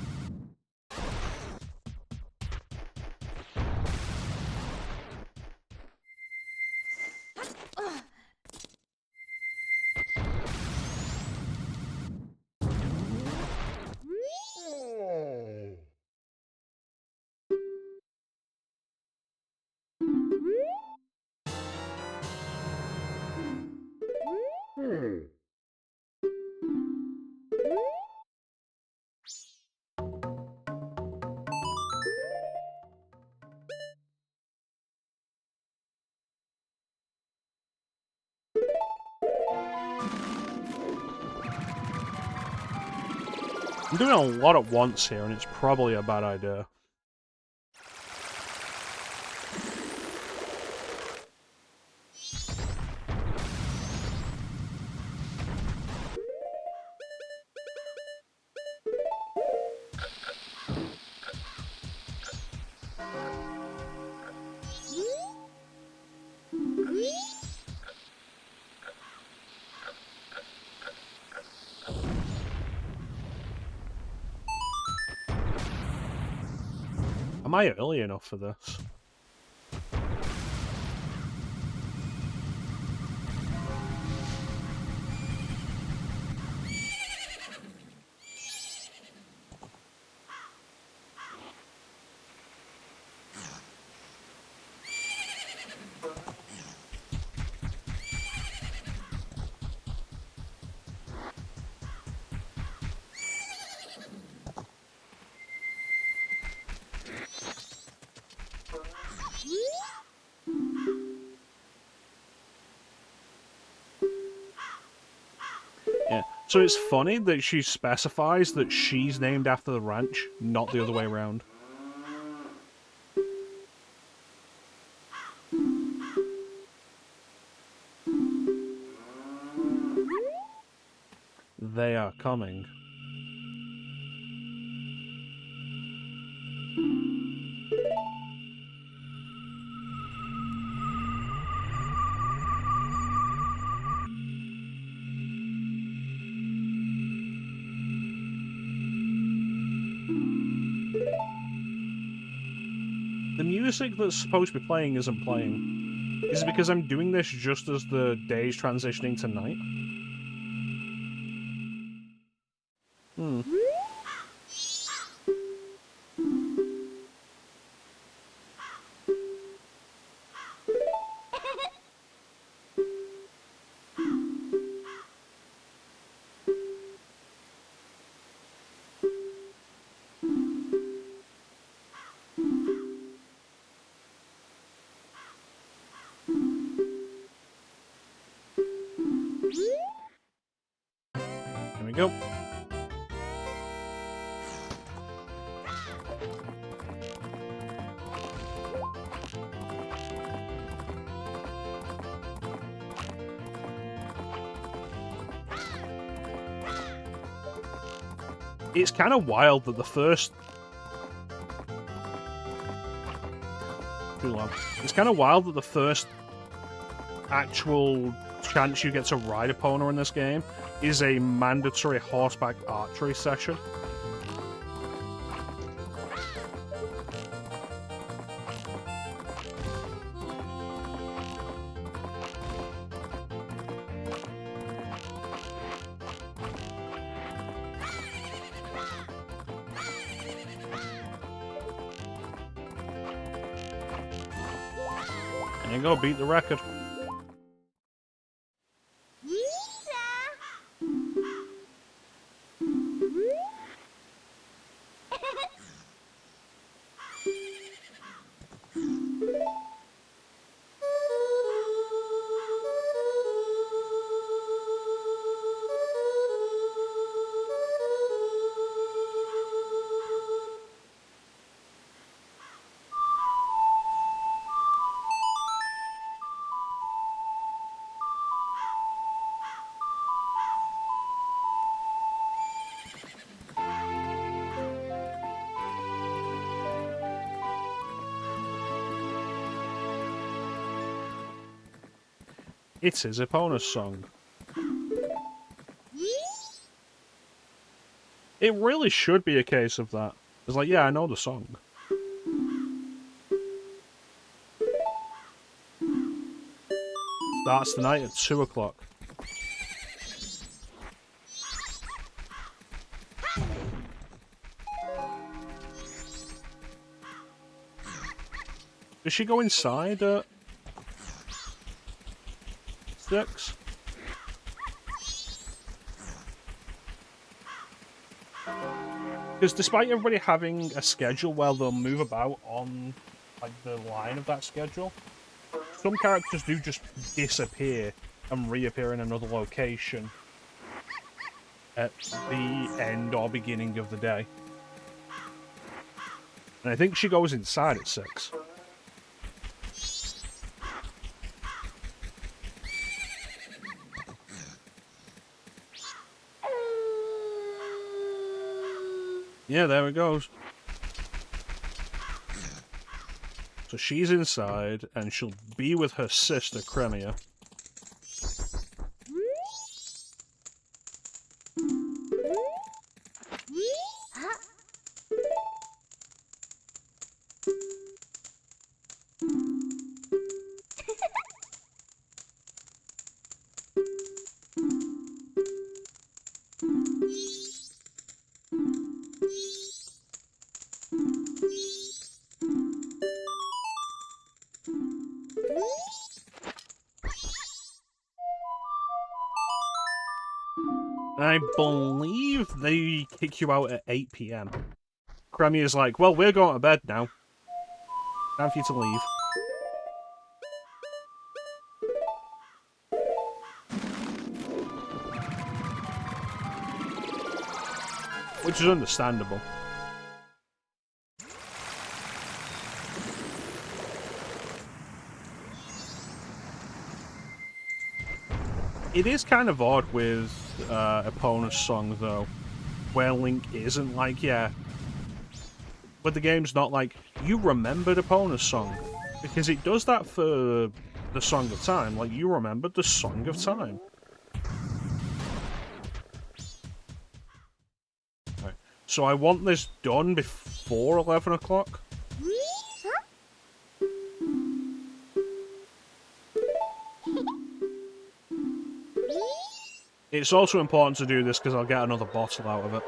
I'm doing a lot at once here, and it's probably a bad idea. Am I early enough for this? So it's funny that she specifies that she's named after the ranch, not the other way around. They are coming. The music that's supposed to be playing isn't playing. Is it because I'm doing this just as the day's transitioning to night? There we go. It's kind of wild that the first... Too long. It's kind of wild that the first actual chance you get to ride a Epona in this game is a mandatory horseback archery session. There you go, beat the record. It's his Epona's song. It really should be a case of that. It's like, yeah, I know the song. Starts tonight at 2 o'clock. Does she go inside at 6? Because despite everybody having a schedule where they'll move about on like the line of that schedule, some characters do just disappear and reappear in another location at the end or beginning of the day. And I think she goes inside at 6. Yeah, there it goes. So she's inside, and she'll be with her sister, Cremia. I believe they kick you out at 8 PM. Cremia's like, well, we're going to bed now. Time for you to leave. Which is understandable. It is kind of odd with Epona's song, though, where Link isn't like, yeah, but the game's not like, you remembered Epona's song, because it does that for the Song of Time, like, you remembered the Song of Time. Right. So I want this done before 11 o'clock. It's also important to do this because I'll get another bottle out of it.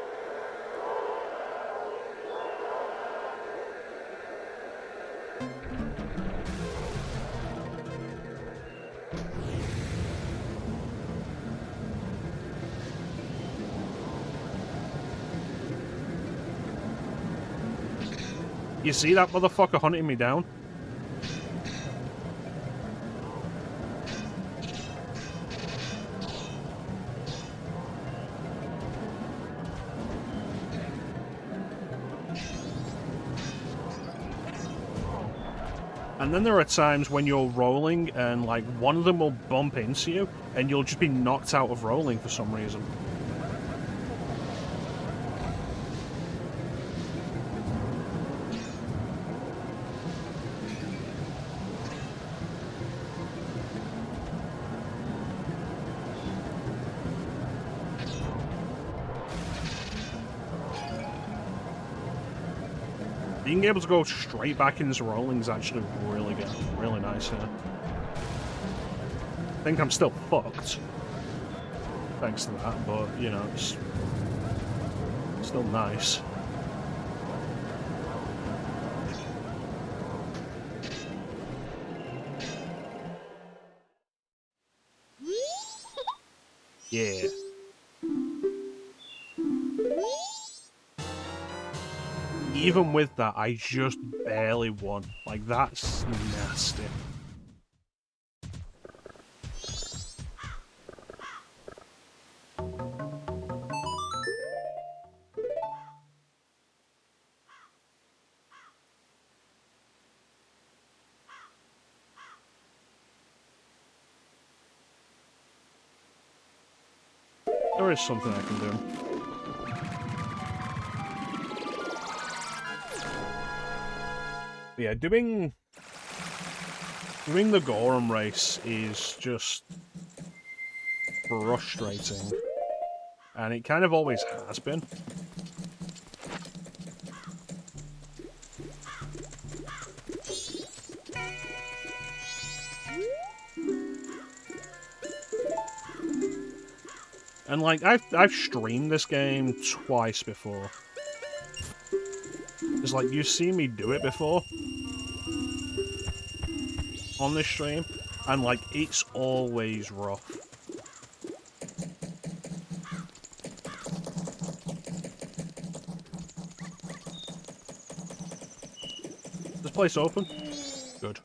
You see that motherfucker hunting me down? And then there are times when you're rolling and like one of them will bump into you and you'll just be knocked out of rolling for some reason. Being able to go straight back into rolling is actually really good. Really nice here. I think I'm still fucked. Thanks to that, but, you know, it's still nice. Yeah. Even with that, I just barely won. Like, that's nasty. There is something I can do. Yeah, doing the Gorham race is just frustrating. And it kind of always has been. And like I've streamed this game twice before. It's like you've seen me do it before on this stream, and like it's always rough. Is this place open? Good.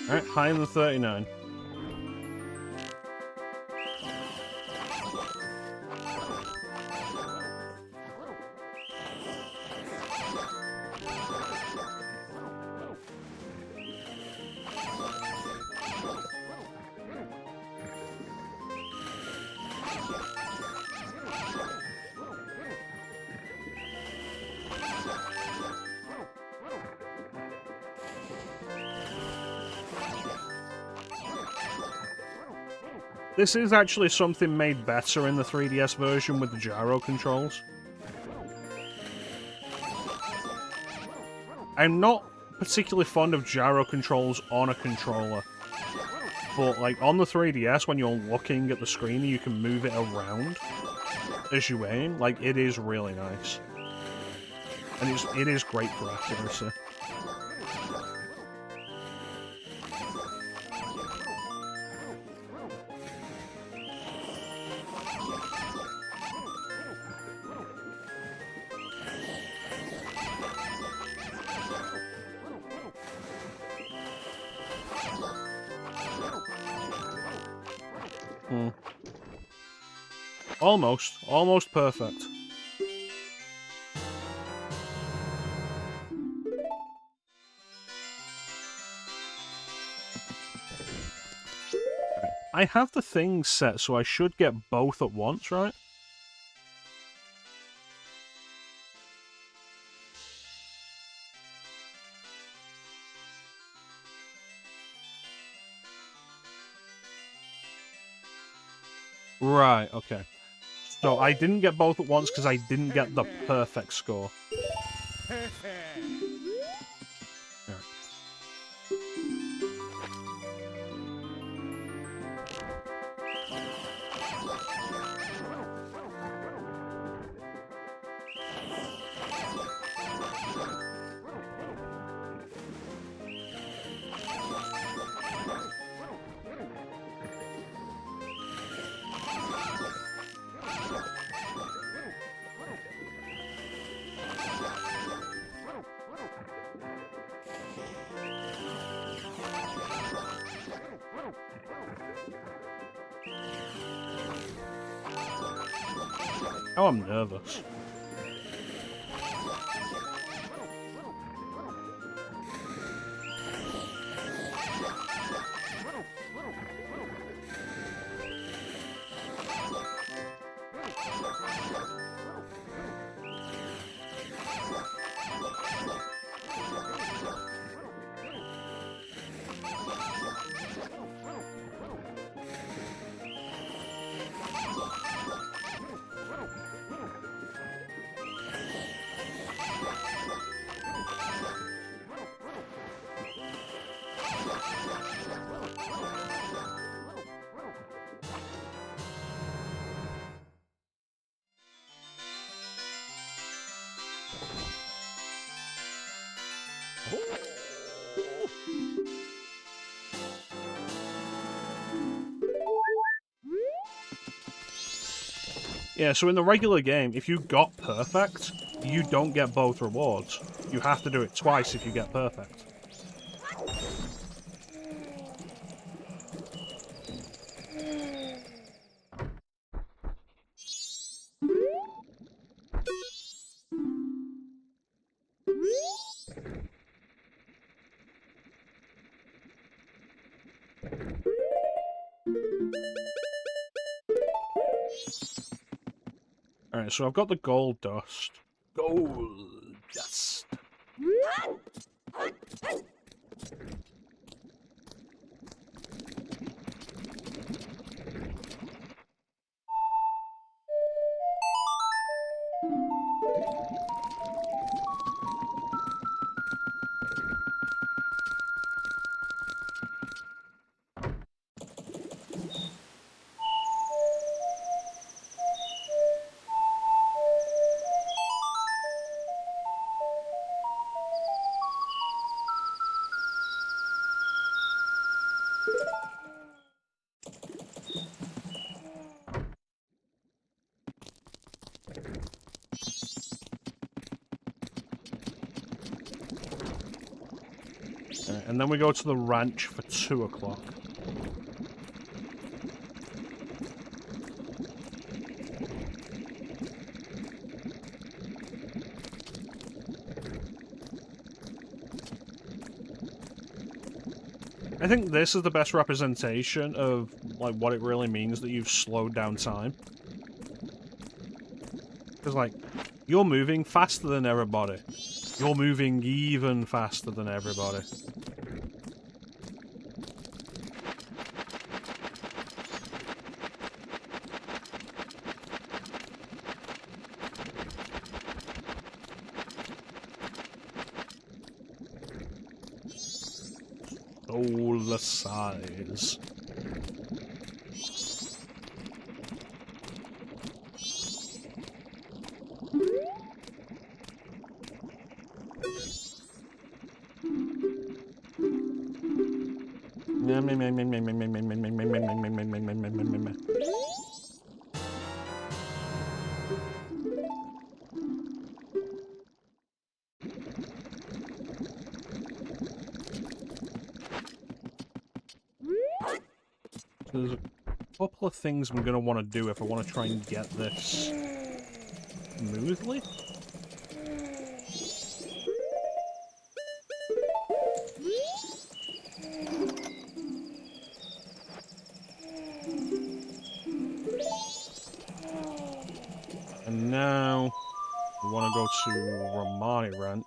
Alright, higher than 39. This is actually something made better in the 3DS version with the gyro controls. I'm not particularly fond of gyro controls on a controller, but like on the 3DS, when you're looking at the screen, you can move it around as you aim. Like, it is really nice. And it is great for accuracy. Almost perfect. I have the things set, so I should get both at once, right? Right, okay. So I didn't get both at once because I didn't get the perfect score. Oh, I'm nervous. Yeah, so in the regular game, if you got perfect, you don't get both rewards. You have to do it twice if you get perfect. Alright, so I've got the gold dust. Gold dust. And then we go to the ranch for 2 o'clock. I think this is the best representation of like what it really means that you've slowed down time. Because like, you're moving faster than everybody. You're moving even faster than everybody. All the size. There's a couple of things I'm going to want to do if I want to try and get this smoothly. And now we want to go to Romani Ranch.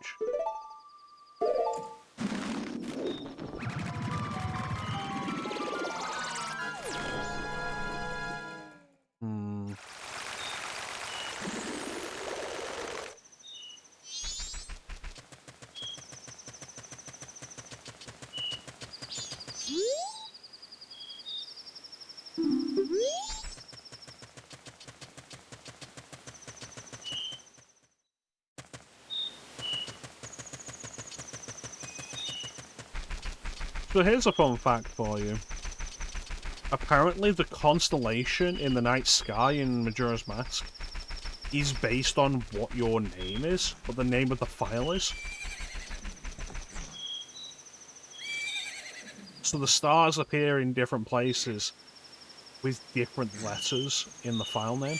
So here's a fun fact for you. Apparently the constellation in the night sky in Majora's Mask is based on what your name is, what the name of the file is. So the stars appear in different places with different letters in the file name.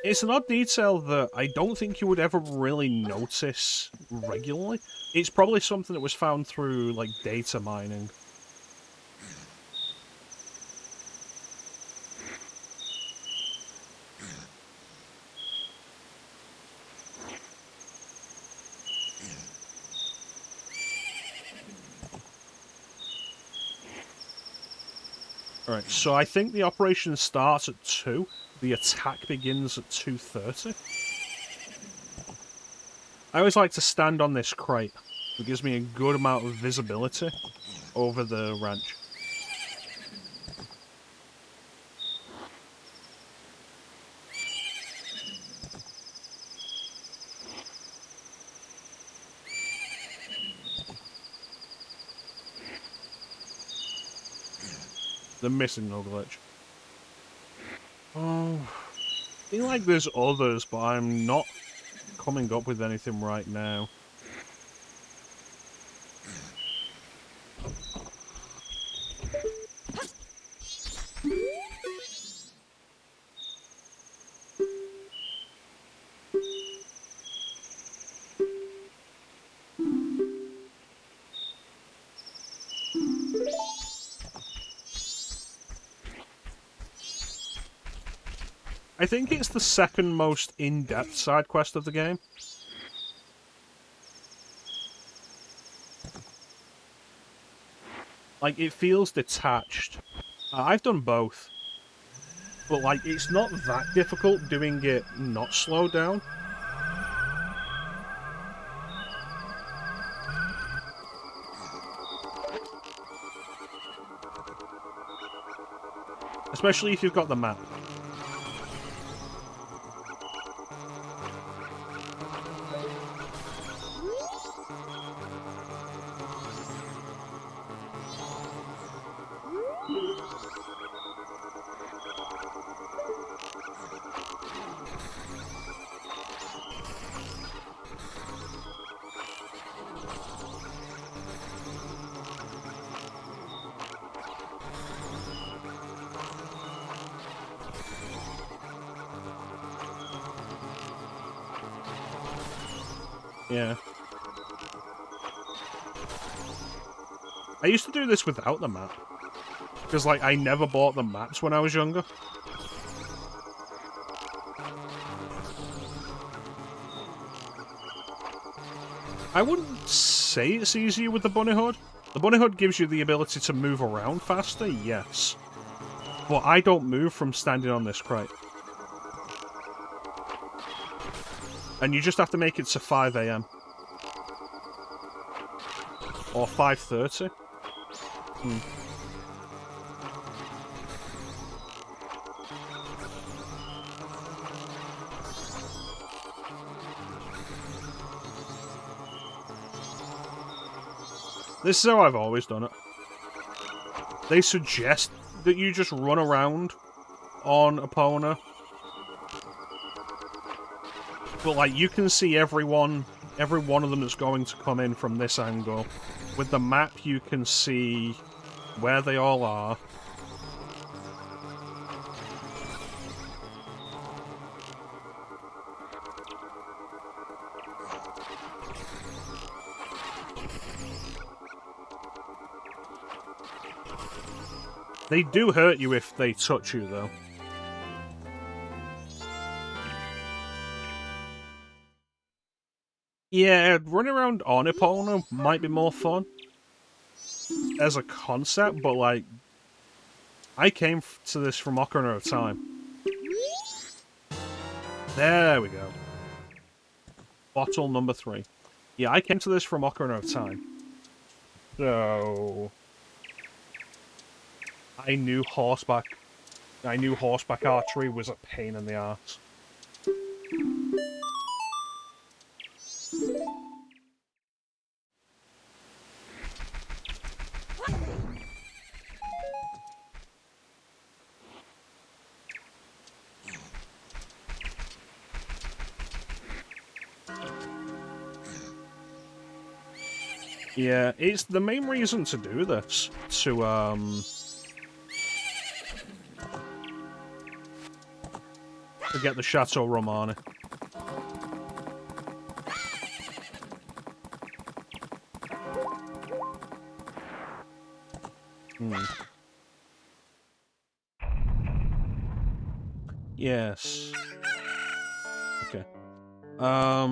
It's an odd detail that I don't think you would ever really notice regularly. It's probably something that was found through, like, data mining. Alright, so I think the operation starts at 2. The attack begins at 2:30. I always like to stand on this crate. It gives me a good amount of visibility over the ranch. The missing no glitch. Oh, I feel like there's others, but I'm not coming up with anything right now. I think it's the second most in-depth side quest of the game. Like, it feels detached. I've done both. But, like, it's not that difficult doing it not slowed down. Especially if you've got the map. Yeah. I used to do this without the map. Because, like, I never bought the maps when I was younger. I wouldn't say it's easier with the bunny hood. The bunny hood gives you the ability to move around faster, yes. But I don't move from standing on this crate. And you just have to make it to 5 AM. Or 5:30. This is how I've always done it. They suggest that you just run around on Epona. But, like, you can see every one of them that's going to come in from this angle. With the map, you can see where they all are. They do hurt you if they touch you, though. Yeah, running around on Epona might be more fun as a concept, but, like, I came to this from Ocarina of Time. There we go. Bottle number 3. Yeah, I came to this from Ocarina of Time. So I knew horseback archery was a pain in the arse. Yeah, it's the main reason to do this, to get the Chateau Romane. Yes. Okay. Let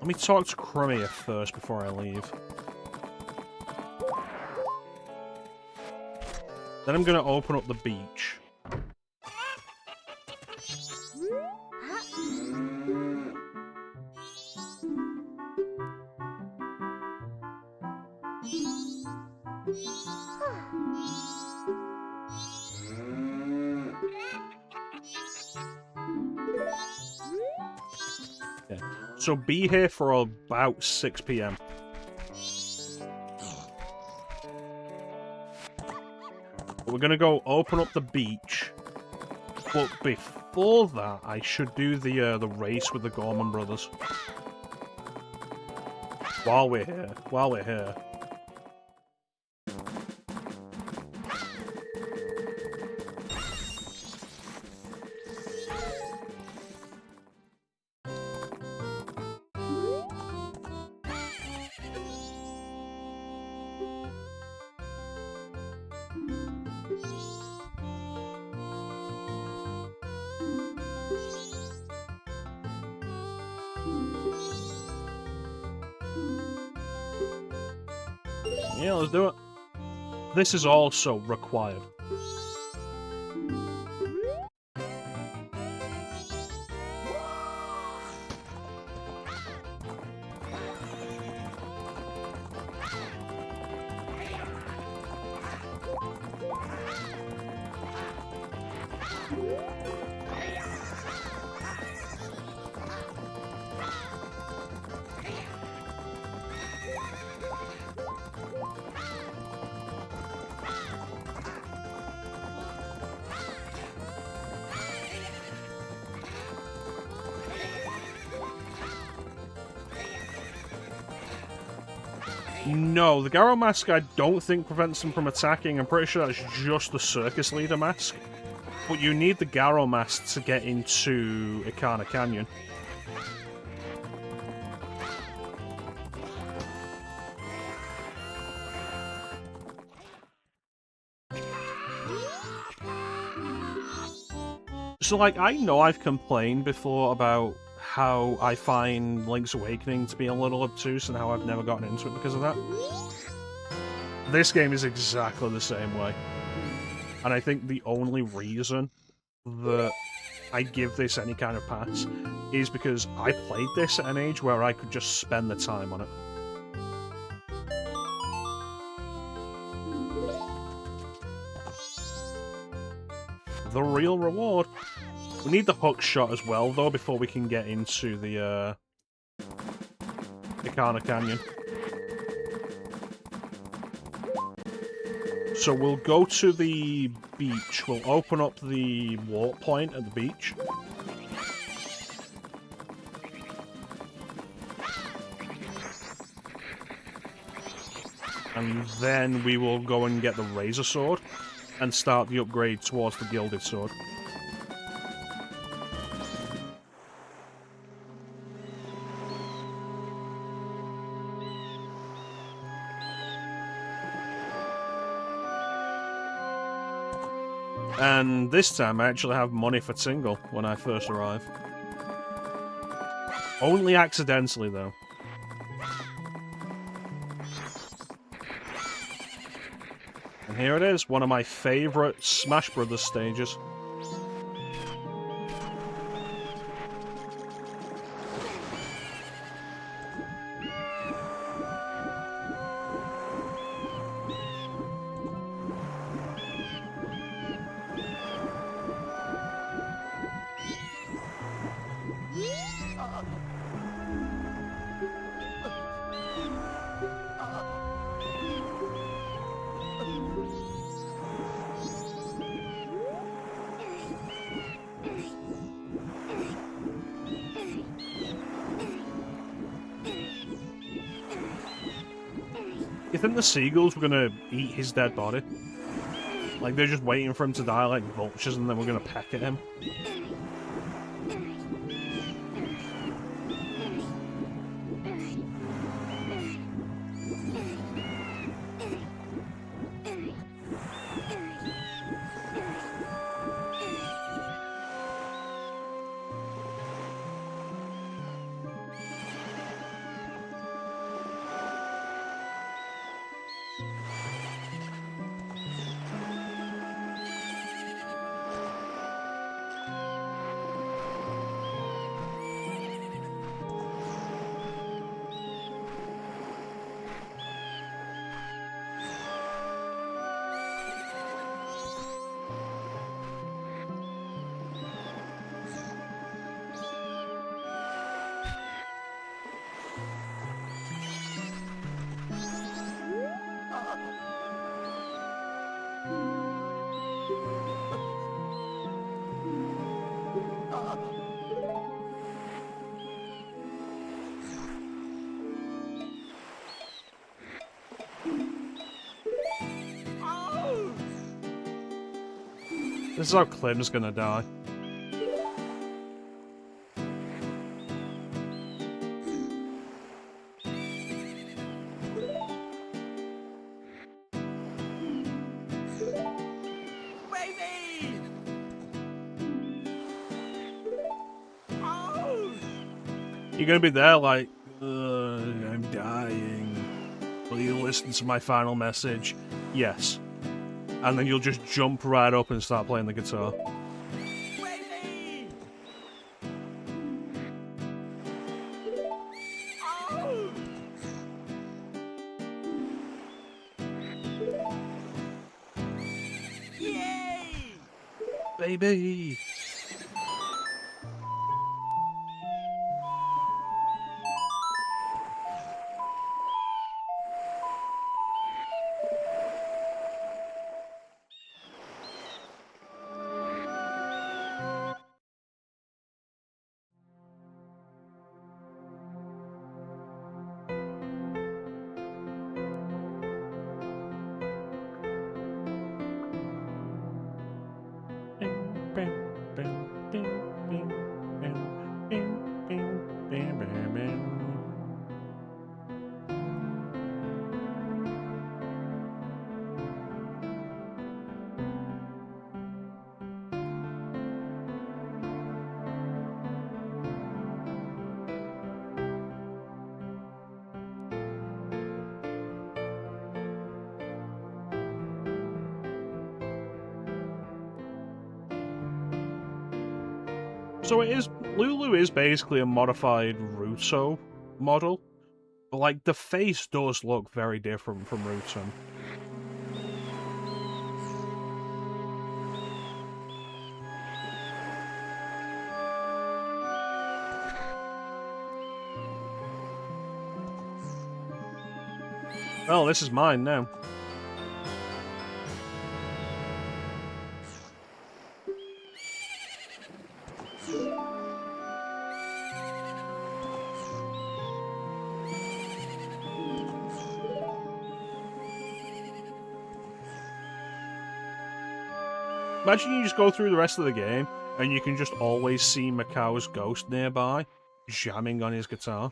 me talk to Crummy first before I leave. Then I'm gonna open up the beach. Okay. So be here for about 6 PM. We're gonna go open up the beach, but before that, I should do the race with the Gorman brothers. While we're here. Yeah, let's do it. This is also required. No, the Garo mask I don't think prevents them from attacking. I'm pretty sure that's just the circus leader mask. But you need the Garo mask to get into Ikana Canyon. So, like, I know I've complained before about how I find Link's Awakening to be a little obtuse and how I've never gotten into it because of that. This game is exactly the same way. And I think the only reason that I give this any kind of pass is because I played this at an age where I could just spend the time on it. The real reward. We need the hook shot as well, though, before we can get into the Ikana Canyon. So we'll go to the beach. We'll open up the warp point at the beach. And then we will go and get the Razor Sword and start the upgrade towards the Gilded Sword. And this time I actually have money for Tingle when I first arrive. Only accidentally, though. And here it is, one of my favourite Smash Brothers stages. You think the seagulls were gonna eat his dead body? Like, they're just waiting for him to die like vultures, and then we're gonna peck at him. This is how Clem's gonna die. You're gonna be there like, I'm dying. Will you listen to my final message? Yes. And then you'll just jump right up and start playing the guitar. Yay! Baby! So it is, Lulu is basically a modified Ruto model, but like the face does look very different from Ruto. Well, this is mine now. Imagine you just go through the rest of the game, and you can just always see Macau's ghost nearby, jamming on his guitar.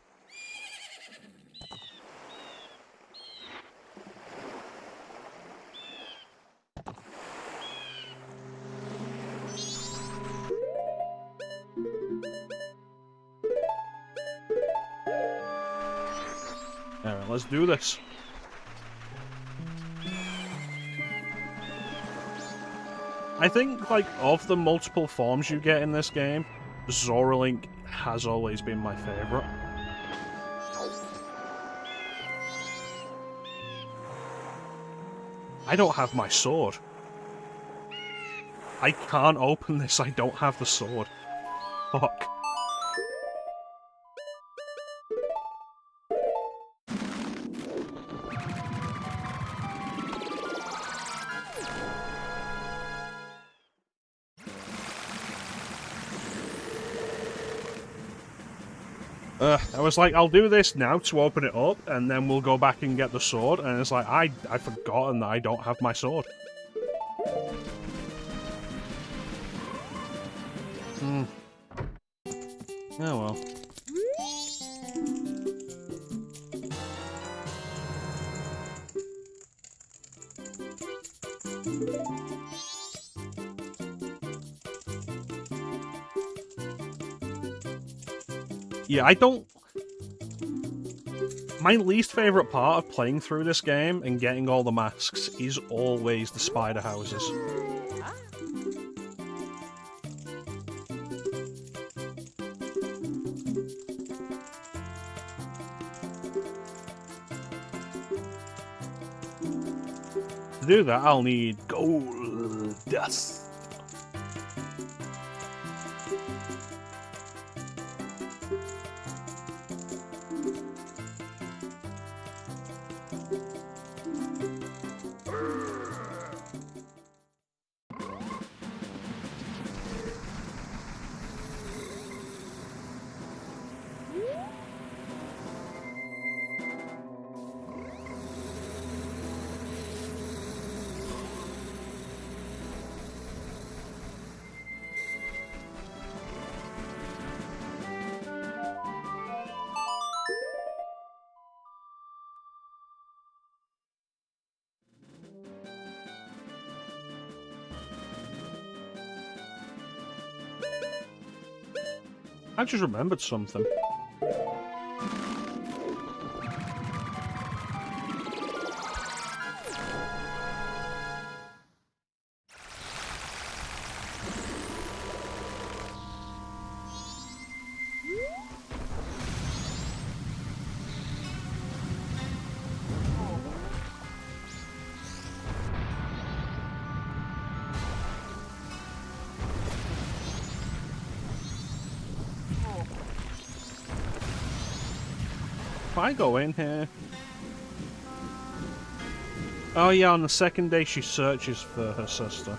Alright, let's do this. I think, like, of the multiple forms you get in this game, Zoralink has always been my favourite. I don't have my sword. I can't open this, I don't have the sword. Fuck. I was like, I'll do this now to open it up, and then we'll go back and get the sword, and it's like, I've forgotten that I don't have my sword. Hmm. Oh well. Yeah, I don't... My least favourite part of playing through this game and getting all the masks is always the spider houses. To do that, I'll need gold dust. I just remembered something. If I go in here... Oh yeah, on the second day she searches for her sister.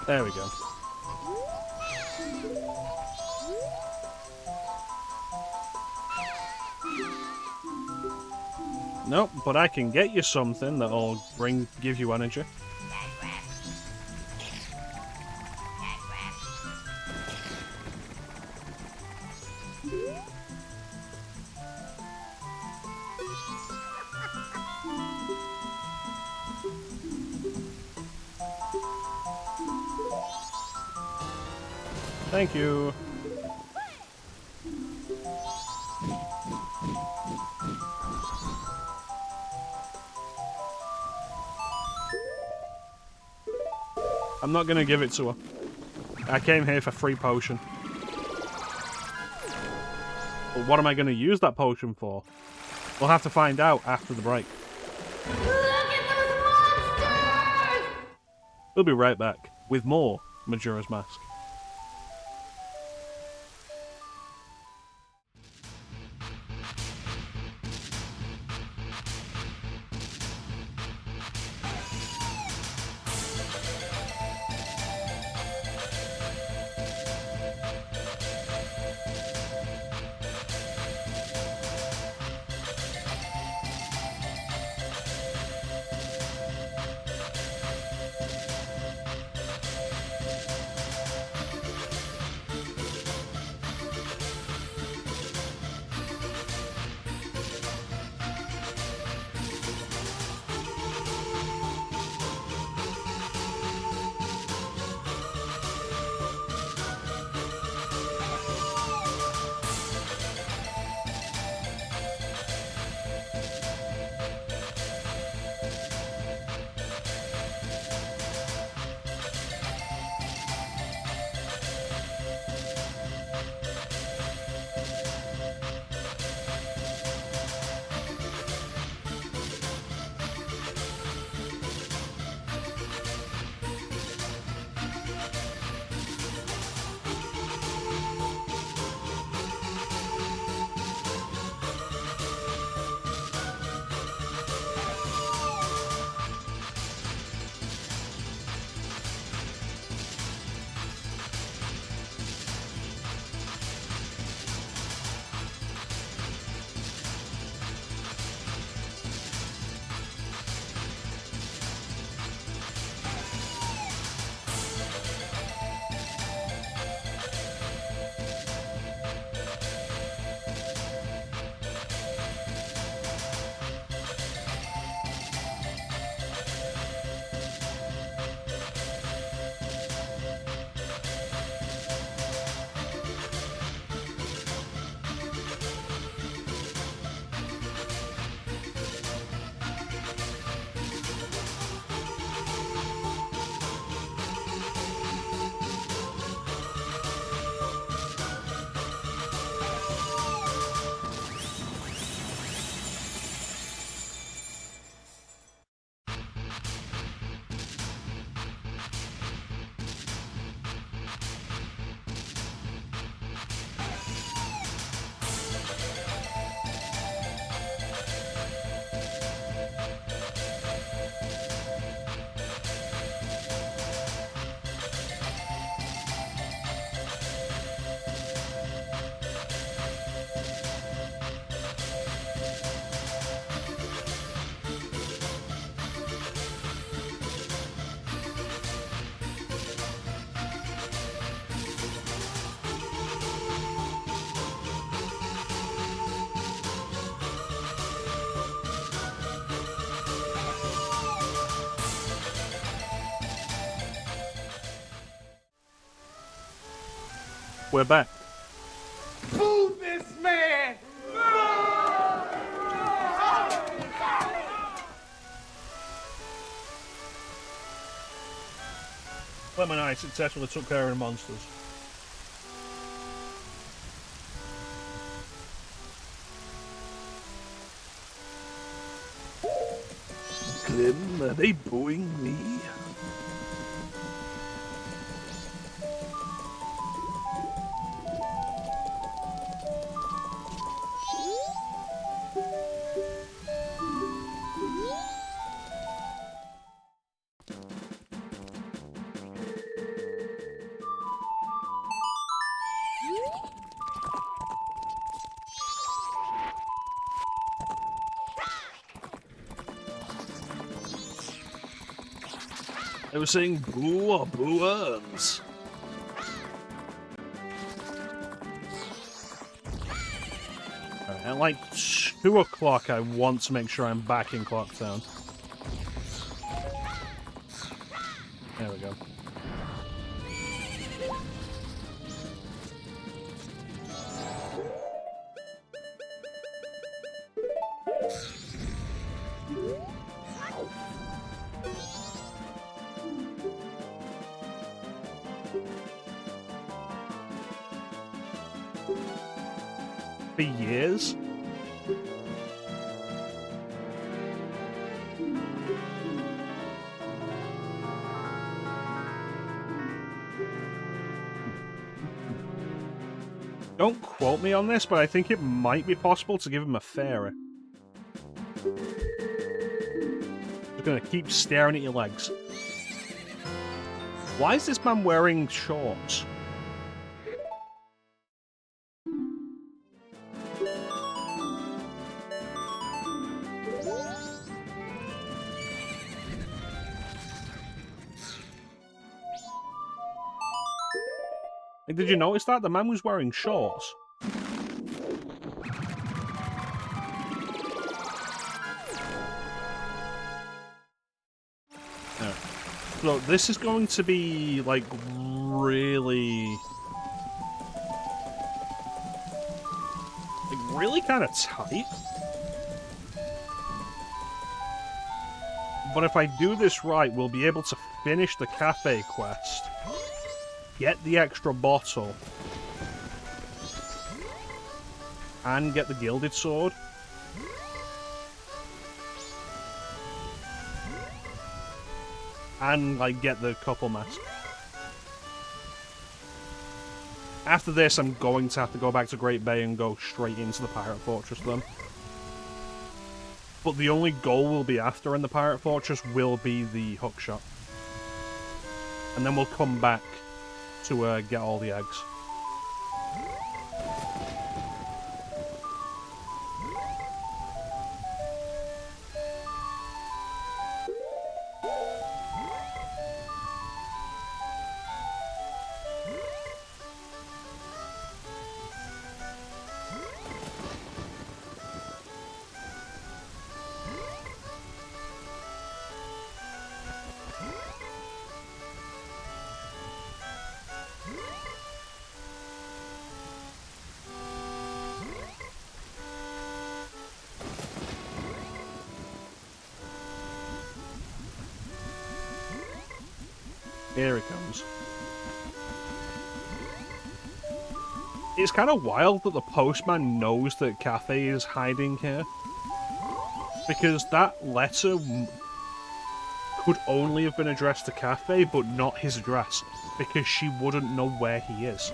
There we go. Nope, but I can get you something that'll give you energy. Thank you. I'm not gonna give it to her. I came here for free potion. But what am I gonna use that potion for? We'll have to find out after the break. Look at those monsters! We'll be right back with more Majora's Mask. We're back. Move this man! Lemon Eye successfully took care of the monsters. Clem, are they booing me? They were saying boo or boo-earns. Alright, at like 2 o'clock, I want to make sure I'm back in Clocktown. There we go. For years? Don't quote me on this, but I think it might be possible to give him a fairy. Just gonna keep staring at your legs. Why is this man wearing shorts? Like, did you notice that? The man was wearing shorts. Yeah. So this is going to be, like, really kind of tight. But if I do this right, we'll be able to finish the cafe quest, get the extra bottle, and get the gilded sword. And, like, get the couple mask. After this, I'm going to have to go back to Great Bay and go straight into the Pirate Fortress then. But the only goal we'll be after in the Pirate Fortress will be the hookshot. And then we'll come back to get all the eggs. Here he comes. It's kind of wild that the postman knows that Cafe is hiding here. Because that letter could only have been addressed to Cafe, but not his address. Because she wouldn't know where he is.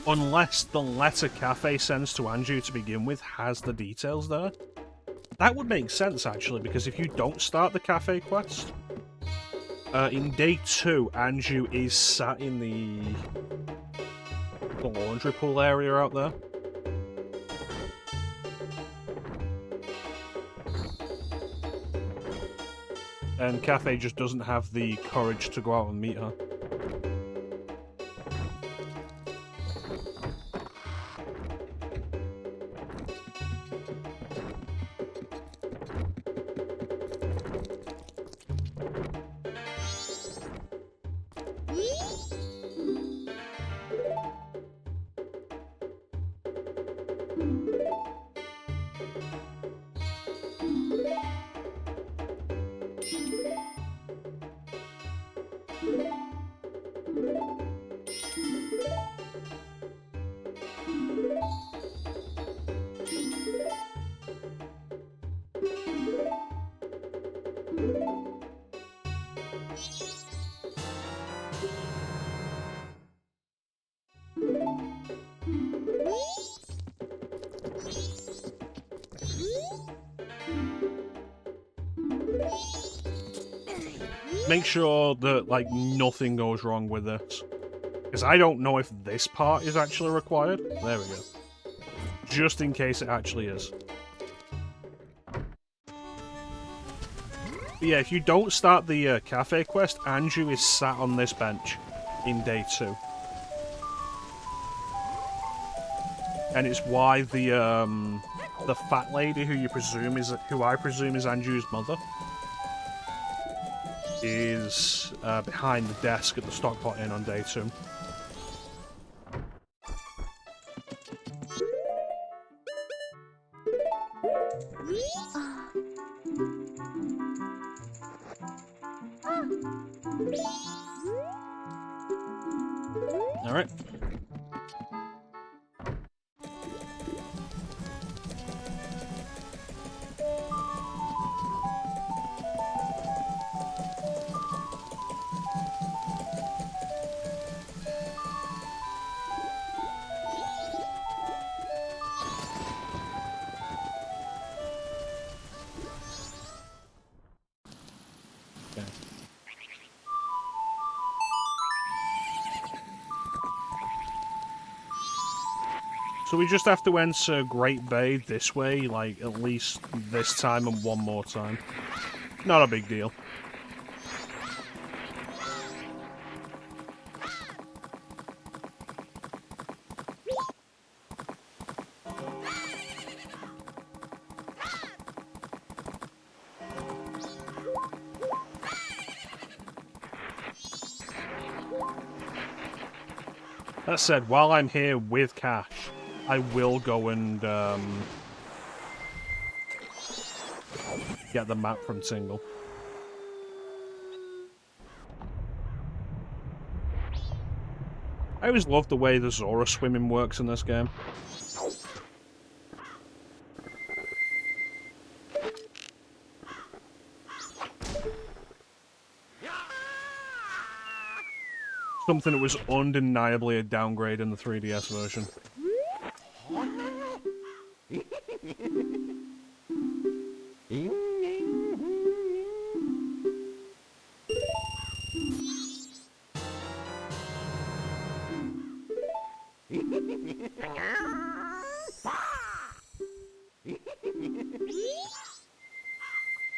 Unless the letter Cafe sends to Anju to begin with has the details there. That would make sense, actually, because if you don't start the cafe quest, in day 2, Anju is sat in the laundry pool area out there. And Cafe just doesn't have the courage to go out and meet her. Make sure that, like, nothing goes wrong with this. Because I don't know if this part is actually required. There we go. Just in case it actually is. But yeah, if you don't start the cafe quest, Andrew is sat on this bench in day 2. And it's why the fat lady who I presume is Andrew's mother is behind the desk at the Stockpot Inn on day 2. Alright. So we just have to enter Great Bay this way, like, at least this time and one more time. Not a big deal. That said, while I'm here with cash, I will go and get the map from Tingle. I always love the way the Zora swimming works in this game. Something that was undeniably a downgrade in the 3DS version.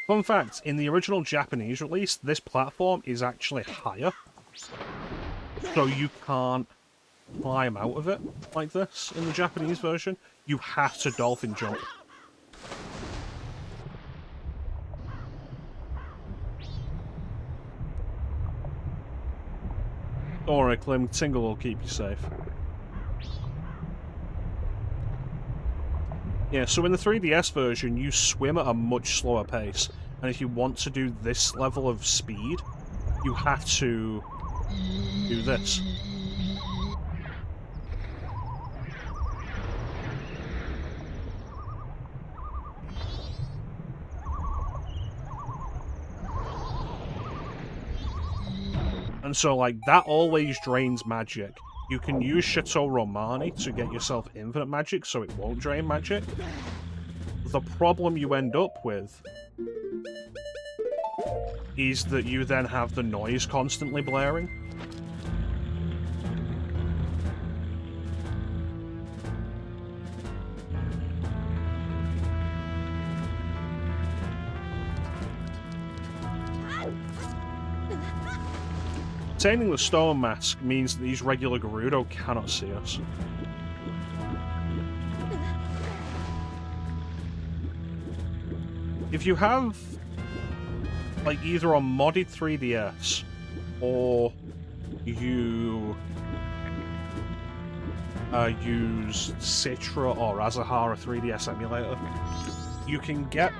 Fun fact, in the original Japanese release, this platform is actually higher. So you can't climb out of it like this in the Japanese version. You have to dolphin jump. Don't worry, Clem, Tingle will keep you safe. Yeah, so in the 3DS version, you swim at a much slower pace. And if you want to do this level of speed, you have to do this. And so, like, that always drains magic. You can use Chateau Romani to get yourself infinite magic, so it won't drain magic. The problem you end up with is that you then have the noise constantly blaring. Obtaining the stone mask means that these regular Gerudo cannot see us. If you have, like, either a modded 3DS or you use Citra or Azahara 3DS emulator, you can get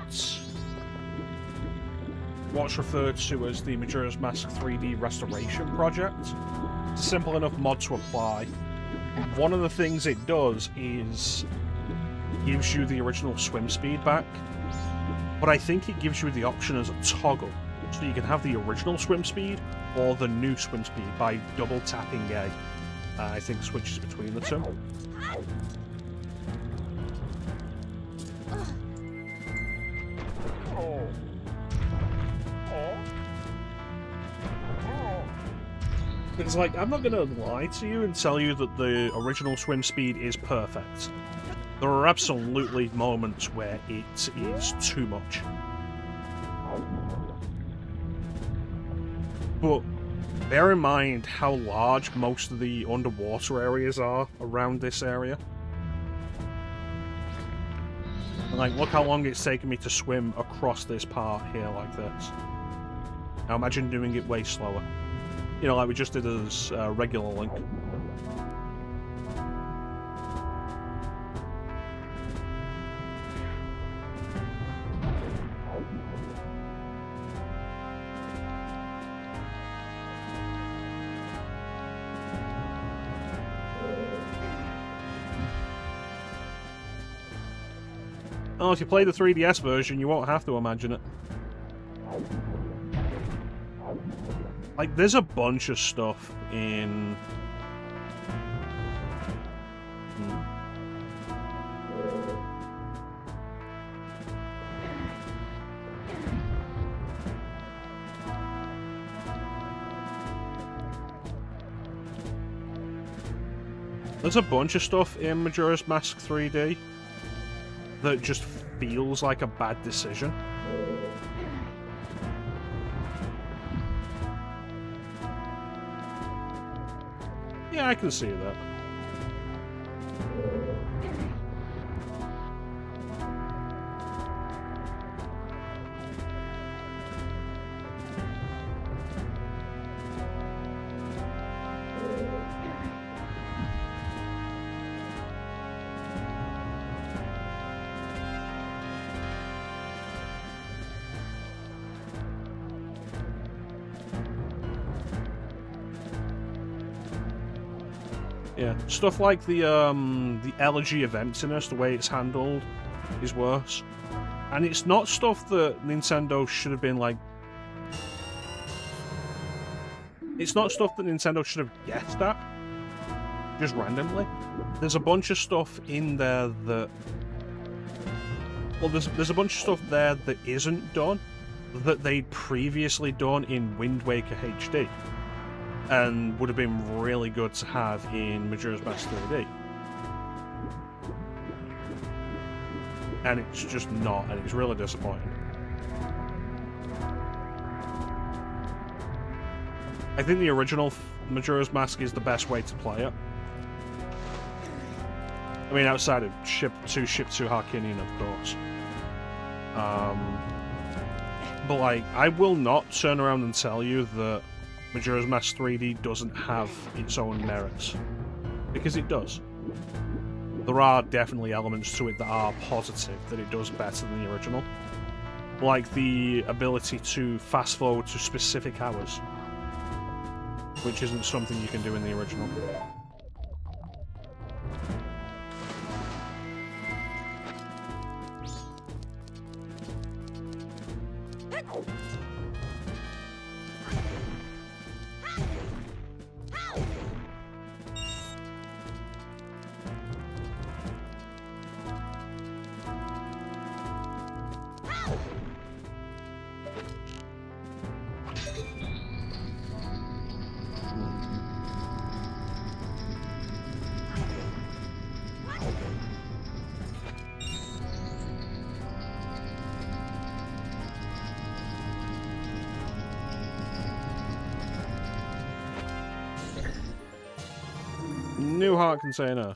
what's referred to as the Majora's Mask 3D Restoration Project. It's a simple enough mod to apply. One of the things it does is gives you the original swim speed back, but I think it gives you the option as a toggle, so you can have the original swim speed or the new swim speed by double tapping A. I think switches between the two. Because, like, I'm not gonna lie to you and tell you that the original swim speed is perfect. There are absolutely moments where it is too much. But bear in mind how large most of the underwater areas are around this area. And, like, look how long it's taken me to swim across this part here like this. Now imagine doing it way slower. You know, like we just did as regular Link. Oh, if you play the 3DS version, you won't have to imagine it. Like, there's a bunch of stuff in... There's a bunch of stuff in Majora's Mask 3D that just feels like a bad decision. Yeah, I can see that. Yeah, stuff like the elegy of emptiness, the way it's handled, is worse. And it's not stuff that Nintendo should have been like... It's not stuff that Nintendo should have guessed at, just randomly. There's a bunch of stuff in there that... Well, there's a bunch of stuff there that isn't done, that they'd previously done in Wind Waker HD. And would have been really good to have in Majora's Mask 3D. And it's just not, and it's really disappointing. I think the original Majora's Mask is the best way to play it. I mean, outside of Ship 2 Harkinian, of course. But, like, I will not turn around and tell you that Majora's Mask 3D doesn't have its own merits, because it does. There are definitely elements to it that are positive, that it does better than the original. Like the ability to fast forward to specific hours, which isn't something you can do in the original. New heart container.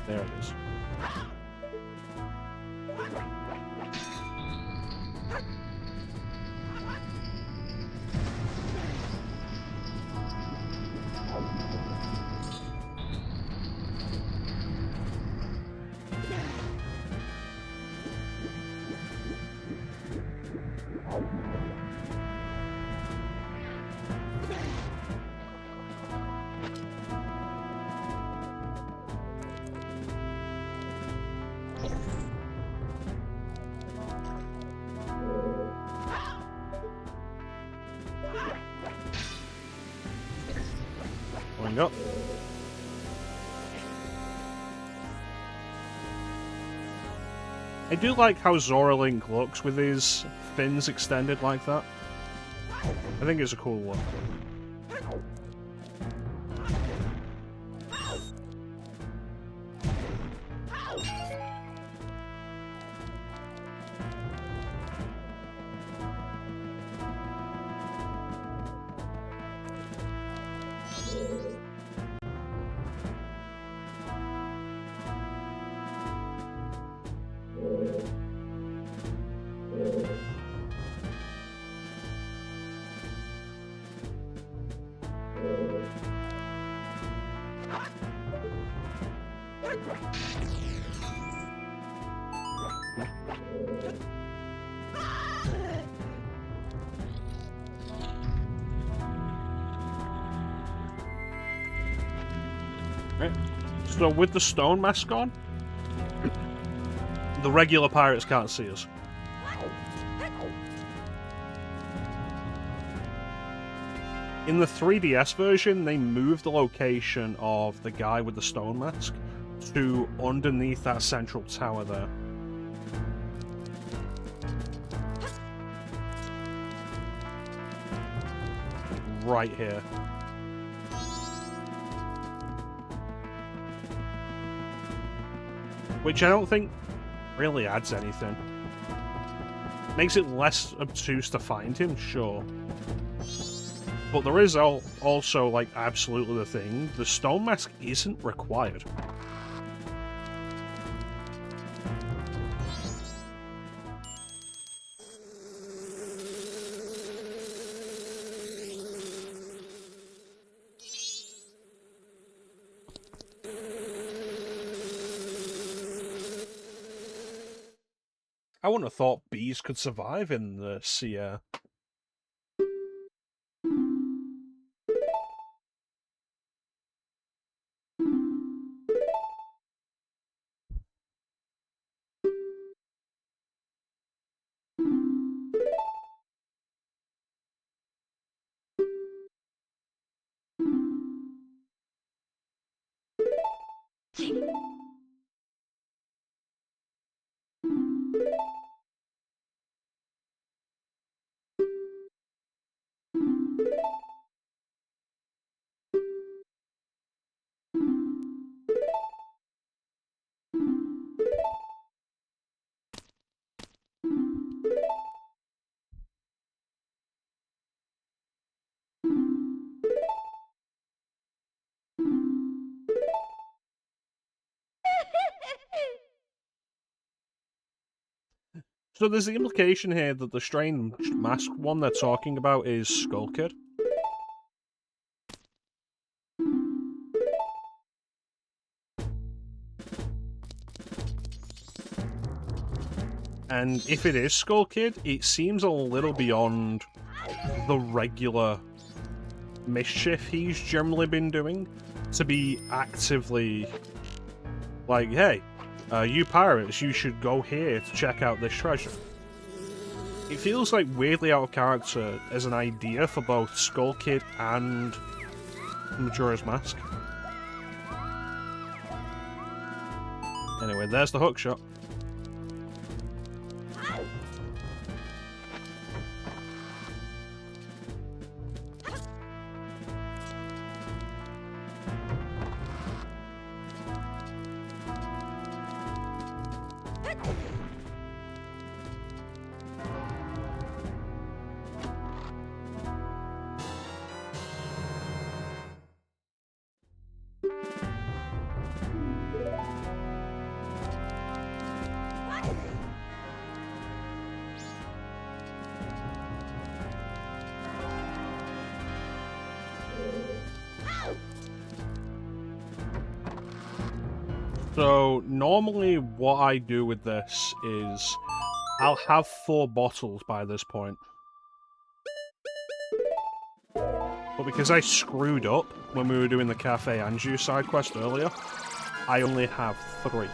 There it is. coming up. I do like how Zora Link looks with his fins extended like that. I think it's a cool look. Right. So with the stone mask on, the regular pirates can't see us. In the 3DS version, they moved the location of the guy with the stone mask to underneath that central tower there. Right here. Which I don't think really adds anything. Makes it less obtuse to find him, sure. But there is also, like, absolutely the thing. The stone mask isn't required. I wouldn't have thought bees could survive in the sea air. So there's the implication here that the strange mask one they're talking about is Skull Kid. And if it is Skull Kid, it seems a little beyond the regular mischief he's generally been doing to be actively like, hey, you pirates, you should go here to check out this treasure. It feels like weirdly out of character as an idea for both Skull Kid and Majora's Mask. Anyway, there's the hook shot. So, normally what I do with this is I'll have 4 bottles by this point. But because I screwed up when we were doing the Cafe Anju side quest earlier, I only have 3.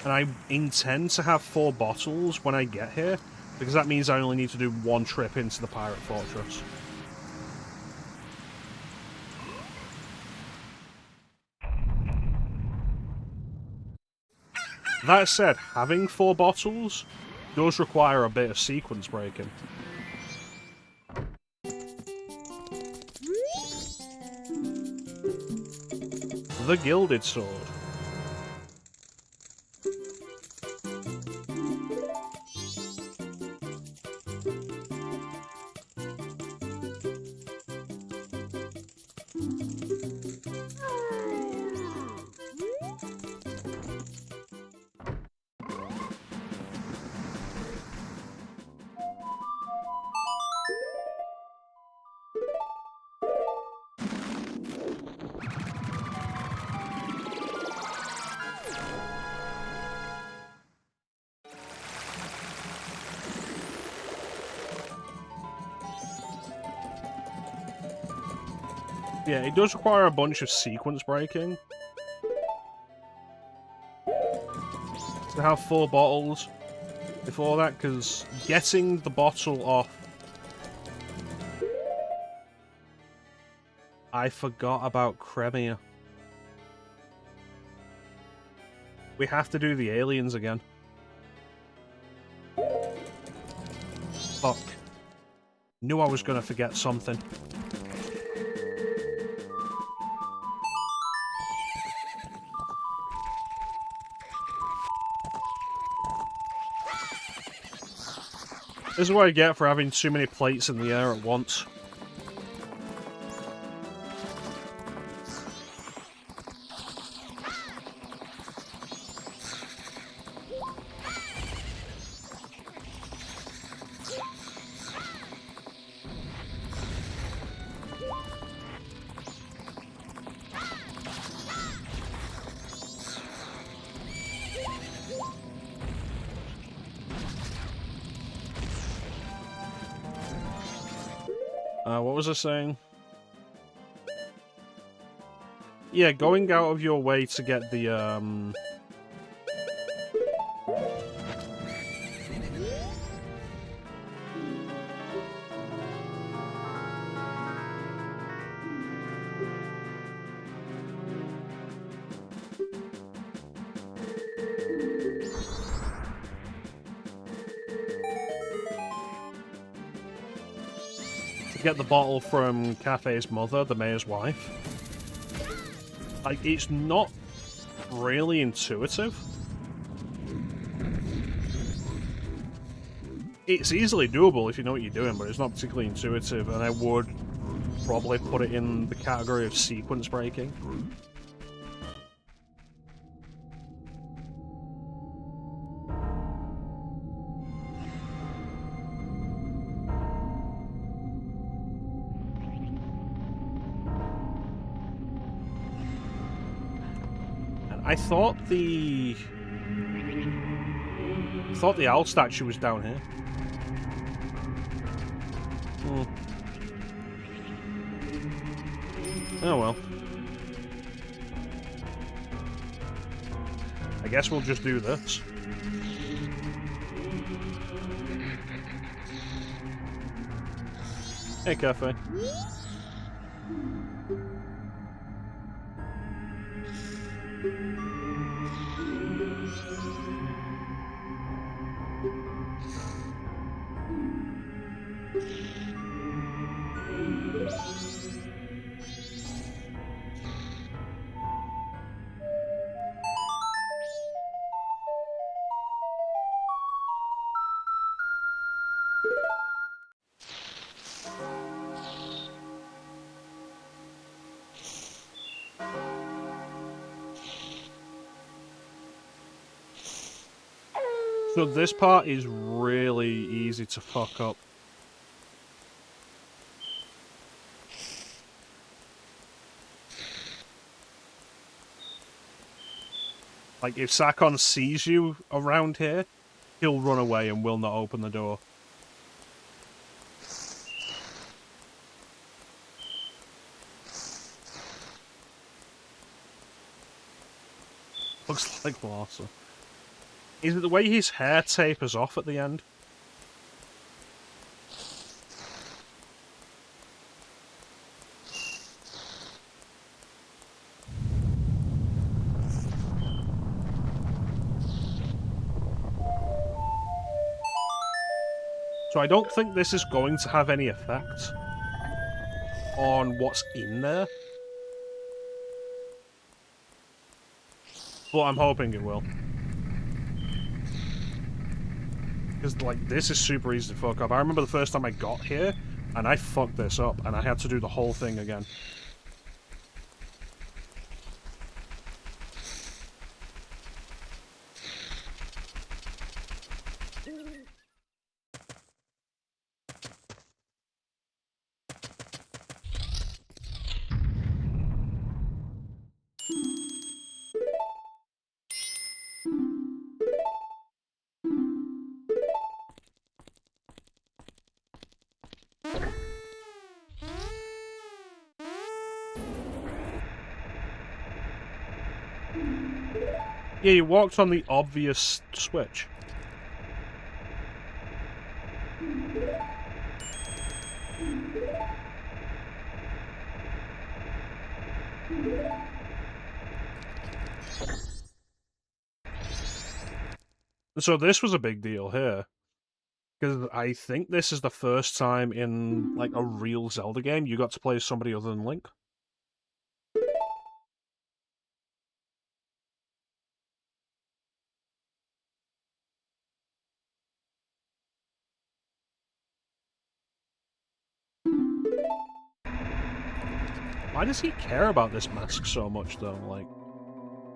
And I intend to have 4 bottles when I get here, Because that means I only need to do one trip into the pirate fortress. That said, having 4 bottles does require a bit of sequence breaking. The Gilded Sword. Yeah, it does require a bunch of sequence breaking. To have 4 bottles before that, because getting the bottle off... I forgot about Cremia. We have to do the aliens again. Fuck. Knew I was gonna forget something. This is what I get for having too many plates in the air at once. What was I saying? Yeah, going out of your way to get the, get the bottle from Cafe's mother, the mayor's wife. Like, it's not really intuitive. It's easily doable if you know what you're doing, but it's not particularly intuitive, and I would probably put it in the category of sequence breaking. I thought the owl statue was down here. Oh well. I guess we'll just do this. Hey, Cafe. So this part is really easy to fuck up. Like, if Sakon sees you around here, he'll run away and will not open the door. Looks like Larsa. Is it the way his hair tapers off at the end? So I don't think this is going to have any effect on what's in there. But I'm hoping it will. Because, like, this is super easy to fuck up. I remember the first time I got here, and I fucked this up, and I had to do the whole thing again. Yeah, you walked on the obvious switch. So this was a big deal here. Because I think this is the first time in, like, a real Zelda game you got to play as somebody other than Link. Why does he care about this mask so much, though? Like,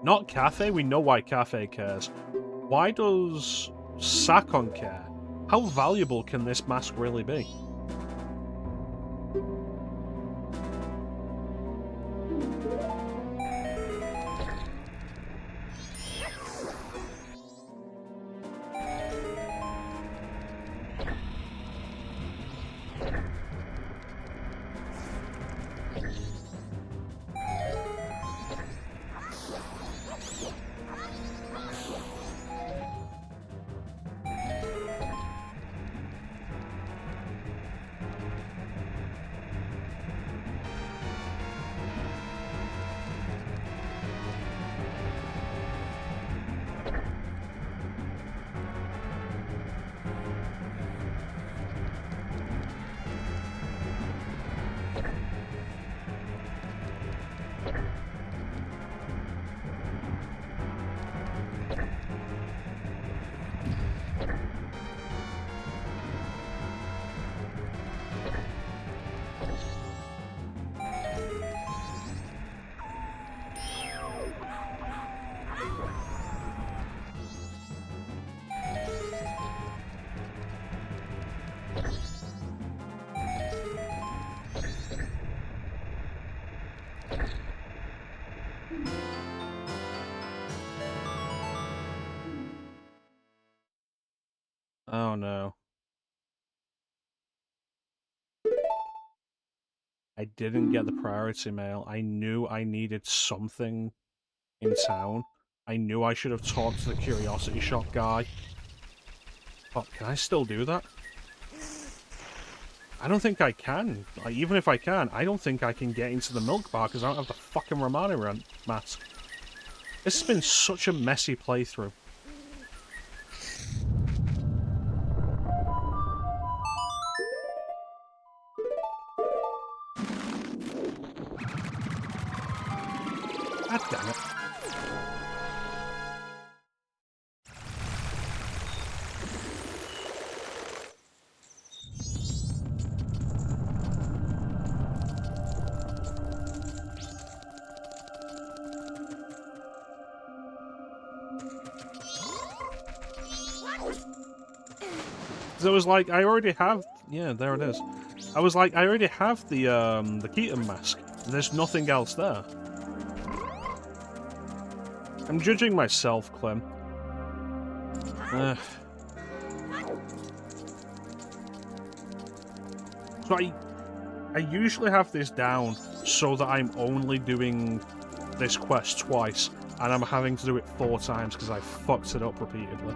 not Cafe, we know why Cafe cares. Why does Sakon care? How valuable can this mask really be? Oh no. I didn't get the priority mail. I knew I needed something in town. I knew I should have talked to the curiosity shop guy. But can I still do that? I don't think I can. Like, even if I can, I don't think I can get into the milk bar because I don't have the fucking Romani mask. This has been such a messy playthrough. God damn it. So it was like, I already have... Yeah, there it is. I was like, I already have the Keaton mask. There's nothing else there. I'm judging myself, Clem. So I usually have this down so that I'm only doing this quest twice, and I'm having to do it 4 times because I fucked it up repeatedly.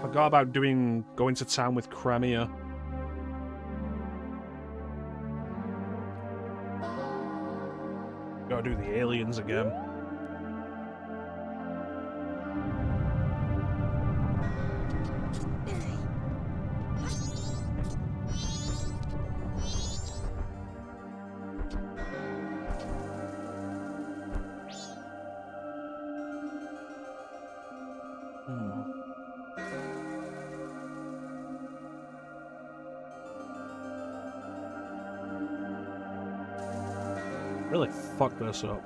Forgot about going to town with Cremia. Gotta do the aliens again. Really fucked this up.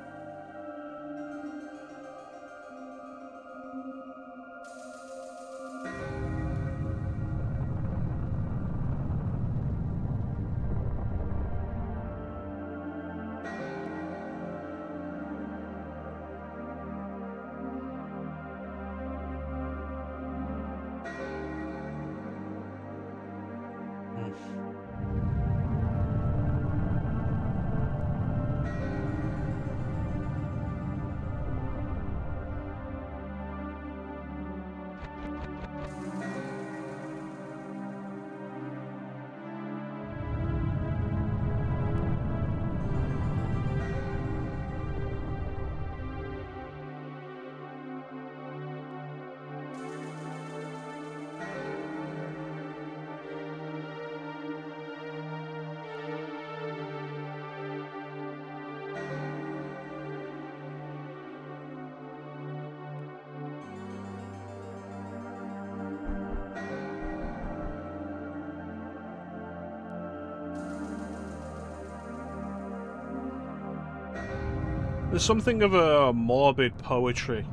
There's something of a morbid poetry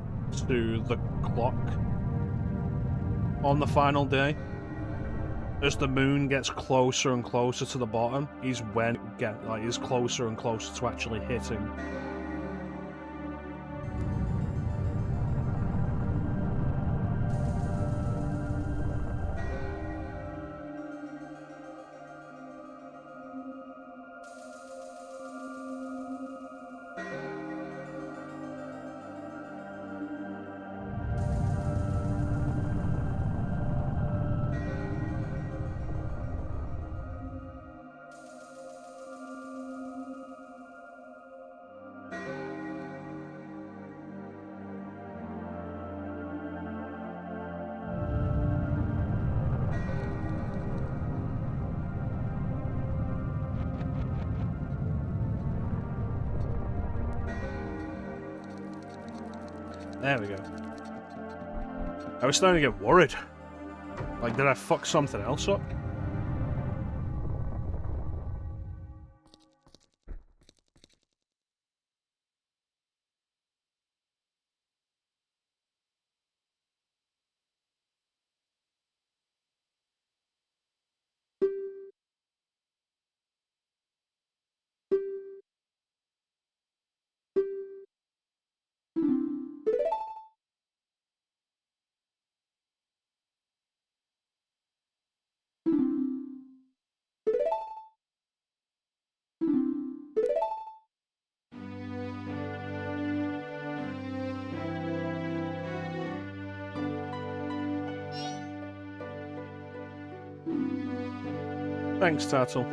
to the clock on the final day. As the moon gets closer and closer to the bottom, is when it is closer and closer to actually hitting. There we go. I was starting to get worried. Like, did I fuck something else up? Thanks, Turtle.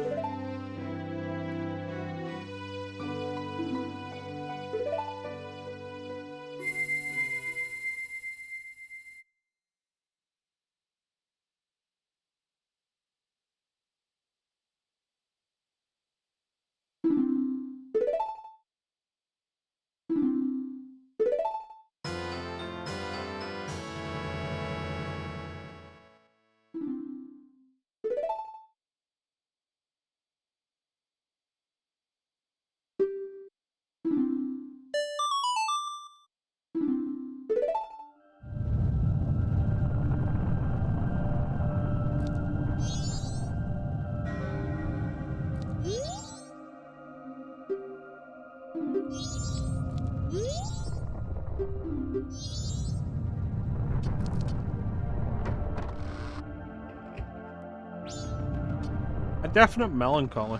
A definite melancholy.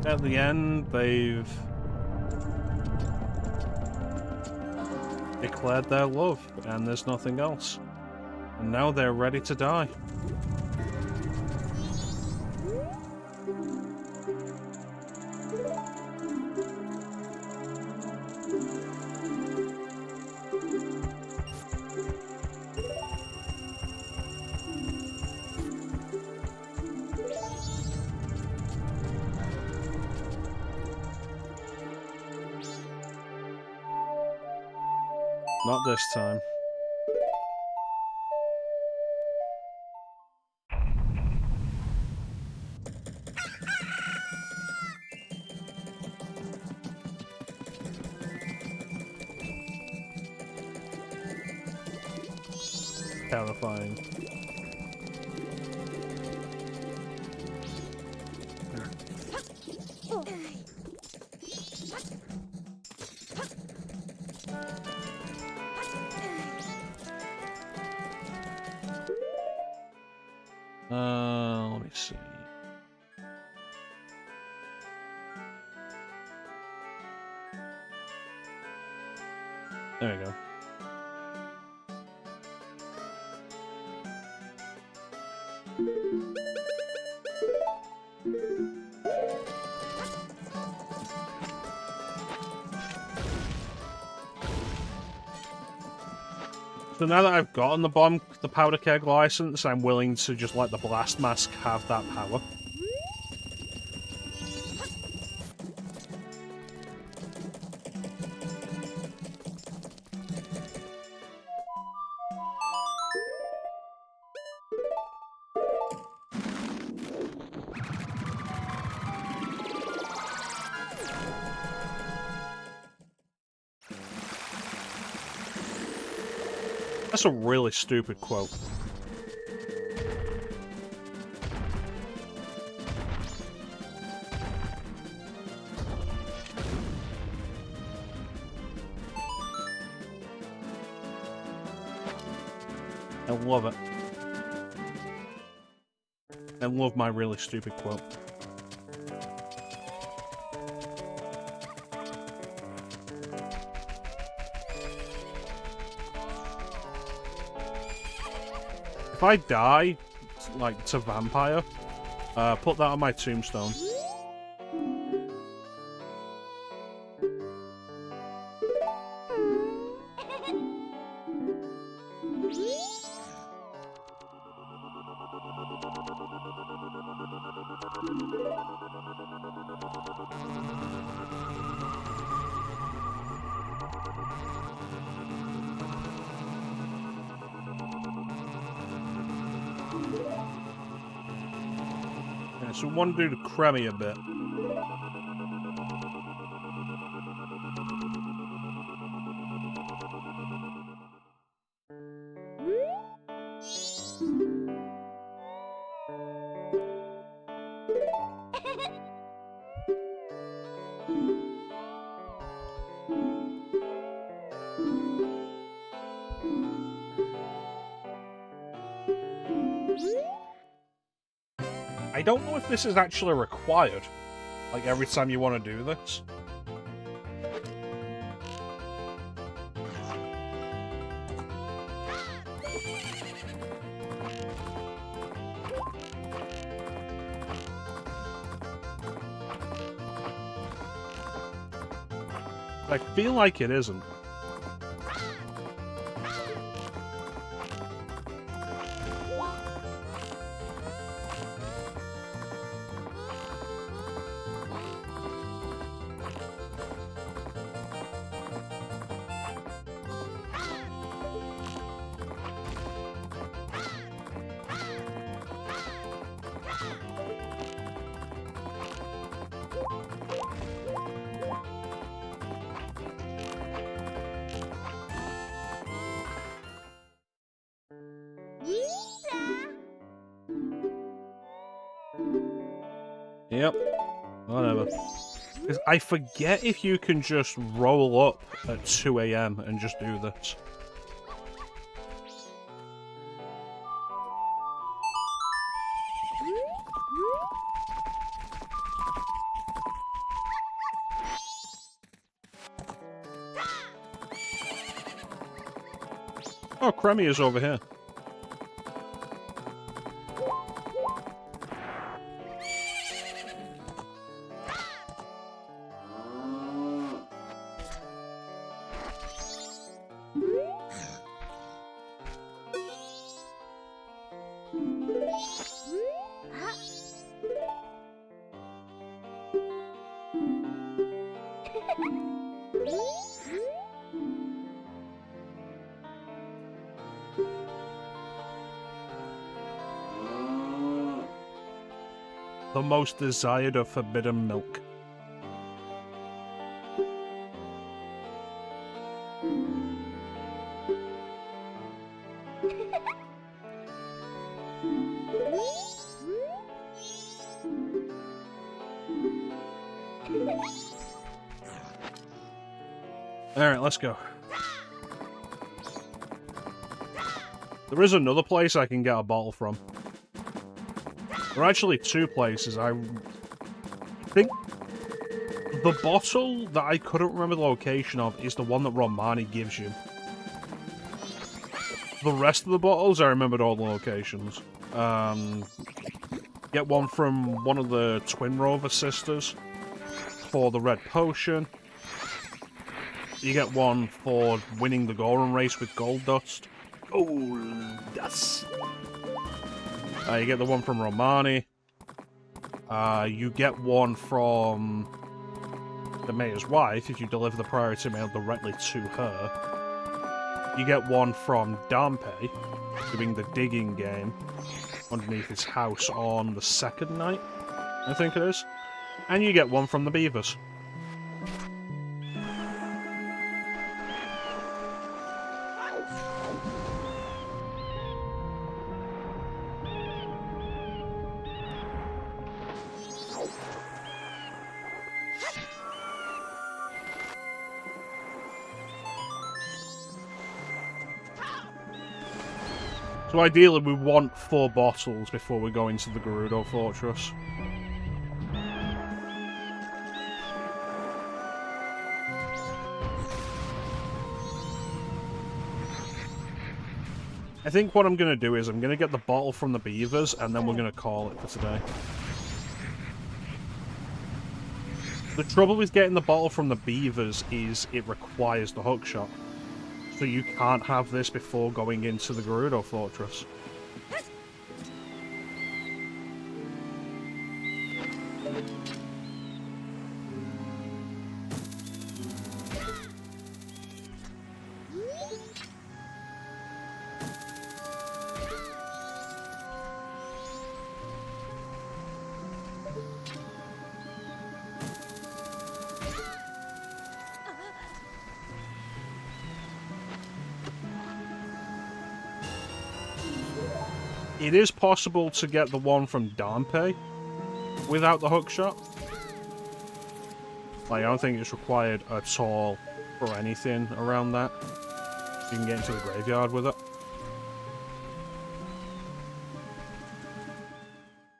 At the end, they've declared their love, and there's nothing else. And now they're ready to die. Not this time. Terrifying. Let me see. There we go. So now that I've gotten the powder keg license, I'm willing to just let the blast mask have that power. That's a really stupid quote. I love it. I love my really stupid quote. If I die, like, to vampire, put that on my tombstone. So we want to do the crummy a bit. I don't know if this is actually required, like every time you want to do this. I feel like it isn't. Yep. Whatever. 'Cause I forget if you can just roll up at 2 AM and just do this. Oh, Cremmy is over here. The most desired of forbidden milk. Alright, let's go. There is another place I can get a bottle from. There are actually two places. I think the bottle that I couldn't remember the location of is the one that Romani gives you. The rest of the bottles, I remembered all the locations. Get one from one of the Twin Rover sisters for the red potion. You get one for winning the Goron race with gold dust. Gold dust. You get the one from Romani. You get one from the mayor's wife if you deliver the priority mail directly to her. You get one from Dampe, doing the digging game underneath his house on the second night, I think it is. And you get one from the beavers. So ideally we want 4 bottles before we go into the Gerudo Fortress. I think what I'm going to do is I'm going to get the bottle from the beavers and then we're going to call it for today. The trouble with getting the bottle from the beavers is it requires the hookshot. So you can't have this before going into the Gerudo Fortress. It is possible to get the one from Dampe without the hookshot. Like, I don't think it's required at all for anything around that. You can get into the graveyard with it.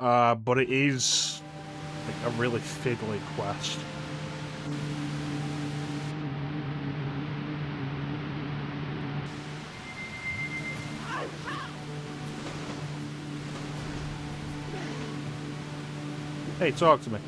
But it is like a really fiddly quest. Hey, talk to me.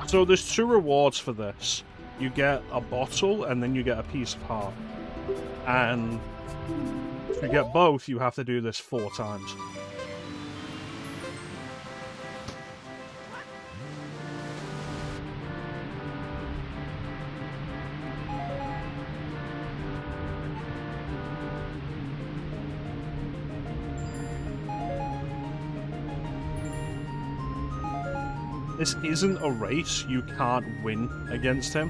So there's 2 rewards for this. You get a bottle and then you get a piece of heart. And if you get both, you have to do this 4 times. This isn't a race, you can't win against him.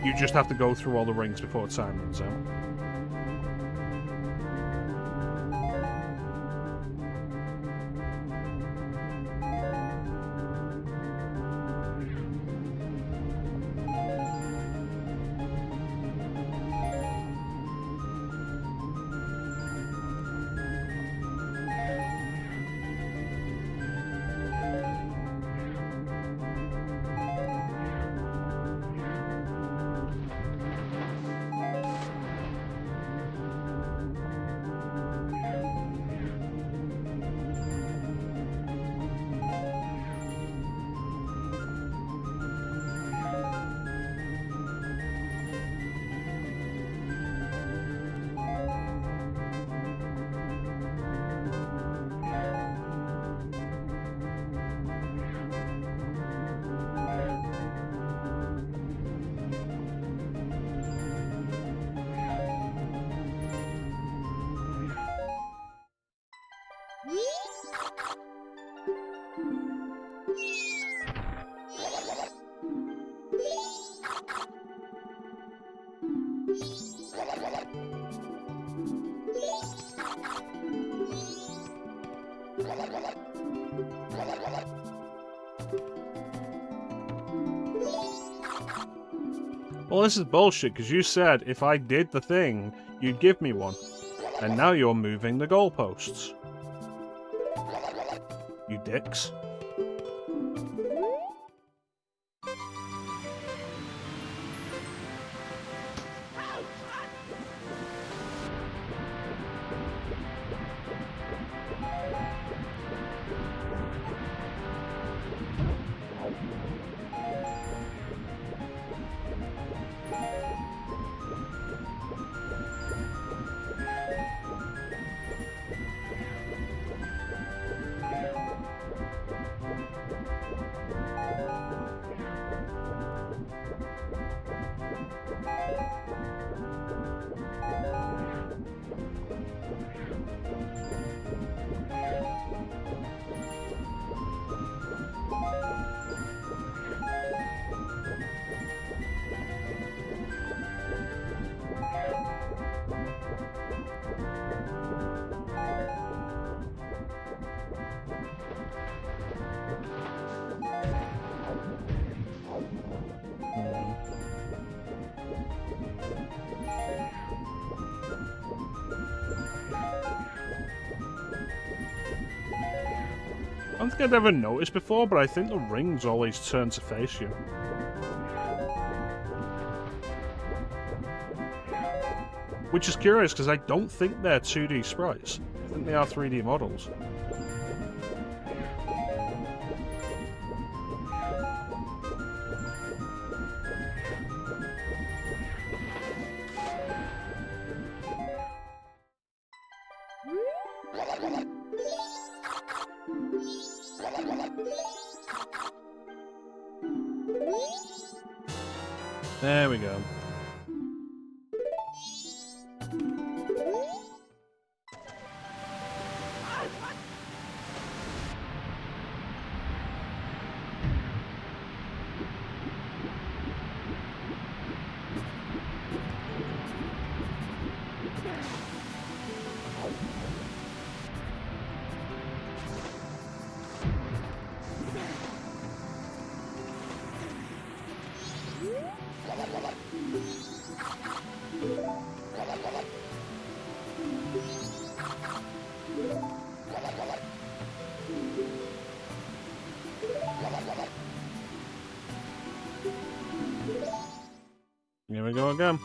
You just have to go through all the rings before time runs out. Well, this is bullshit, because you said if I did the thing, you'd give me one. And now you're moving the goalposts. You dicks. I don't think I'd ever noticed before, but I think the rings always turn to face you. Which is curious, because I don't think they're 2D sprites. I think they are 3D models. There we go. Here we go again.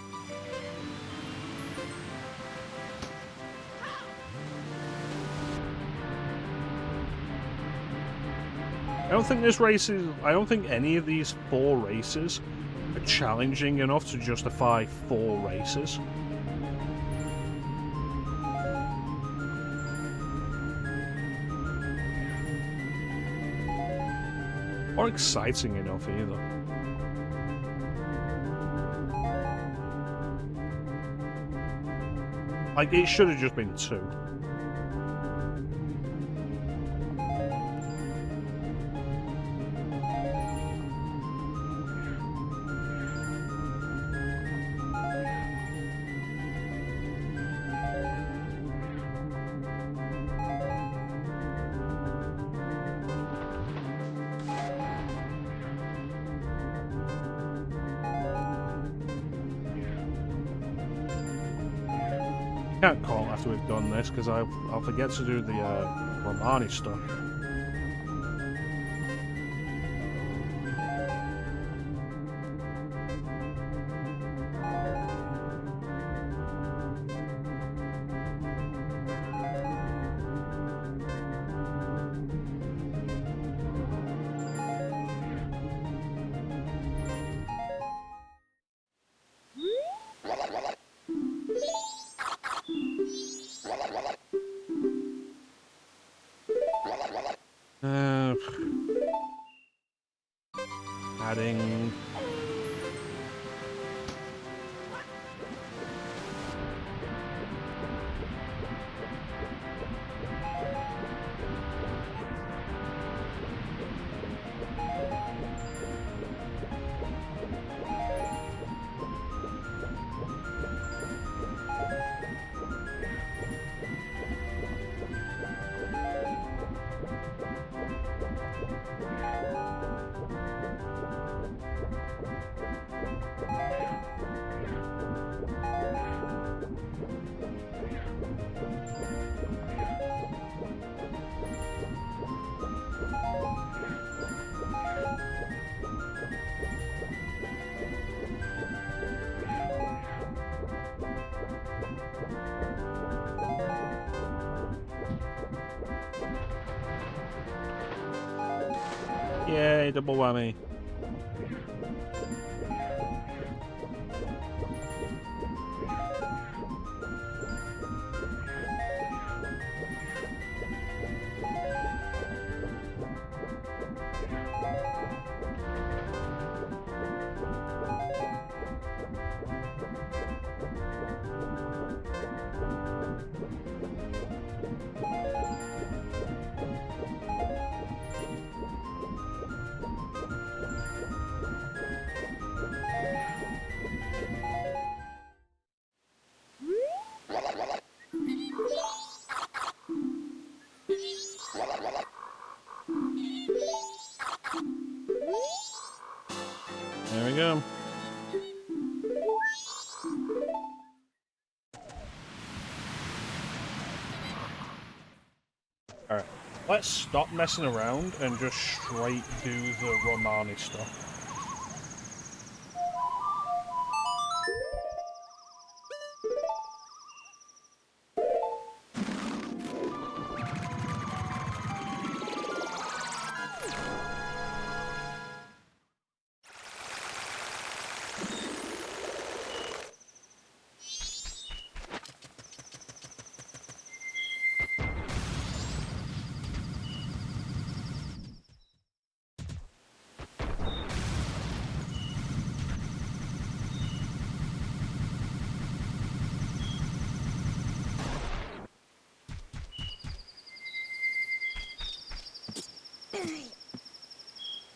I don't think this race is... I don't think any of these 4 races are challenging enough to justify 4 races. Or exciting enough either. Like, it should have just been 2. Can't call after we've done this because I'll forget to do the Romani stuff. Adding... Yay, double whammy. There we go. Alright, let's stop messing around and just straight do the Romani stuff.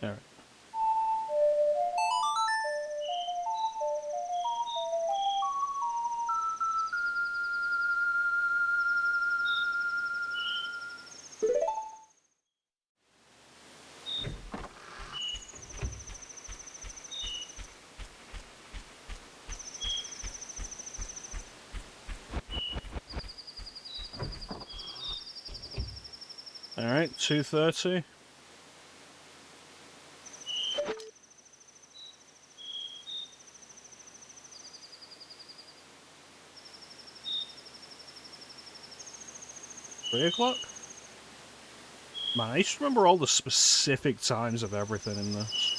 Alright. Alright, 2:30. $3 o'clock? Man, I used to remember all the specific times of everything in this.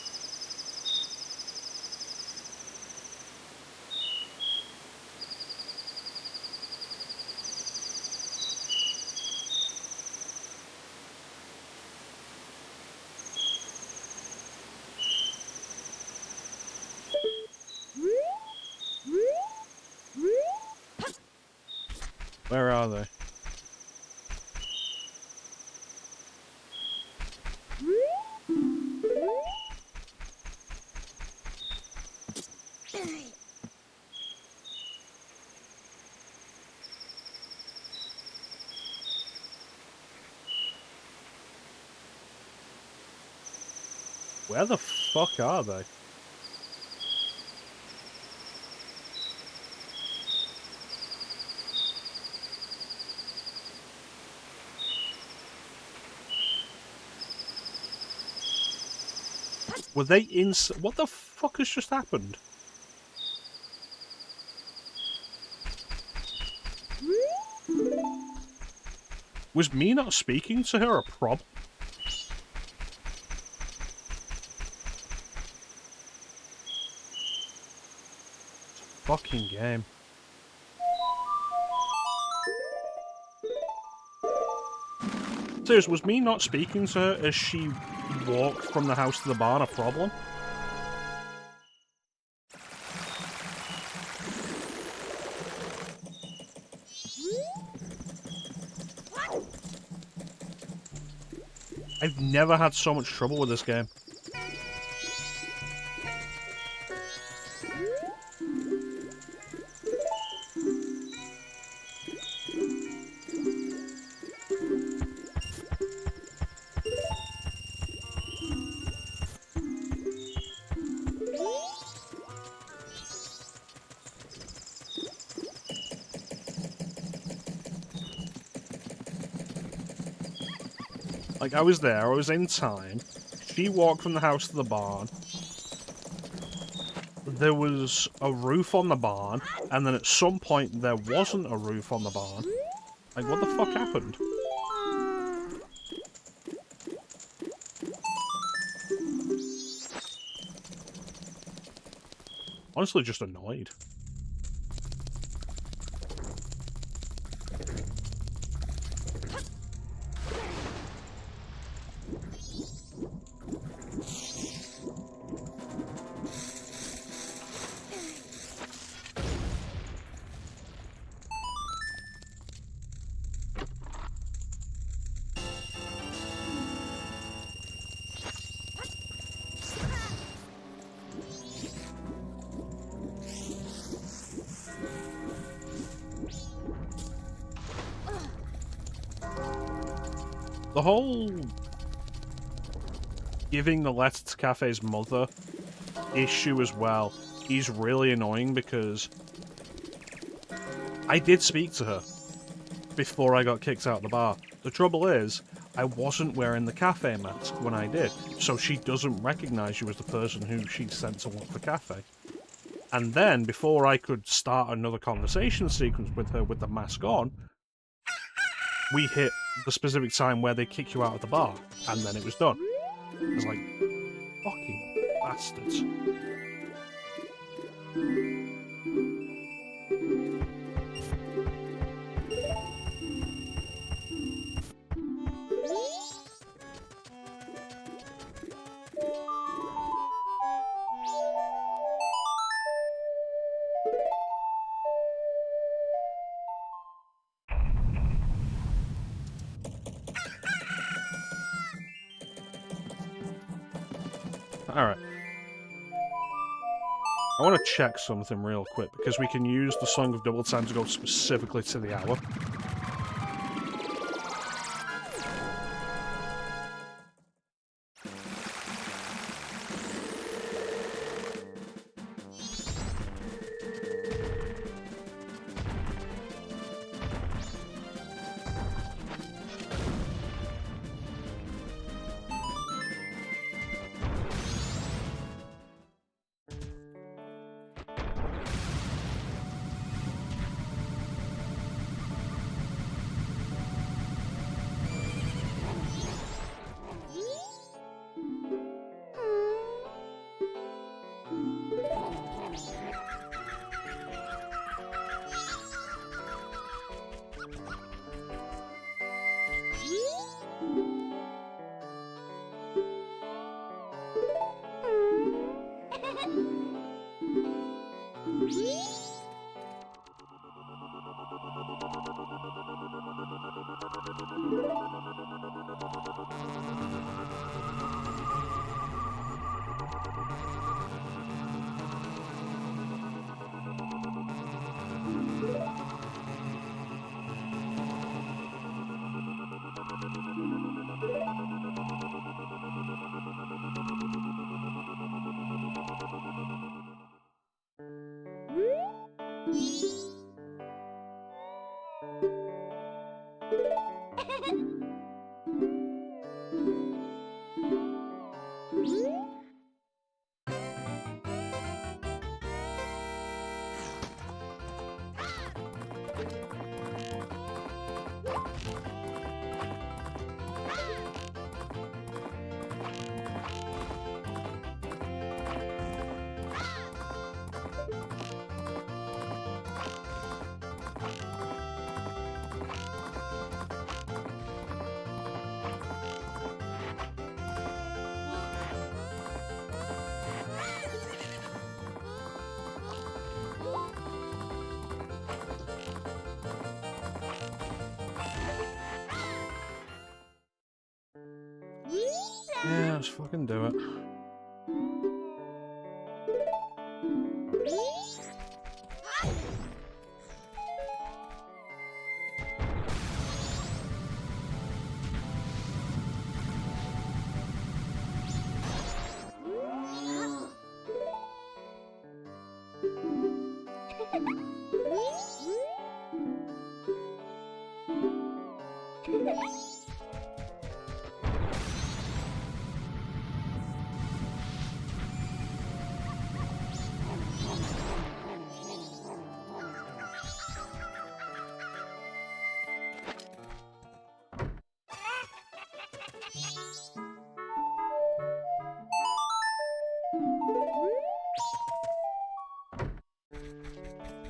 Where are they? Where the fuck are they? Were they what the fuck has just happened? Was me not speaking to her a problem? Fucking game. Serious, was me not speaking to her as she walked from the house to the barn a problem? I've never had so much trouble with this game. Like, I was there, I was in time. She walked from the house to the barn. There was a roof on the barn, and then at some point there wasn't a roof on the barn. Like, what the fuck happened? Honestly, just annoyed. The whole giving the letter to Cafe's mother issue as well is really annoying because I did speak to her before I got kicked out of the bar. The trouble is, I wasn't wearing the Cafe mask when I did, so she doesn't recognise you as the person who she sent to look for Cafe. And then, before I could start another conversation sequence with her with the mask on, we hit the specific time where they kick you out of the bar, and then it was done. I was like, fucking bastards. Alright. I want to check something real quick, because we can use the Song of Double Time to go specifically to the hour. Yeah, let's fucking do it.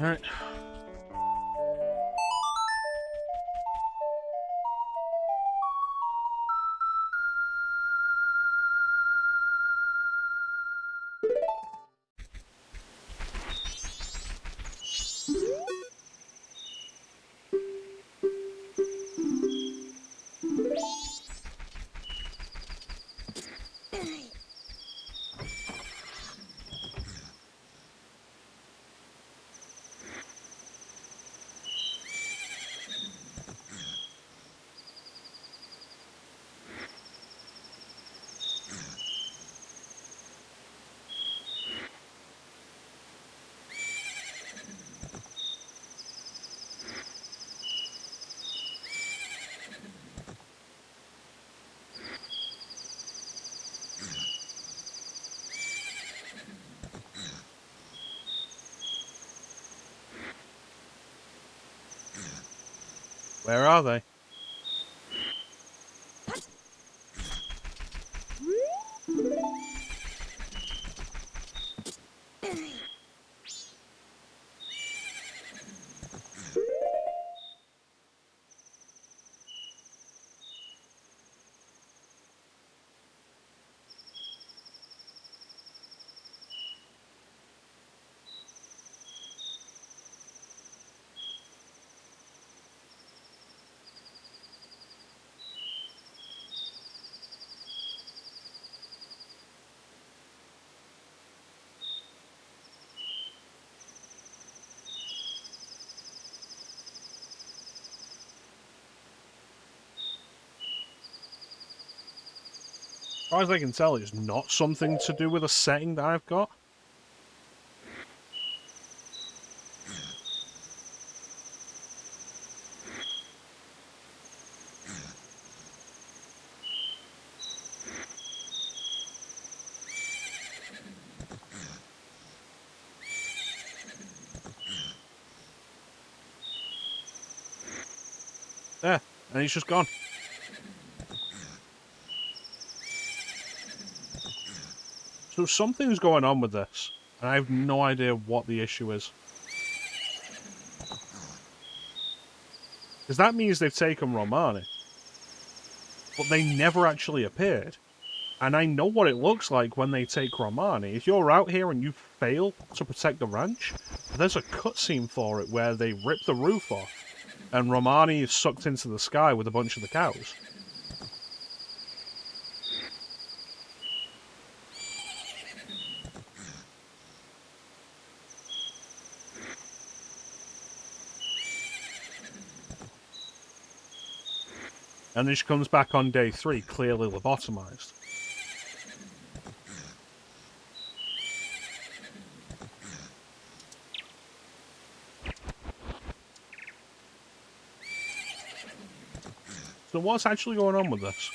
Alright. Where are they? As far as I can tell, it's not something to do with a setting that I've got. There, and he's just gone. So something's going on with this, and I have no idea what the issue is. Because that means they've taken Romani. But they never actually appeared. And I know what it looks like when they take Romani. If you're out here and you fail to protect the ranch, there's a cutscene for it where they rip the roof off, and Romani is sucked into the sky with a bunch of the cows. And then she comes back on day 3, clearly lobotomized. So what's actually going on with this?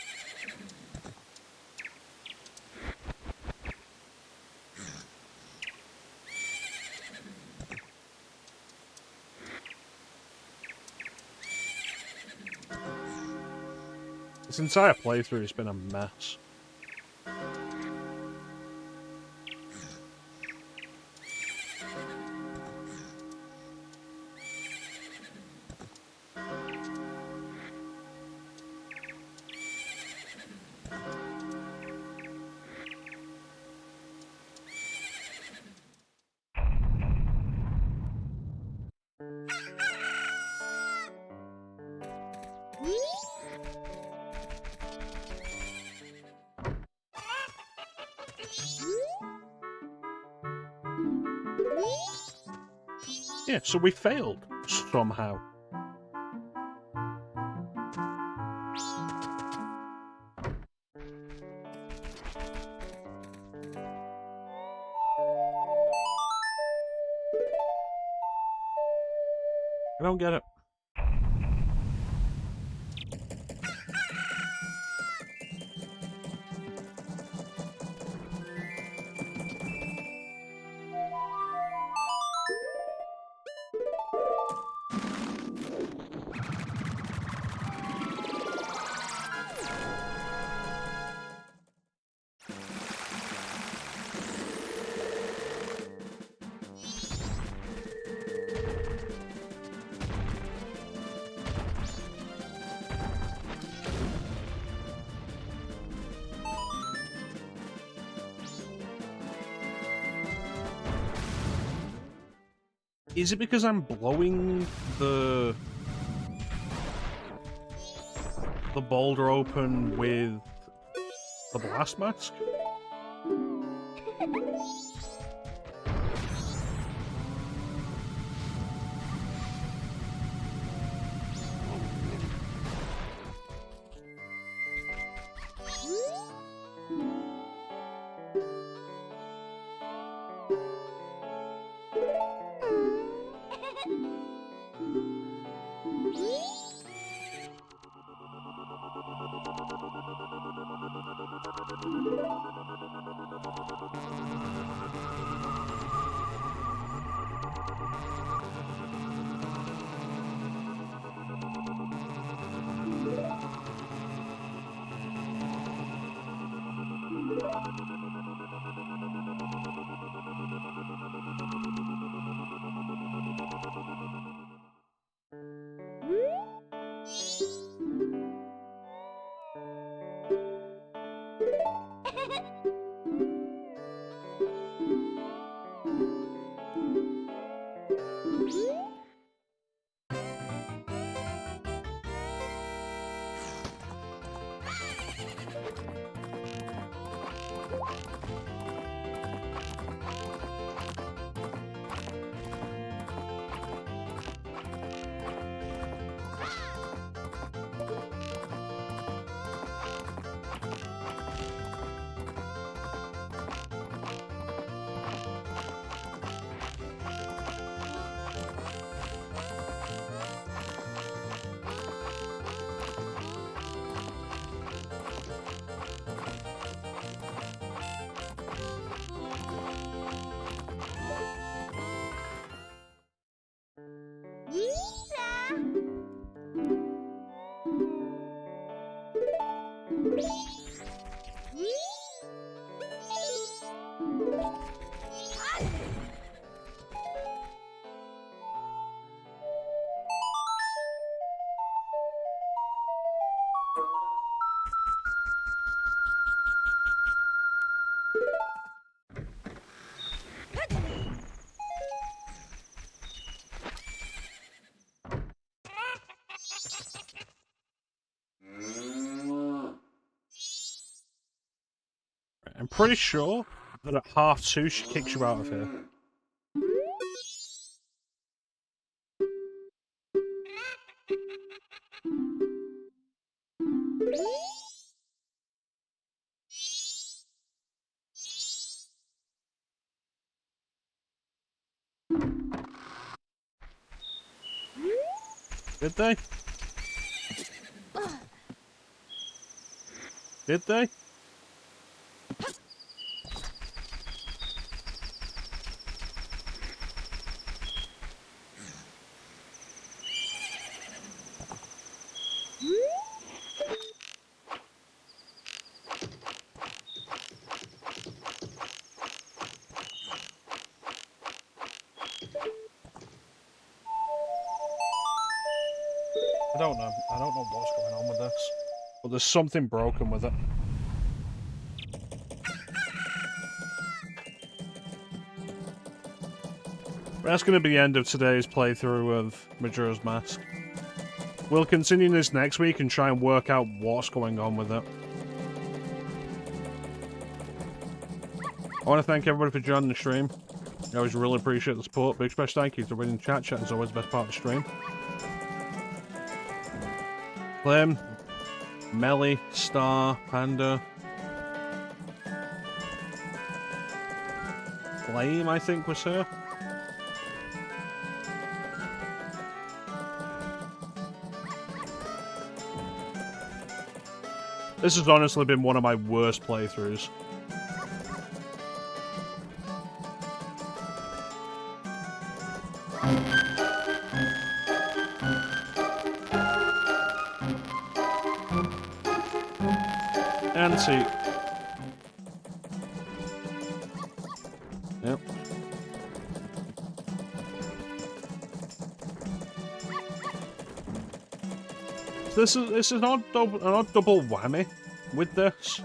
This entire playthrough has been a mess. Yeah, so we failed somehow. I don't get it. Is it because I'm blowing the boulder open with the blast mask? I'm pretty sure that at half 2 she kicks you out of here. Did they? Did they? I don't know. I don't know what's going on with this. But there's something broken with it. That's going to be the end of today's playthrough of Majora's Mask. We'll continue this next week and try and work out what's going on with it. I want to thank everybody for joining the stream. I always really appreciate the support. Big special thank you to everyone in chat. Chat is always the best part of the stream. Clem, Melly, Star, Panda, Flame, I think was her. This has honestly been one of my worst playthroughs. Antique. Yep. This is an odd double whammy with this.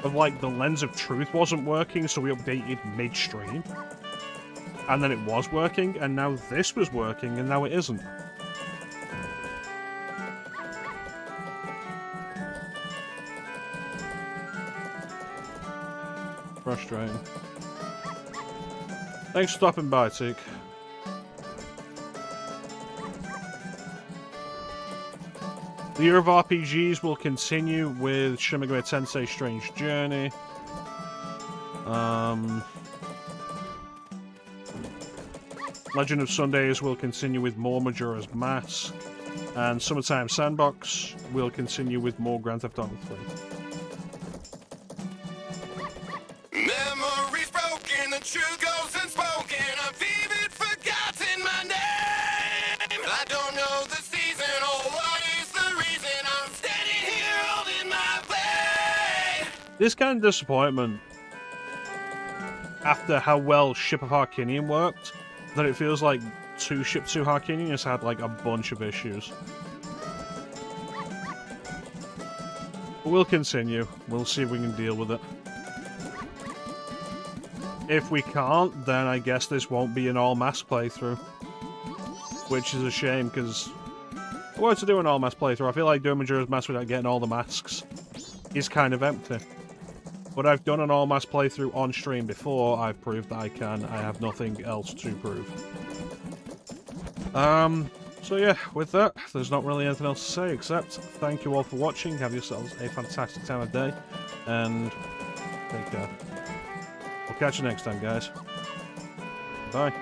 Of like the lens of truth wasn't working, so we updated midstream. and then it was working, and now this was working, and now it isn't. Frustrating. Thanks for stopping by, Teak. The Year of RPGs will continue with Shin Megami Tensei Strange Journey. Legend of Sundays will continue with more Majora's Mask. And Summertime Sandbox will continue with more Grand Theft Auto 3. Memories broken, the truth goes unspoken. I've even forgotten my name. I don't know the season or what is the reason I'm standing here holding my blade. This kind of disappointment, after how well Ship of Harkinian worked, that it feels like Ship 2 Harkinian has had like a bunch of issues. But we'll continue. We'll see if we can deal with it. If we can't, then I guess this won't be an all-mask playthrough. Which is a shame, because I wanted to do an all-mask playthrough. I feel like doing Majora's Mask without getting all the masks is kind of empty. But I've done an all-mask playthrough on stream before. I've proved that I can. I have nothing else to prove. So yeah, with that, there's not really anything else to say except thank you all for watching. Have yourselves a fantastic time of day, and take care. We'll catch you next time, guys. Bye.